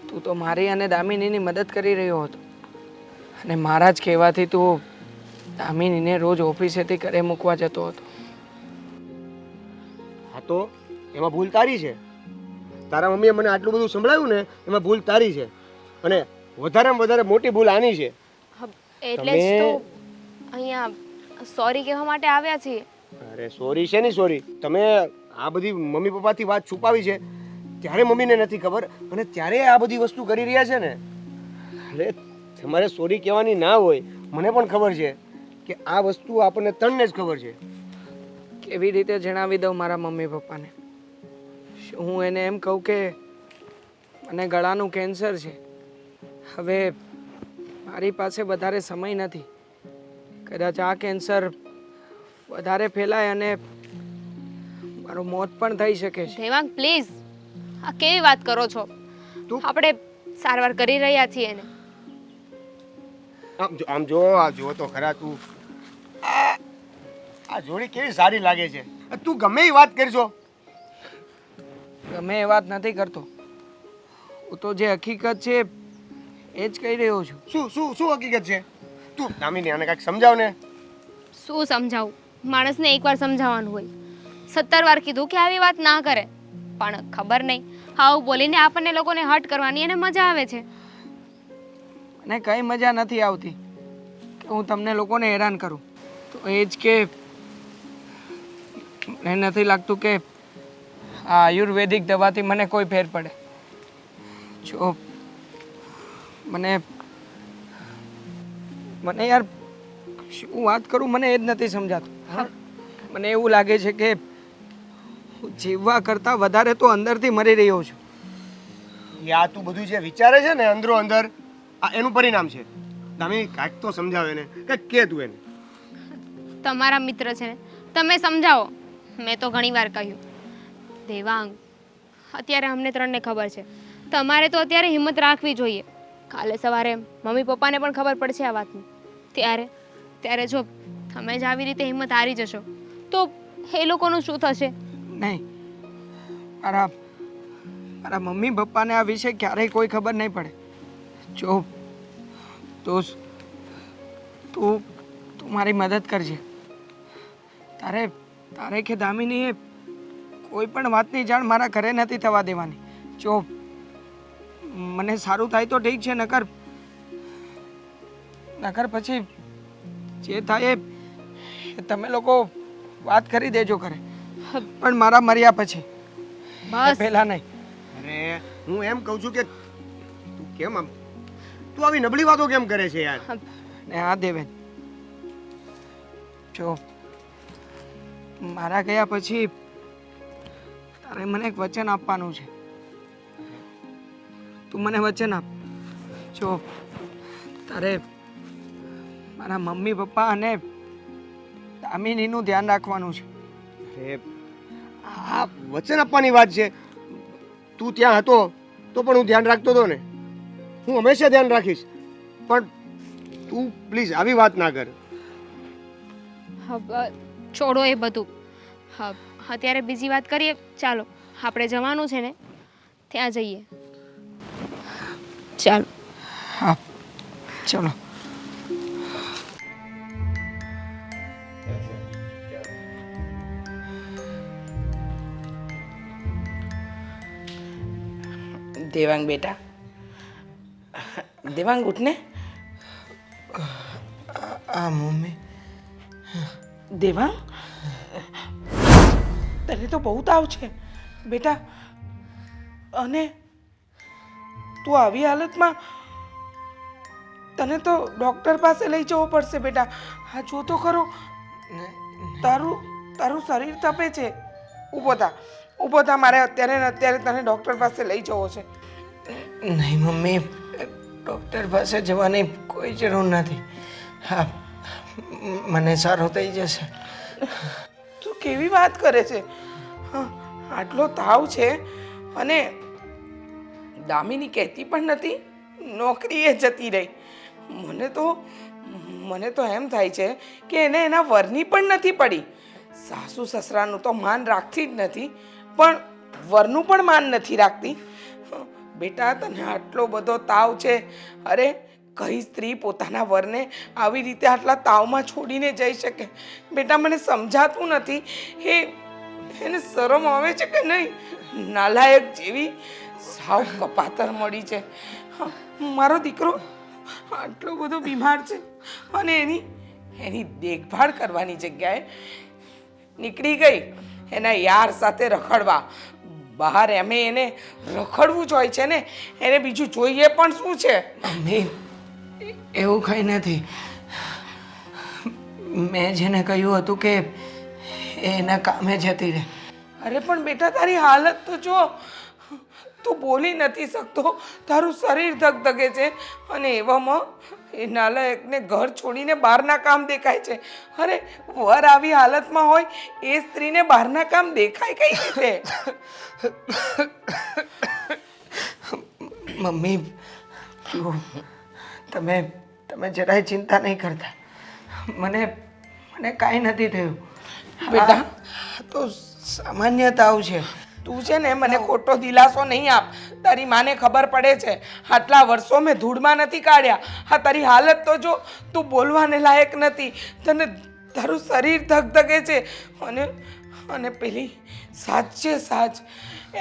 તું તો મારી અને દામિનીની મદદ કરી રહ્યો હતો અને મારા જ કહેવાથી તું દામિનીને રોજ ઓફિસેથી ઘરે મૂકવા જતો હતો. હા, તો એમાં ભૂલ તારી છે. તારા મમ્મીએ મને આટલું બધું સંભળાવ્યું ને, એમાં ભૂલ તારી છે. અને વધારેમાં વધારે મોટી ભૂલ આની છે. એટલે જ તો અહીંયા સોરી કહેવા માટે આવ્યા છીએ. અરે સોરી છે ને સોરી. તમે આ બધી મમ્મી પપ્પાથી વાત છુપાવી છે ત્યારે મમ્મીને નથી ખબર, અને ત્યારે આ બધી વસ્તુ કરી રહ્યા છે ને. અરે તમારે સોરી કહેવાની ના હોય, મને પણ ખબર છે કે આ વસ્તુ આપણને ત્રણને જ ખબર છે. કેવી રીતે જણાવી દઉં મારા મમ્મી પપ્પાને? શું હું એને એમ કહું કે મને ગળાનું કેન્સર છે? હવે મારી પાસે વધારે સમય નથી. કદાચ આ કેન્સર વધારે ફેલાય અને મારું મોત પણ થઈ શકે છે. દેવાંગ, પ્લીઝ, આ કેવી વાત કરો છો? આપણે સારવાર કરી રહ્યા છીએ ને. આમ જો આ જો તો ખરા તું. આ જોડી કેવી સારી લાગે છે. તું ગમે એ વાત કરજો. ગમે એ વાત નથી કરતો. હું તો જે હકીકત છે એ જ કહી રહ્યો છું. શું હકીકત છે? તું દામિની આને કાંઈક સમજાવ ને. શું સમજાવું? માણસને એકવાર સમજાવવાનું હોય. 17 વાર કીધું કે આવી વાત ના કરે, પણ ખબર નહીં, આવું બોલીને આપણને લોકોને હર્ટ કરવાની એને મજા આવે છે. મને કંઈ મજા નથી આવતી કે હું તમને લોકોને હેરાન કરું. તો એ જ કે મને નથી લાગતું કે આ આયુર્વેદિક દવાથી મને કોઈ ફેર પડે. જો મને યાર શું વાત કરું મને એ જ નથી સમજાતું. મને એવું લાગે છે કે હું જીવવા કરતાં વધારે તો અંદરથી મરી રહ્યો છું. આ તું બધું જે વિચારે છે ને અંદરો અંદર, આ એનું પરિણામ છે. દામિની કાંઈક તો સમજાવે ને, કાંઈક કે તું એને. તમારા મિત્ર છે ને, તમે સમજાવો. મેં તો ઘણી વાર કહ્યું. દેવાંગ, અત્યારે અમને ત્રણને ખબર છે. તમારે તો અત્યારે હિંમત રાખવી જોઈએ. કાલે સવારે મમ્મી પપ્પાને પણ ખબર પડશે આ વાતની. ત્યારે જો તમે જ આવી રીતે હિંમત હારી જશો તો એ લોકોનું શું થશે? નહીં, મારા મમ્મી પપ્પાને આ વિશે ક્યારેય કોઈ ખબર નહીં પડે. જો તું મારી મદદ કરજે. તારે કે દામિનીએ કોઈ પણ વાતની જાણ મારા ઘરે નથી થવા દેવાની. જો મને સારું થાય તો ઠીક છે, નકર પછી જે થાય એ તમે લોકો વાત કરી દેજો ઘરે, પણ મારા મર્યા પછી, બસ. પહેલા નહીં. અરે હું એમ કહું છું કે તું કેમ આમ તું આવી નબળી વાતો કેમ કરે છે યાર? ને હા દેવેન, જો મારા ગયા પછી તારે મને એક વચન આપવાનું છે. તું મને વચન આપ. જો તારે મારા મમ્મી પપ્પા અને દામિનીનું ધ્યાન રાખવાનું છે. અરે આ વચન આપવાની વાત છે. તું ત્યાં હતો તો પણ હું ધ્યાન રાખતો હતો ને. હું હંમેશા ધ્યાન રાખીશ, પણ તું પ્લીઝ આવી વાત ના કર. હા, છોડો એ બધું. હા, અત્યારે બીજી વાત કરીએ. ચાલો, આપણે જવાનું છે ને ત્યાં જઈએ. ચાલો. હા ચલો. દેવાંગ બેટા, દેવાંગ ઉઠને. આ મમ્મી, દેવાંગ, તને તો બહુ તાવ છે બેટા, અને તું આવી હાલતમાં, તને તો ડૉક્ટર પાસે લઈ જવો પડશે બેટા. હા જો તો ખરો, તારું તારું શરીર તપે છે. ઊભો થા, ઊભો થા, મારે અત્યારે ને અત્યારે તને ડૉક્ટર પાસે લઈ જવો છે. નહીં મમ્મી, ડૉક્ટર પાસે જવાની કોઈ જરૂર નથી. હા, મને સારું થઈ જશે. તું કેવી વાત કરે છે? હા, આટલો તાવ છે અને દામિની કહેતી પણ નથી નોકરીએ જતી રહી. મને તો એમ થાય છે કે એને એના વરની પણ નથી પડી. સાસુ સસરાનું તો માન રાખતી જ નથી, પણ વરનું પણ માન નથી રાખતી. બેટા, તને આટલો બધો તાવ છે, અરે કઈ સ્ત્રી પોતાના વરને આવી રીતે આટલા તાવમાં છોડીને જઈ શકે? બેટા, મને સમજાતું નથી. એને શરમ આવે છે કે નહીં? નાલાયક જેવી સાવ કપાતર મળી છે. મારો દીકરો આટલો બધો બીમાર છે અને એની દેખભાળ કરવાની જગ્યાએ નીકળી ગઈ એના યાર સાથે રખડવા. બહાર એમે એને રખડવું જ હોય છે ને, એને બીજું જોઈએ પણ શું છે? મમ્મી, એવું કંઈ નથી. મેં જેને કહ્યું હતું કે એના કામે જતી રહે. અરે પણ બેટા, તારી હાલત તો જો, તું બોલી નથી શકતો, તારું શરીર ધગધગે છે અને એવામાં એ નાલાયકને ઘર છોડીને બહારના કામ દેખાય છે. અરે વર આવી હાલતમાં હોય એ સ્ત્રીને બહારના કામ દેખાય કઈ રીતે? મમ્મી, જુઓ, તમે જરાય ચિંતા નહીં કરતા. મને કાંઈ નથી થયું બેટા, આ તો સામાન્ય તાવ છે. તું છે ને મને ખોટો દિલાસો નહીં આપ. તારી માને ખબર પડે છે, આટલા વર્ષો મેં ધૂળમાં નથી કાઢ્યા. હા, તારી હાલત તો જો, તું બોલવાને લાયક નથી, તને તારું શરીર ધગધગે છે. અને પેલી સાચે સાચ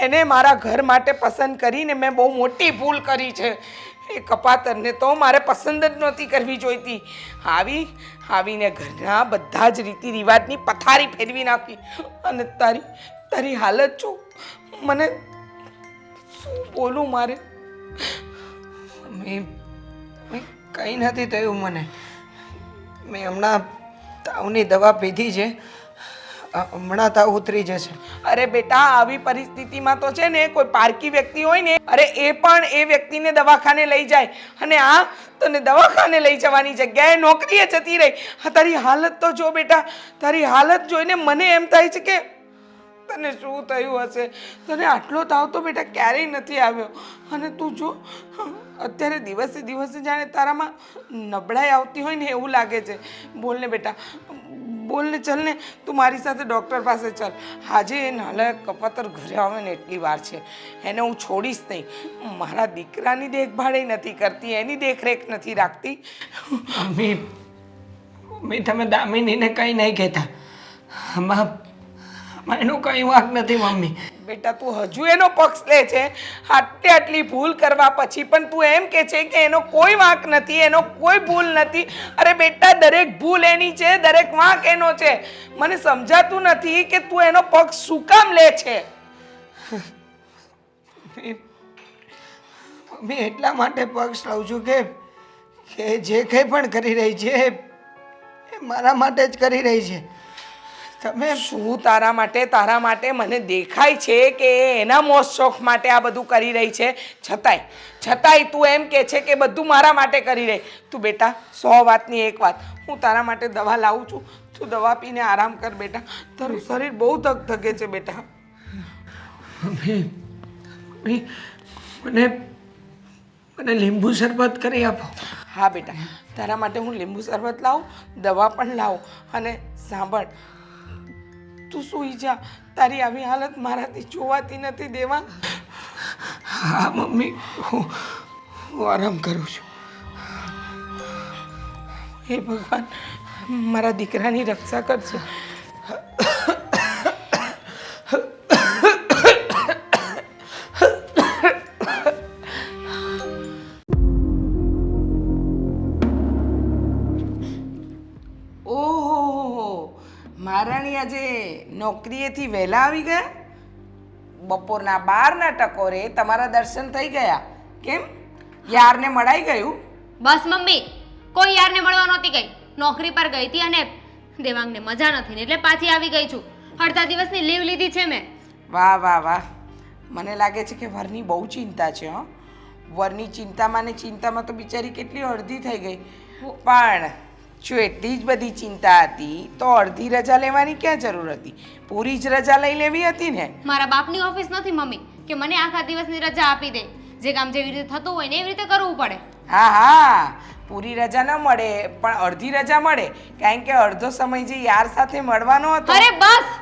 એને મારા ઘર માટે પસંદ કરીને મેં બહુ મોટી ભૂલ કરી છે. એ કપાતરને તો મારે પસંદ જ નહોતી કરવી જોઈતી. આવીને ઘરના બધા જ રીતિ રિવાજની પથારી ફેરવી નાખી. અને તારી હાલત જો, મને શું બોલું મારે? કંઈ નથી થયું મને. મેં હમણાં તાવની દવા પીધી છે, હમણાં તાવ ઉતરી જશે. અરે બેટા, આવી પરિસ્થિતિમાં તો છે ને કોઈ પારકી વ્યક્તિ હોય ને, અરે એ પણ એ વ્યક્તિને દવાખાને લઈ જાય. અને આ તને દવાખાને લઈ જવાની જગ્યાએ નોકરીએ જતી રહી. હા, તારી હાલત તો જો બેટા, તારી હાલત જોઈને મને એમ થાય છે કે તને શું થયું હશે? તને આટલો તાવ તો બેટા ક્યારેય નથી આવ્યો. અને તું જો, અત્યારે દિવસે દિવસે જાણે તારામાં નબળાઈ આવતી હોય ને એવું લાગે છે. બોલને બેટા, બોલને, ચાલ ને, તું મારી સાથે ડૉક્ટર પાસે ચાલ. આજે એ નાલાયક કપાતર ઘરે આવે ને એટલી વાર છે, એને હું છોડીશ નહીં. મારા દીકરાની દેખભાળ નથી કરતી, એની દેખરેખ નથી રાખતી. મમ્મી, તમે દામિનીને કંઈ નહીં કહેતા. આમાં એનો કંઈ વાંક નથી મમ્મી. બેટા, તું હજુ એનો પક્ષ લે છે. આટલી ભૂલ કરવા પછી પણ તું એમ કે છે કે એનો કોઈ વાંક નથી, એનો કોઈ ભૂલ નથી. અરે બેટા, દરેક ભૂલ એની છે, દરેક વાંક એનો છે. મને સમજાતું નથી કે તું એનો પક્ષ શું કામ લે છે? મમ્મી, એટલા માટે પક્ષ લઉં છું કે જે કંઈ પણ કરી રહી છે એ મારા માટે જ કરી રહી છે. તમે શું તારા માટે મને દેખાય છે કે એના મોજ શોખ માટે આ બધું કરી રહી છે. છતાંય તું એમ કે છે કે બધું મારા માટે કરી રહી. તું બેટા, 100 વાતની એક વાત, હું તારા માટે દવા લાવું છું, તું દવા પીને આરામ કર બેટા. તારું શરીર બહુ ધગધગે છે બેટા. મમ્મી મને મને લીંબુ શરબત કરી આપો. હા બેટા, તારા માટે હું લીંબુ શરબત લાવું, દવા પણ લાવું. અને સાંભળ, તું સૂઈ જા, તારી આવી હાલત મારાથી જોવાતી નથી દેવા. હા મમ્મી, હું આરામ કરું છું. હે ભગવાન, મારા દીકરાની રક્ષા કરજે. ઓહો, મહારાણી આજે નોકરીએથી વહેલા આવી ગયા? બપોરના 12ના ટકોરે તમારા દર્શન થઈ ગયા. કેમ, યારને મળાઈ ગયું? બસ મમ્મી, કોઈ યારને મળવા નહોતી ગઈ, નોકરી પર ગઈ હતી અને દેવાંગને મજા નથી ને એટલે પાછી આવી ગઈ છું. અડધા દિવસની લીવ લીધી છે મેં. વાહ વાહ વાહ, મને લાગે છે કે વરની બહુ ચિંતા છે. હં, વરની ચિંતામાં ને ચિંતામાં તો બિચારી કેટલી અડધી થઈ ગઈ. પણ જો એટલી જ બધી ચિંતા હતી તો અડધી રજા લેવાની ક્યાં જરૂર હતી? પૂરી જ રજા લઈ લેવી હતી ને. મારા બાપની ઓફિસ નથી મમ્મી કે મને આખા દિવસની રજા આપી દે. જે કામ જેવી રીતે થતું હોય ને એવી રીતે કરવું પડે. હા હા, પૂરી રજા ન મળે પણ અડધી રજા મળે, કારણ કે અડધો સમય જે યાર સાથે મળવાનો હતો. અરે બસ,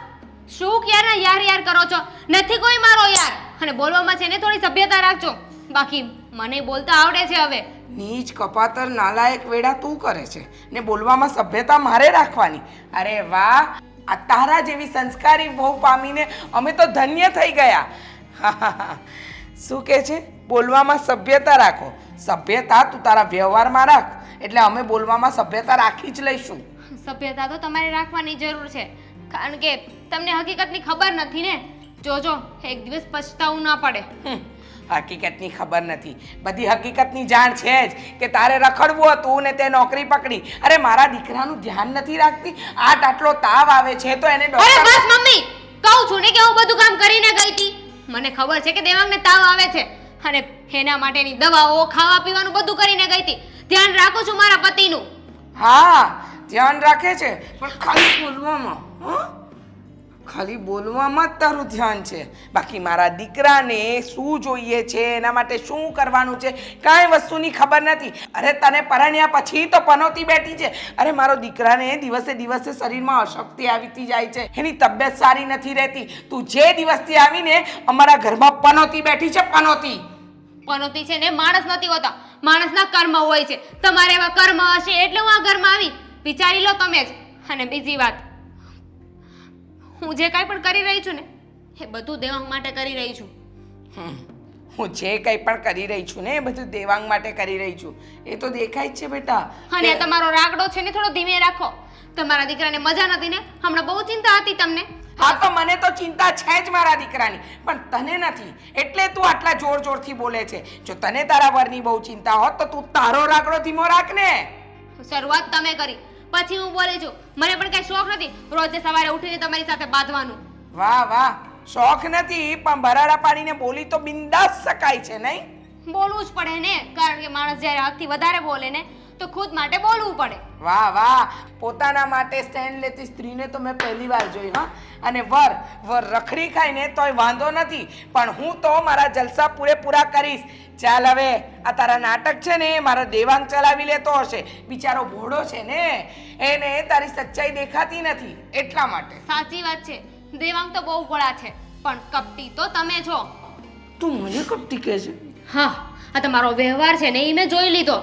શું ક્યારે યાર યાર કરો છો? નથી કોઈ મારો યાર. અને બોલવામાં છે ને થોડી સભ્યતા રાખજો, બાકી મને બોલતા આવડે છે હવે. નીચ કપાતર નાલાયક વેડા તું કરે છે ને બોલવામાં સભ્યતા મારે રાખવાની. અરે વાહ, આ તારા જેવી સંસ્કારી વહુ પામીને અમે તો ધન્ય થઈ ગયા. શું કહે છે? બોલવામાં સભ્યતા રાખો. સભ્યતા તું તારા વ્યવહારમાં રાખ, એટલે અમે બોલવામાં સભ્યતા રાખી જ લઈશું. સભ્યતા તો તમારે રાખવાની જરૂર છે, કારણ કે તમને હકીકતની ખબર નથી ને. જોજો એક દિવસ પછતાવું ના પડે. હકીકતની ખબર નથી, બધી હકીકતની જાણ છે જ કે તારે રખડવું હતું ને તે નોકરી પકડી. અરે મારા દીકરાનું ધ્યાન નથી રાખતી. આટલો તાવ આવે છે તો એને અરે ડોક્ટર. બસ મમ્મી, કહું છું ને કે હું બધું કામ કરીને ગઈ હતી. મને ખબર છે કે દેવાંગને તાવ આવે છે અને એના માટેની દવાઓ, ખાવા પીવાનું બધું કરીને ગઈ હતી. ધ્યાન રાખું છું મારા પતિનું. હા, ધ્યાન રાખે છે પણ ખાલી બોલવામાં. હં, ખાલી બોલવામાં જ તારું ધ્યાન છે, બાકી મારા દીકરાને શું જોઈએ છે, એના માટે શું કરવાનું છે, કાંઈ વસ્તુની ખબર નથી. અરે તને પરણ્યા પછી તો પનોતી બેઠી છે. અરે મારો દીકરાને દિવસે દિવસે શરીરમાં અશક્તિ આવતી જાય છે, એની તબિયત સારી નથી રહેતી. તું જે દિવસથી આવીને અમારા ઘરમાં પનોતી બેઠી છે. પનોતી છે ને માણસ નથી હોતા, માણસના કર્મ હોય છે. તમારે એવા કર્મ હશે એટલે હું આ ઘરમાં આવી. વિચારી લો તમે જ. અને બીજી વાત, હું જે કાંઈ પણ કરી રહી છું ને એ બધું દેવાંગ માટે કરી રહી છું. હું જે કંઈ પણ કરી રહી છું ને એ બધું દેવાંગ માટે કરી રહી છું, એ તો દેખાય જ છે બેટા. અને તમારો રાગડો છે ને થોડો ધીમે રાખો. તમારા દીકરાને મજા નથી ને, હમણાં બહુ ચિંતા હતી તમને. હા તો મને તો ચિંતા છે જ મારા દીકરાની, પણ તને નથી, એટલે તું આટલા જોર જોરથી બોલે છે. જો તને તારા વરની બહુ ચિંતા હોત તો તું તારો રાગડો ધીમો રાખ ને. શરૂઆત તમે કરી, પછી હું બોલી છું. મને પણ કઈ શોખ નથી રોજે સવારે ઉઠીને તમારી સાથે બાંધવાનું. વાહ વાહ, શોખ નથી પણ બરાડા પાડીને બોલી તો બિંદાસ શકાય છે નહીં? બોલવું જ પડે ને, કારણ કે માણસ જ્યારે હદથી વધારે બોલે ને તો ખુદ માટે બોલવું પડે. વાહ વાહ, પોતાના માટે સ્ટેન્ડ લેતી સ્ત્રીને તો મેં પહેલી વાર જોઈ. હા, અને વર રખડી ખાય ને તોય વાંધો નથી, પણ હું તો મારા જલસા પૂરેપૂરા કરીશ. ચાલ હવે, આ તારા નાટક છે ને મારો દેવાંગ ચલાવી લેતો હશે. બિચારો ભોળો છે ને, એને તારી સચ્ચાઈ દેખાતી નથી એટલા માટે. સાચી વાત છે, દેવાંગ તો બહુ ભોળા છે, પણ કપટી તો તમે છો. તું મને કપટી કહે છે? હા, આ તમારો વ્યવહાર છે ને એ મેં જોઈ લીધો.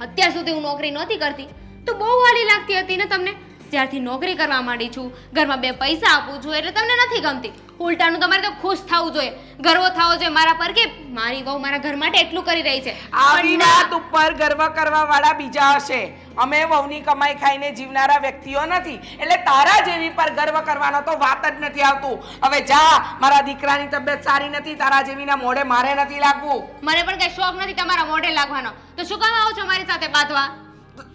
અત્યાર સુધી હું નોકરી નહોતી કરતી તો બહુ વાલી લાગતી હતી ને તમને. જ્યારથી નોકરી કરવા માંડી છું, ઘરમાં 2 પૈસા આપું છું એટલે તમને નથી ગમતી. ઉલટાનું તમારે તો ખુશ થવું જોઈએ, ગર્વ થવો જોઈએ મારા પર કે મારી વહુ મારા ઘર માટે એટલું કરી રહી છે. આવી વાત ઉપર ગર્વ કરવા વાળા બીજા હશે. અમે વહુની કમાઈ ખાઈને જીવનારા વ્યક્તિઓ નથી, એટલે તારા જેવી પર ગર્વ કરવાનો તો વાત જ નથી આવતું. હવે જા, મારા દીકરાની તબિયત સારી નથી, તારા જેવીના મોઢે મારે નથી લાગવું. મને પણ કઈ શોખ નથી તમારા મોઢે લાગવાનો, તો શું કામ આવો છો મારી સાથે બાંધવા?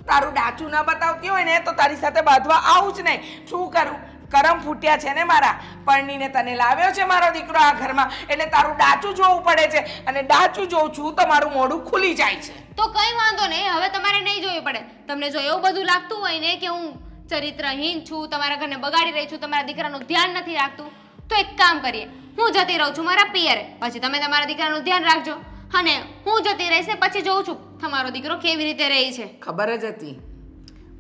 તારું ડાચું ન બતાવતી હોય ને તો તારી સાથે બાંધવા આવું જ નહીં. શું કરું, કરમ ફૂટ્યા છે ને મારા. પરણીને તને લાવ્યો છે મારો દીકરો આ ઘરમાં, એટલે તારું ડાચું જોવું પડે છે, અને ડાચું જોઉં છું તો મારું મોઢું ખુલી જાય છે. તો કઈ વાંધો નહીં, હવે તમારે નહીં જોવી પડે. તમને જો એવું બધું લાગતું હોય ને કે હું ચરિત્રહીન છું, તમારા ઘરને બગાડી રહી છું, તમારા દીકરાનું ધ્યાન નથી રાખતું, તો એક કામ કરીએ, હું જતી રહું છું મારા પિયરે, પછી તમે તમારા દીકરાનું ધ્યાન રાખજો, અને હું જતી રહીશ ને પછી જોઉં છું તમારો દીકરો કેવી રીતે રહે છે. ખબર જ હતી,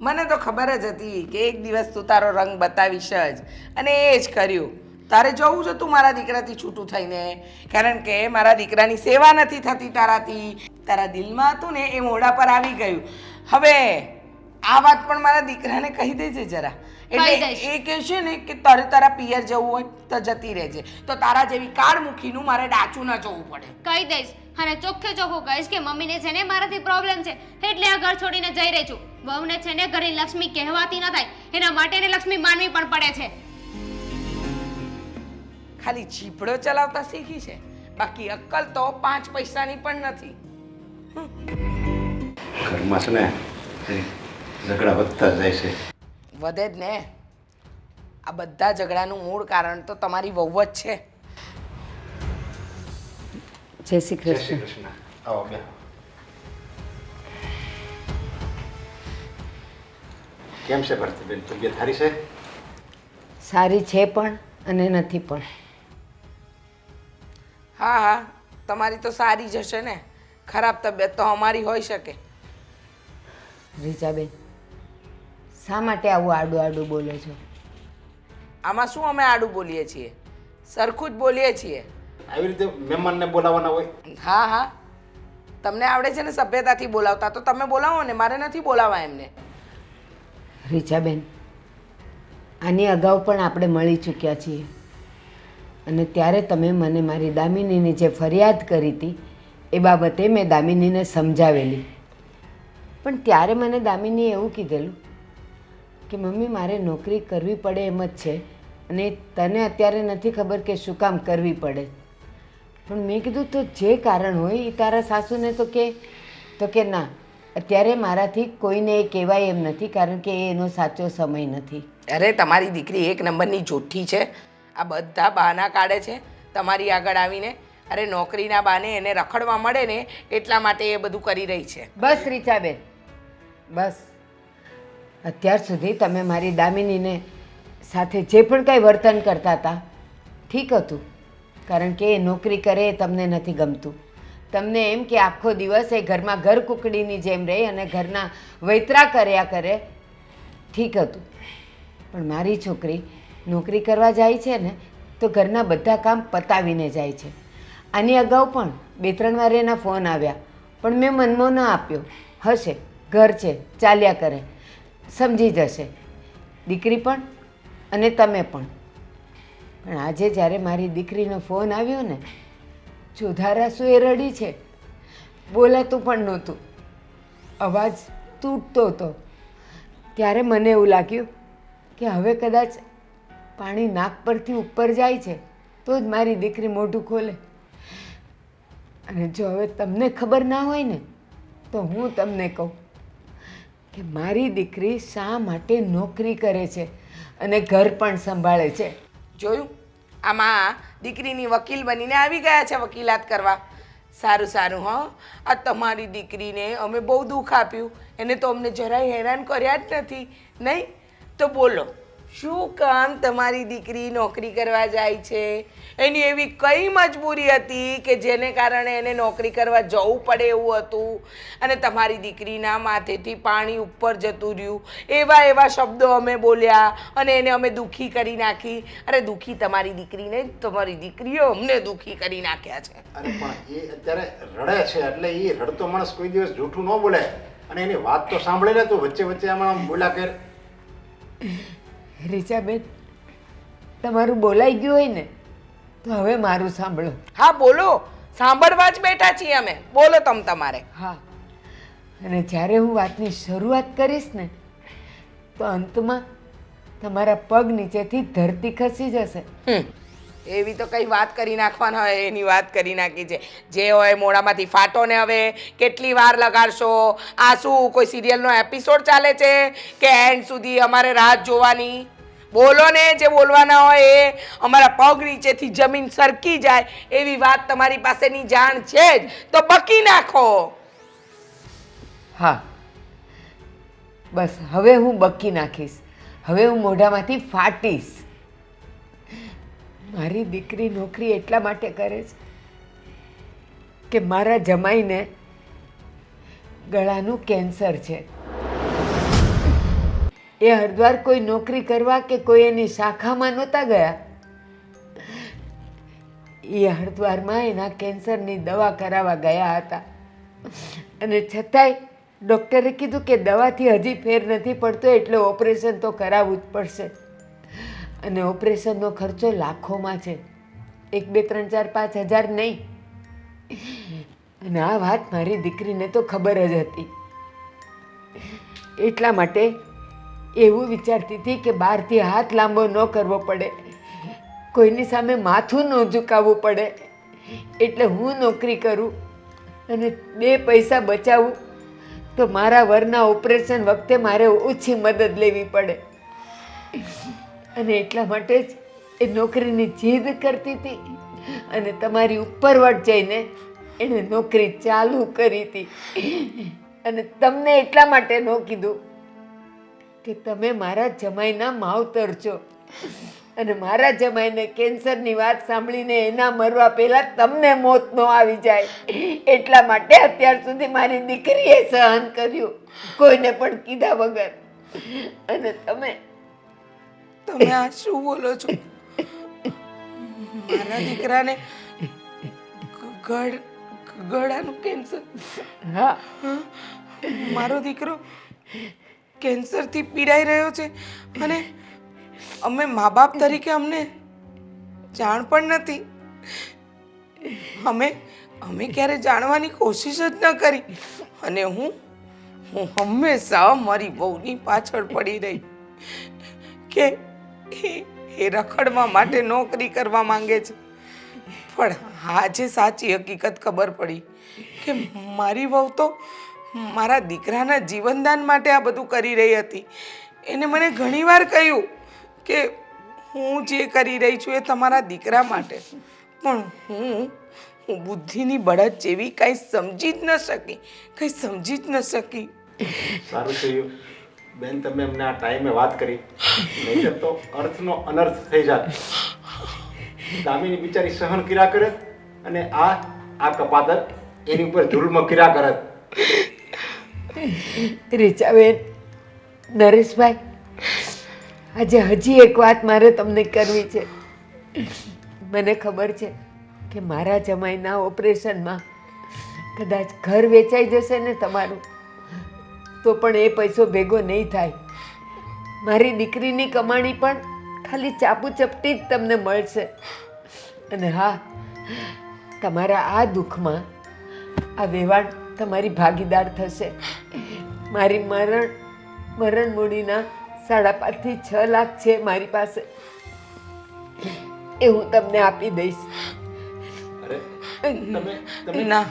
મને તો ખબર જ હતી કે એક દિવસ તું તારો રંગ બતાવીશ જ, અને એ જ કર્યું. તારે જવું છે તું મારા દીકરાથી છૂટું થઈને, કારણ કે મારા દીકરાની સેવા નથી થતી તારાથી. તારા દિલમાં હતું ને એ મોઢા પર આવી ગયું. હવે આ વાત પણ મારા દીકરાને કહી દેજે જરા, કહી એટલે દઈશ. એ કહેશે ને કે તારે તારા પિયર જવું હોય તો જતી રહેજે, તો તારા જેવી કાળ મૂકીનું મારે ડાચું ન જવું પડે. કહી દઈશ, અને ચોખ્ખે ચોખ્ખું કહીશ કે મમ્મીને છે ને મારાથી પ્રોબ્લેમ છે, એટલે આ ઘર છોડીને જઈ રહી છું. વહુને છે ને ઘરની લક્ષ્મી કહેવાતી ન થાય, એના માટે એને લક્ષ્મી માનવી પણ પડે છે. ખાલી જીભડો ચલાવતા શીખી છે, બાકી અક્કલ તો 5 પૈસાની પણ નથી. ઘરમાં છે ને ઝઘડા વધતા જાય છે. વધે જ ને. આ બધા ઝઘડાનું મૂળ કારણ તો તમારી વહુ જ છે. જય શ્રી જય શ્રી કૃષ્ણ. કૃષ્ણ. આવો બેહો. કેમ છે ભારતીબેન, તબિયત સારી છે? સારી છે પણ અને નથી પણ. હા હા, તમારી તો સારી જ હશે ને, ખરાબ તબિયત તો અમારી હોઈ શકે. રીચાબેન, શા માટે આવું આડું આડું બોલો છો? આમાં શું અમે આડું બોલીએ છીએ? સરખું જ બોલીએ છીએ. આવી રીતે મહેમાનને બોલાવવાના હોય? હા હા, તમને આવડે છે ને સભ્યતાથી બોલાવતા, તો તમે બોલાવો ને, મારે નથી બોલાવવા એમને. રીચાબેન, આની અગાઉ પણ આપણે મળી ચૂક્યા છીએ, અને ત્યારે તમે મને મારી દામિનીની જે ફરિયાદ કરી હતી એ બાબતે મેં દામિનીને સમજાવેલી. પણ ત્યારે મને દામિનીએ એવું કીધેલું કે મમ્મી મારે નોકરી કરવી પડે એમ જ છે, અને તને અત્યારે નથી ખબર કે શું કામ કરવી પડે. પણ મેં કીધું તો જે કારણ હોય એ તારા સાસુને તો કે ના, અત્યારે મારાથી કોઈને એ કહેવાય એમ નથી, કારણ કે એનો સાચો સમય નથી. અરે તમારી દીકરી એક નંબરની જોઠ્ઠી છે. આ બધા બહાના કાઢે છે તમારી આગળ આવીને. અરે નોકરીના બાને એને રખડવા મળે ને એટલા માટે એ બધું કરી રહી છે. બસ રીચાબેન, બસ. અત્યાર સુધી તમે મારી દામિનીને સાથે જે પણ કાંઈ વર્તન કરતા હતા ઠીક હતું, કારણ કે એ નોકરી કરે એ તમને નથી ગમતું. તમને એમ કે આખો દિવસ એ ઘરમાં ઘર કુકડીની જેમ રહે અને ઘરના વૈતરા કર્યા કરે, ઠીક હતું. પણ મારી છોકરી નોકરી કરવા જાય છે ને તો ઘરના બધા કામ પતાવીને જાય છે. આની અગાઉ પણ 2-3 વાર એના ફોન આવ્યા, પણ મેં મનમાં ન આપ્યો. હશે, ઘર છે, ચાલ્યા કરે, સમજી જશે દીકરી પણ અને તમે પણ. પણ આજે જ્યારે મારી દીકરીનો ફોન આવ્યો ને, જોધારાસુ એ રડી છે, બોલાતું પણ નહોતું, અવાજ તૂટતો હતો. ત્યારે મને એવું લાગ્યું કે હવે કદાચ પાણી નાક પરથી ઉપર જાય છે તો જ મારી દીકરી મોઢું ખોલે. અને જો હવે તમને ખબર ના હોય ને તો હું તમને કહું કે મારી દીકરી શા માટે નોકરી કરે છે અને ઘર પણ સંભાળે છે. જોયું, આમાં દીકરીની વકીલ બનીને આવી ગયા છે વકીલાત કરવા. સારું સારું. હા, આ તમારી દીકરીને અમે બહુ દુઃખ આપ્યું, એને તો અમને જરાય હેરાન કર્યા જ નથી, નહીં? તો બોલો, શું કામ તમારી દીકરી નોકરી કરવા જાય છે? એની એવી કઈ મજબૂરી હતી કે જેને કારણે એને નોકરી કરવા જવું પડે એવું હતું, અને તમારી દીકરીના માથેથી પાણી ઉપર જતું રહ્યું? એવા શબ્દો અમે બોલ્યા અને એને અમે દુઃખી કરી નાખી. અરે દુઃખી તમારી દીકરીને, તમારી દીકરીઓ અમને દુઃખી કરી નાખ્યા છે. અરે પણ એ અત્યારે રડે છે, એટલે એ રડતો માણસ કોઈ દિવસ જૂઠું ન બોલે, અને એની વાત તો સાંભળે ને. તો વચ્ચે વચ્ચે આમાં બોલા કર. રીચાબેન, તમારું બોલાઈ ગયું હોય ને તો હવે મારું સાંભળો. હા બોલો, સાંભળવા જ બેઠા છીએ અમે. બોલો તમારે. હા, અને જ્યારે હું વાતની શરૂઆત કરીશ ને તો અંતમાં તમારા પગ નીચેથી ધરતી ખસી જશે. એવી તો કઈ વાત કરી નાખવાના હોય એની વાત કરી નાખી છે. જે હોય મોડામાંથી ફાટો ને. હવે કેટલી વાર લગાડશો? આ શું કોઈ સિરિયલનો એપિસોડ ચાલે છે કે એન્ડ સુધી અમારે રાત જોવાની? બોલો ને, જે બોલવાના હોય એ. અમારા પગ નીચેથી જમીન સરકી જાય એવી વાત તમારી પાસેની જાણ છે જ, તો બકી નાખો. હા, બસ હવે હું બકી નાખીશ. હવે હું મોઢામાંથી ફાટીશ. મારી દીકરી નોકરી એટલા માટે કરે છે કે મારા જમાઈને ગળાનું કેન્સર છે. એ હરિદ્વાર કોઈ નોકરી કરવા કે કોઈ એની શાખામાં નહોતા ગયા. એ હરિદ્વારમાં એના કેન્સરની દવા કરાવવા ગયા હતા અને છતાંય ડૉક્ટરે કીધું કે દવાથી હજી ફેર નથી પડતો એટલે ઓપરેશન તો કરાવવું જ પડશે. અને ઓપરેશનનો ખર્ચો લાખોમાં છે, 1, 2, 3, 4, 5 હજાર નહીં. અને આ વાત મારી દીકરીને તો ખબર જ હતી. એટલા માટે એવું વિચારતી હતી કે બહારથી હાથ લાંબો ન કરવો પડે, કોઈની સામે માથું ન ઝુકાવવું પડે, એટલે હું નોકરી કરું અને 2 પૈસા બચાવું તો મારા વરના ઓપરેશન વખતે મારે ઓછી મદદ લેવી પડે. અને એટલા માટે જ એ નોકરીની જીદ કરતી હતી અને તમારી ઉપરવટ જઈને એણે નોકરી ચાલુ કરી હતી. અને તમને એટલા માટે ન કીધું કે તમે મારા જમાઈના માવતર છો અને મારા જમાઈને કેન્સરની વાત સાંભળીને એના મરવા પહેલા તમને મોત ન આવી જાય એટલા માટે અત્યાર સુધી મારી દીકરીએ સહન કર્યું, કોઈને પણ કીધા વગર. અને તમે આ શું બોલો છો? મારા દીકરાને ગળાનું કેન્સર? હા, મારો દીકરો કેન્સરથી પીડાઈ રહ્યો છે અને અમે મા બાપ તરીકે અમને જાણ પણ નથી. અમે ક્યારે જાણવાની કોશિશ જ ન કરી. અને હું હંમેશા મારી વહુની પાછળ પડી રહી કે એ રખડવા માટે નોકરી કરવા માંગે છે. પણ આજે સાચી હકીકત ખબર પડી કે મારી વહુ તો મારા દીકરાના જીવનદાન માટે આ બધું કરી રહી હતી. એને મને ઘણીવાર કહ્યું કે હું જે કરી રહી છું એ તમારા દીકરા માટે, પણ હું બુદ્ધિની બળદ જેવી કંઈ સમજી જ ન શકી. સારું થયું બેન તમે અમને આ ટાઈમે વાત કરી, નહીંતર તો અર્થનો અનર્થ થઈ જાત. દામિની બિચારી સહન કર્યા કરે અને આ કપાતર એની ઉપર જુલ્મ કર્યા કરત. રીચાબેન, નરેશભાઈ, આજે હજી એક વાત મારે તમને કરવી છે. મને ખબર છે કે મારા જમાઈના ઓપરેશનમાં કદાચ ઘર વેચાઈ જશે ને તમારું, તો પણ એ પૈસો ભેગો નહીં થાય. મારી દીકરીની કમાણી પણ ખાલી ચાપુ ચપટી જ તમને મળશે. અને હા, તમારા આ દુઃખમાં આ વેવાણ તમારી ભાગીદાર થશે. મારી મરણ મૂડીના 5.5 થી 6 લાખ છે મારી પાસે, એ હું તમને આપી દઈશ. ના,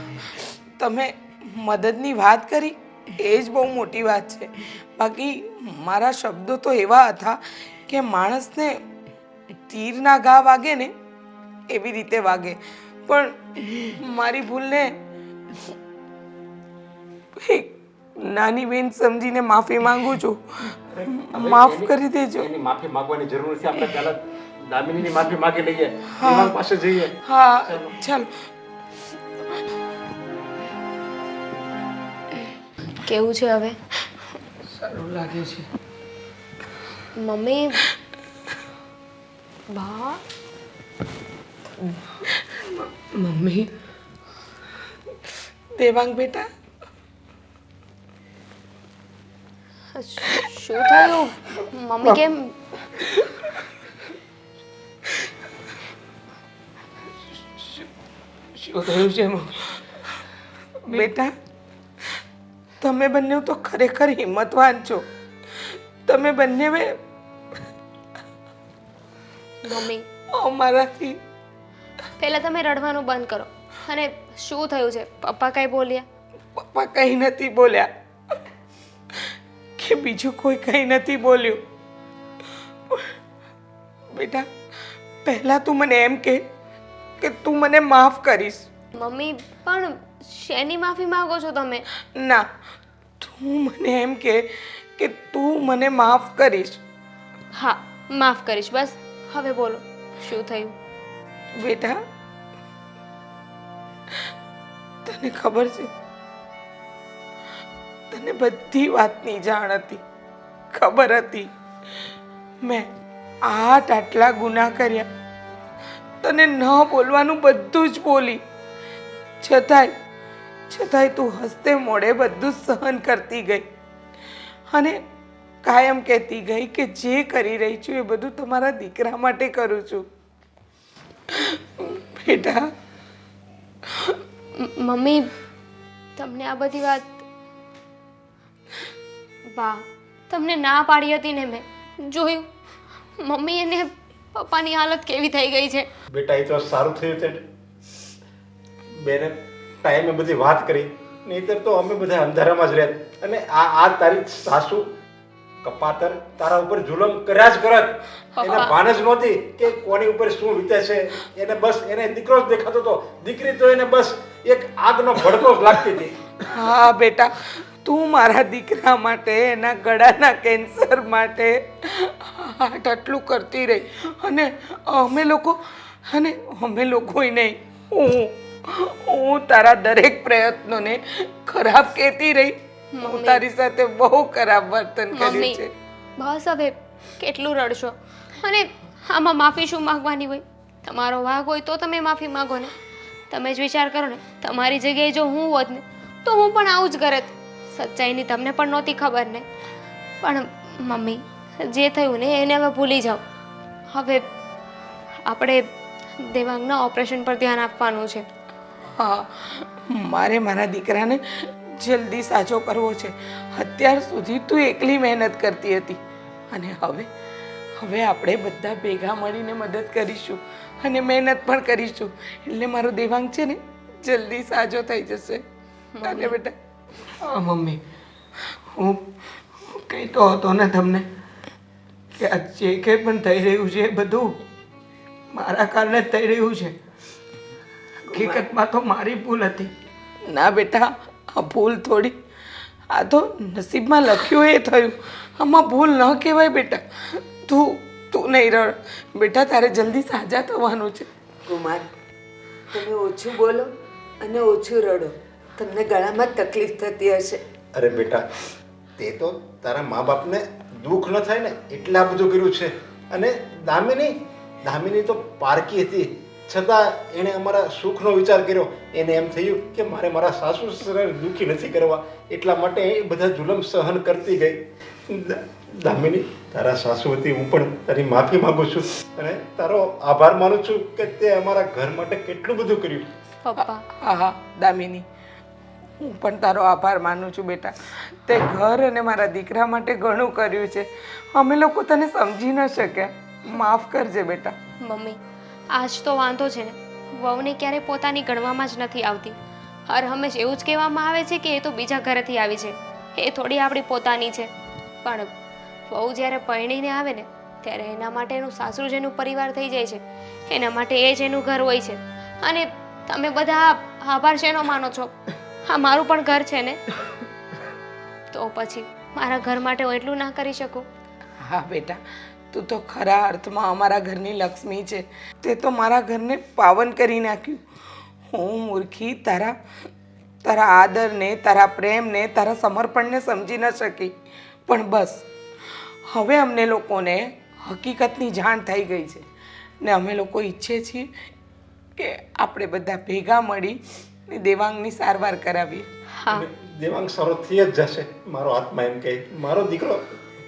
તમે મદદની વાત કરી એ જ બહુ મોટી વાત છે. બાકી મારા શબ્દો તો એવા હતા કે માણસને તીરના ઘા વાગે ને એવી રીતે વાગે. પણ મારી ભૂલને એક નાની બેન સમજીને માફી માંગુ છું. માફ કરી દેજો. એની માફી માંગવાની જરૂર નથી, આપણે પહેલા દામિનીની માફી માંગી લઈએ, દિવાંગ પાસે જઈએ. હા, ચાલો. કેવું છે હવે? સારું લાગે છે. મમ્મી, બા, મમ્મી, દેવાંગ બેટા, શું થયું? મમ્મી કેમ? શું થયું છે બેટા? તમે બંને તો ખરેખર હિંમતવાન છો. તમે બંને મમ્મી, અમારાથી પહેલા તમે રડવાનું બંધ કરો. અને શું થયું છે? પપ્પા કઈ બોલ્યા? પપ્પા કંઈ નથી બોલ્યા કે બીજું કોઈ કંઈ નથી બોલ્યું. બેટા, પહેલા તું મને એમ કે તું મને માફ કરીશ. મમ્મી, પણ શેની માફી માંગો છો તમે? ના, તું મને એમ કે તું મને માફ કરીશ. હા, માફ કરીશ. બસ હવે બોલો, શું થયું? બેટા તને ખબર છે, તને બધી વાતની જાણ હતી, ખબર હતી. મેં આટલા ગુનાહ કર્યા, તને ન બોલવાનું બધું જ બોલી, છતાંય તું હસતે મોડે બધું સહન કરતી ગઈ અને કાયમ કહેતી ગઈ કે જે કરી રહી છું એ બધું તમારા દીકરા માટે કરું છું. બેટા મમ્મી, તમને આ બધી વાત બા તમને ના પાડી હતી ને, મેં જોયું મમ્મી અને પપ્પાની હાલત કેવી થઈ ગઈ છે. બેટા એ તો સારું થયું છે બેને ટાઈમે બધી વાત કરી, નહીંતર તો અમે બધા અંધારામાં જ રહેત. અને આ તારી સાસુ કપાતર તારા ઉપર જુલમ કર્યા જ કરત. એને ભાન જ નહોતી કે કોની ઉપર શું વીતે છે. એને બસ એને દીકરો જ દેખાતો હતો, દીકરી તો એને બસ એક આગનો ભડકો જ લાગતી હતી. હા બેટા, તું મારા દીકરા માટે, એના ગળાના કેન્સર માટે આટલું કરતી રહી અને અમે લોકોય નહીં, હું તારા દરેક પ્રયત્નોને ખરાબ કહેતી રહી. હું તારી સાથે બહુ ખરાબ વર્તન કર્યું છે. બસ હવે કેટલું રડશો? અને આમાં માફી શું માંગવાની હોય? તમારો વાંક હોય તો તમે માફી માંગો ને. તમે જ વિચાર કરો ને, તમારી જગ્યાએ જો હું હોત ને તો હું પણ આવું જ કરત. સચ્ચાઈની તમને પણ નહોતી ખબર ને. પણ મમ્મી, જે થયું ને એને હવે ભૂલી જાઓ. હવે આપણે દેવાંગના ઓપરેશન પર ધ્યાન આપવાનું છે. હા, મારે મારા દીકરાને જલ્દી સાજો કરવો છે. અત્યાર સુધી તું એકલી મહેનત કરતી હતી અને હવે આપણે બધા ભેગા મળીને મદદ કરીશું અને મહેનત પણ કરીશું. એટલે મારો દેવાંગ છે ને જલ્દી સાજો થઈ જશે. અને બેટા હા મમ્મી, હું કહેતો હતો ને તમને કે આ જે કંઈ પણ થઈ રહ્યું છે એ બધું મારા કારણે જ થઈ રહ્યું છે. હકીકતમાં તો મારી ભૂલ હતી. ના બેટા, આ ભૂલ થોડી, આ તો નસીબમાં લખ્યું એ થયું. આમાં ભૂલ ન કહેવાય બેટા. તું નહીં રડ બેટા, તારે જલ્દી સાજા થવાનું છે. કુમાર, તમે ઓછું બોલો અને ઓછું રડો. તમને ગળામાં તકલીફ થતી હશે. અરે બેટા, તે તો તારા મા બાપને દુઃખ ન થાય ને એટલે આ બધું કર્યું છે. અને દામિની તો પારકી હતી, છતાં એણે અમારા સુખનો વિચાર કર્યો. એને એમ થયું કે મારે મારા સાસુ સસરાને દુઃખી નથી કરવા, એટલા માટે એ બધા જુલમ સહન કરતી ગઈ. દામિની, તારા સાસુ હતી, હું પણ તારી માફી માંગુ છું અને તારો આભાર માનું છું કે તે અમારા ઘર માટે કેટલું બધું કર્યું. પપ્પા, હા દામિની, હું પણ તારો આભાર માનું છું બેટા. તે ઘર અને મારા દીકરા માટે ઘણું કર્યું છે. અમે લોકો તને સમજી ન શક્યા, માફ કરજે બેટા. મમ્મી, આજ તો વાંધો છે ને, વહુને ક્યારે પોતાની ગણવામાં જ નથી આવતી. હર હંમેશ એવું જ કહેવામાં આવે છે કે એ તો બીજા ઘરેથી આવી છે, એ થોડી આપણી પોતાની છે. પણ વહુ જ્યારે પરણીને આવે ને ત્યારે એના માટે એનું સાસરું જેનું પરિવાર થઈ જાય છે, એના માટે એ જ એનું ઘર હોય છે. અને તમે બધા આભાર શેનો માનો છો? હા, મારું પણ ઘર છે ને, તો પછી મારા ઘર માટે હું એટલું ના કરી શકું? હા બેટા, તું તો ખરા અર્થમાં અમારા ઘરની લક્ષ્મી છે. તે તો મારા ઘરને પાવન કરી નાખ્યું. હું મૂર્ખી તારા આદરને, તારા પ્રેમને, તારા સમર્પણને સમજી ન શકી. પણ બસ હવે અમને લોકોને હકીકતની જાણ થઈ ગઈ છે ને અમે લોકો ઈચ્છીએ છીએ કે આપણે બધા ભેગા મળી ને દેવાંગની સારવાર કરાવીએ. હા, દેવાંગ સારો થઈ જ જશે. મારો આત્મા એમ કહે, મારો દીકરો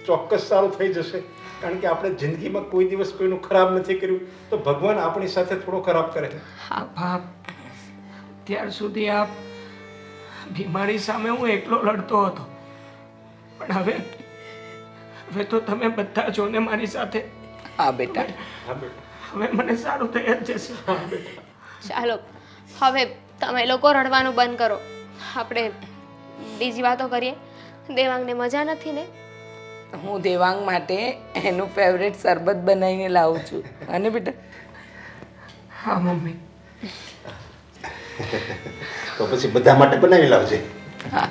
ચોક્કસ સારો થઈ જશે. કારણ કે આપણે જિંદગીમાં કોઈ દિવસ કોઈનું ખરાબ નથી કર્યું, તો ભગવાન આપણી સાથે થોડો ખરાબ કરે. બાપ, ત્યાર સુધી આ બીમારી સામે હું એકલો લડતો હતો, પણ હવે તો તમે બધા છો ને મારી સાથે. હા બેટા, હા બેટા, હવે મને સારું થઈ જ જશે. ચાલો હવે તમે લોકો રડવાનું બંધ કરો, આપણે બીજી વાતો કરીએ. દેવાંગને મજા નથી ને? હું દેવાંગ માટે એનું ફેવરેટ શરબત બનાવીને લાવું છું. અને બેટા હા મમ્મી. તો પછી બધા માટે બનાવી લાવજે. હા.